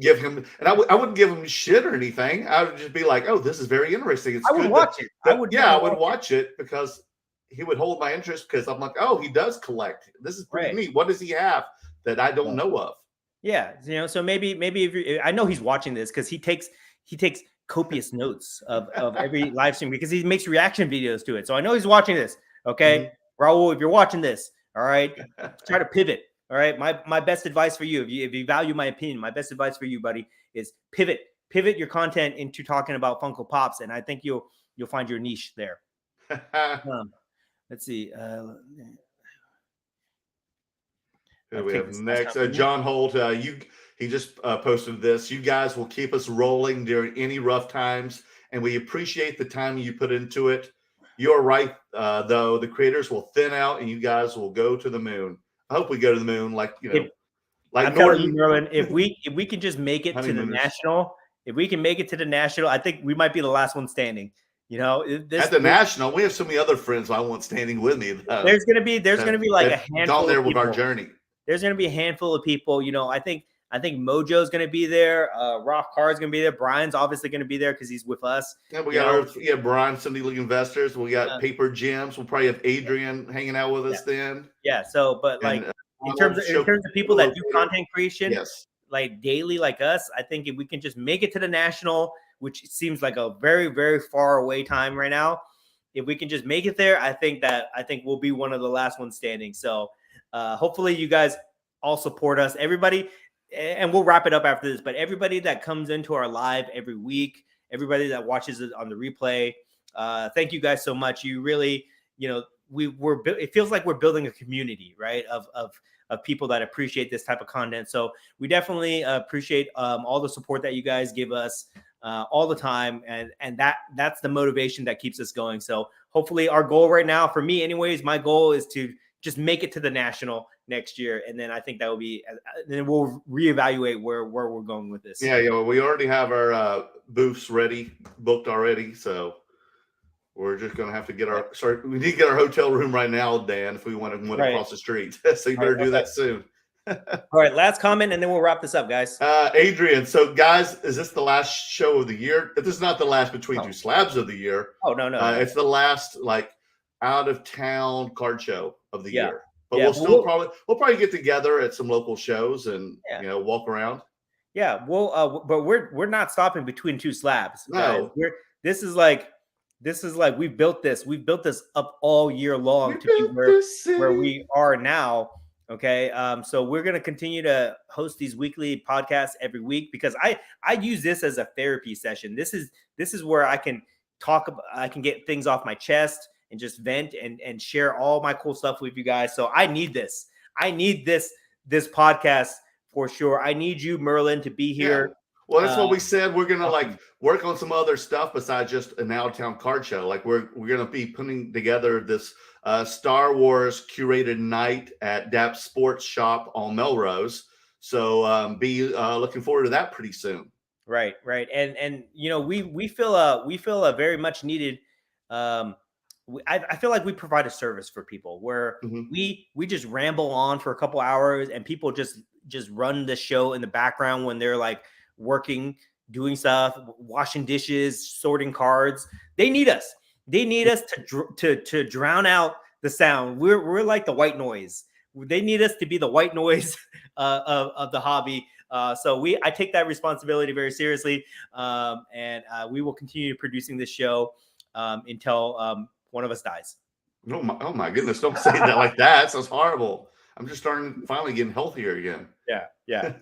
give him, and I wouldn't give him shit or anything. I would just be like, oh, this is very interesting. It's I would watch it. I would watch it because he would hold my interest, because I'm like, oh, he does collect. This is pretty neat. What does he have that I don't know of? Yeah, so maybe if I know he's watching this, because he takes copious notes of every live stream, because he makes reaction videos to it. So I know he's watching this. Okay. Raul, if you're watching this, all right, try to pivot. All right, my best advice for you, if you value my opinion, my best advice for you, buddy, is pivot your content into talking about Funko Pops, and I think you'll find your niche there. Let's see. Who we have next? John Holt. He just posted this. You guys will keep us rolling during any rough times, and we appreciate the time you put into it. You're right, though. The creators will thin out, and you guys will go to the moon. I hope we go to the moon, like I'm telling you, Merlin. If we can just make it to the national, if we can make it to the national, I think we might be the last one standing. You know, at the national, we have so many other friends I want standing with me. There's gonna be like a handful. Gone there of with our journey. There's gonna be a handful of people. You know, I think Mojo's gonna be there. Rock Carr's gonna be there. Brian's obviously gonna be there because he's with us. Yeah, we got Brian, Cindy League Investors. We got Paper Gems. We'll probably have Adrian hanging out with us then. Yeah. So, but like in terms of people that do content creation, like daily, like us, I think if we can just make it to the national, which seems like a very, very far away time right now, if we can just make it there, I think we'll be one of the last ones standing. So hopefully you guys all support us, everybody, and we'll wrap it up after this. But everybody that comes into our live every week, everybody that watches it on the replay, thank you guys so much. You really, it feels like we're building a community, right? Of people that appreciate this type of content. So we definitely appreciate all the support that you guys give us all the time. And that's the motivation that keeps us going. So hopefully our goal right now, for me anyways, my goal is to just make it to the national next year. And then I think that will be, then we'll reevaluate where we're going with this. Yeah. We already have our booths booked already. So we're just going to have to get we need to get our hotel room right now, Dan, if we want to win across the street. So you better do that soon. All right, last comment, and then we'll wrap this up, guys. Adrian, so guys, is this the last show of the year? This is not the last Between Two Slabs of the year. Oh, no. It's the last, out of town card show of the year. But we'll probably get together at some local shows and walk around. Yeah, but we're not stopping Between Two Slabs. No, guys. This is like we've built this up all year long to be where we are now. Okay. So we're going to continue to host these weekly podcasts every week because I use this as a therapy session. This is where I can I can get things off my chest and just vent and share all my cool stuff with you guys. So I need this. I need this podcast for sure. I need you, Merlin, to be here. Yeah. Well, that's what we said. We're going to work on some other stuff besides just an out-of-town card show. We're going to be putting together this Star Wars curated night at DAP Sports Shop on Melrose. So be looking forward to that pretty soon. Right. And we feel a very much needed. I feel like we provide a service for people where we just ramble on for a couple hours and people just run the show in the background when they're working, doing stuff, washing dishes, sorting cards. They need us. They need us to drown out the sound. We're like the white noise. They need us to be the white noise of the hobby. So I take that responsibility very seriously, and we will continue producing this show until one of us dies. Oh my goodness! Don't say that like that. That sounds horrible. I'm just finally getting healthier again. Yeah.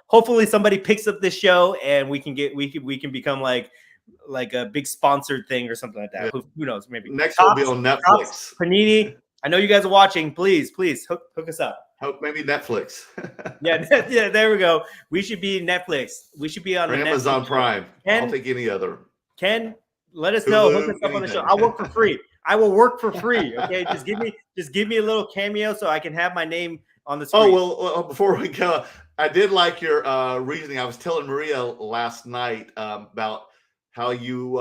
Hopefully somebody picks up this show and we can become like a big sponsored thing or something like that. Yeah. Who knows? Maybe next will be on Netflix. Panini. I know you guys are watching. Please hook us up. Hope maybe Netflix. yeah. There we go. We should be Netflix. We should be on Amazon Netflix. Prime. I'll take any other. Ken, let us know. Hook us up on the show. I'll work for free. I will work for free. Okay, just give me a little cameo so I can have my name on the screen. Oh well, before we go, I did like your reasoning. I was telling Maria last night about how you.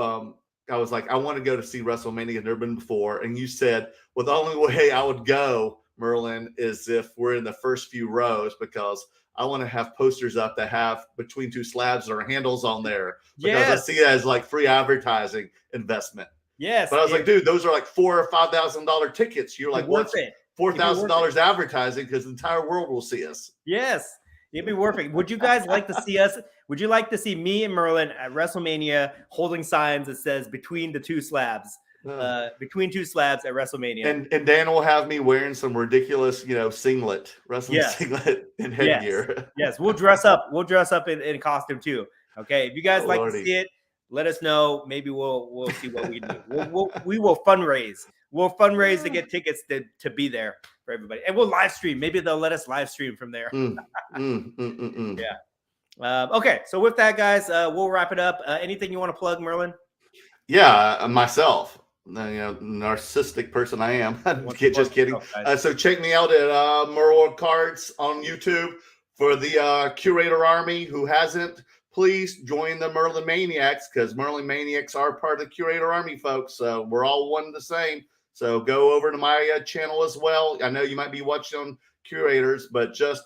I was like, I want to go to see WrestleMania. I've never been before, and you said, well, the only way I would go, Merlin, is if we're in the first few rows because I want to have posters up that have Between Two Slabs or handles on there because I see it as free advertising investment. Yes, but I was like, dude, those are $4,000 or $5,000 tickets. You're like, what's $4,000 advertising? Because the entire world will see us. Yes, it'd be worth it. Would you guys like to see us? Would you like to see me and Merlin at WrestleMania holding signs that says Between the Two Slabs? between two slabs at WrestleMania. And Dan will have me wearing some ridiculous, singlet, wrestling singlet and headgear. Yes, we'll dress up. We'll dress up in costume too. Okay, if you guys like Lordy. to see it, let us know. Maybe we'll see what we do. We will fundraise. We'll fundraise to get tickets to be there for everybody, and we'll live stream. Maybe they'll let us live stream from there. Yeah. Okay, so with that, guys, we'll wrap it up. Anything you want to plug, Merlin? Yeah, myself. Narcissistic person I am. Just kidding. So check me out at Merle Cards on YouTube. For the Curator Army who hasn't, please join the Merlin Maniacs, because Merlin Maniacs are part of the Curator Army, folks. So we're all one and the same. So go over to my channel as well. I know you might be watching on Curators, but just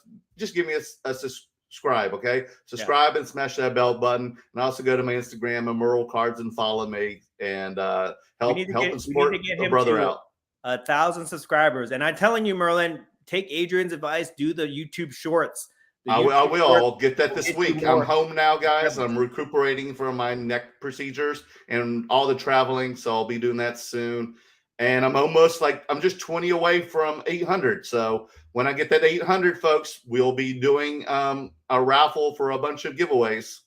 give me a subscribe, okay? Subscribe and smash that bell button. And also go to my Instagram, Merle Cards, and follow me and help and support a brother out. 1,000 subscribers. And I'm telling you, Merlin, take Adrian's advice. Do the YouTube Shorts. I will. I'll get that this week. I'm home now, guys. I'm recuperating from my neck procedures and all the traveling, so I'll be doing that soon. And I'm just 20 away from 800. So when I get that 800, folks, we'll be doing a raffle for a bunch of giveaways.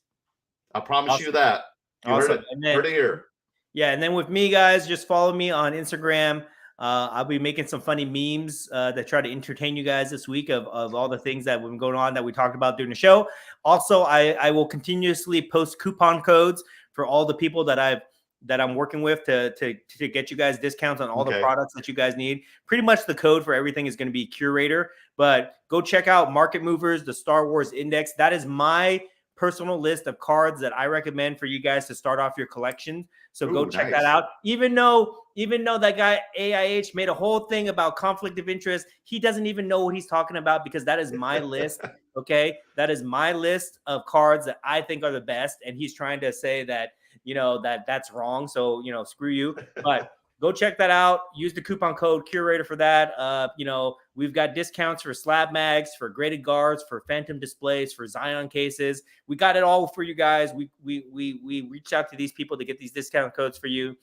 I promise you that. You heard it here. Yeah, and then with me, guys, just follow me on Instagram. I'll be making some funny memes that try to entertain you guys this week of all the things that have been going on that we talked about during the show. Also, I will continuously post coupon codes for all the people that I'm working with to get you guys discounts on all the products that you guys need. Pretty much the code for everything is going to be Curator, but go check out Market Movers, the Star Wars Index. That is my personal list of cards that I recommend for you guys to start off your collection. So go check that out. Even though that guy AIH made a whole thing about conflict of interest, he doesn't even know what he's talking about, because that is my list. Okay. That is my list of cards that I think are the best. And he's trying to say that, that's wrong. So, screw you, but go check that out. Use the coupon code Curator for that. We've got discounts for slab mags, for graded guards, for phantom displays, for Zion cases. We got it all for you guys. We reached out to these people to get these discount codes for you.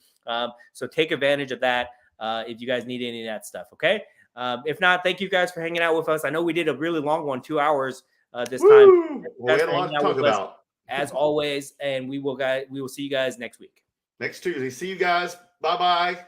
So take advantage of that if you guys need any of that stuff. Okay. If not, thank you guys for hanging out with us. I know we did a really long one, 2 hours this time. We had a lot to talk about. As always, and we will see you guys next week. Next Tuesday. See you guys. Bye-bye.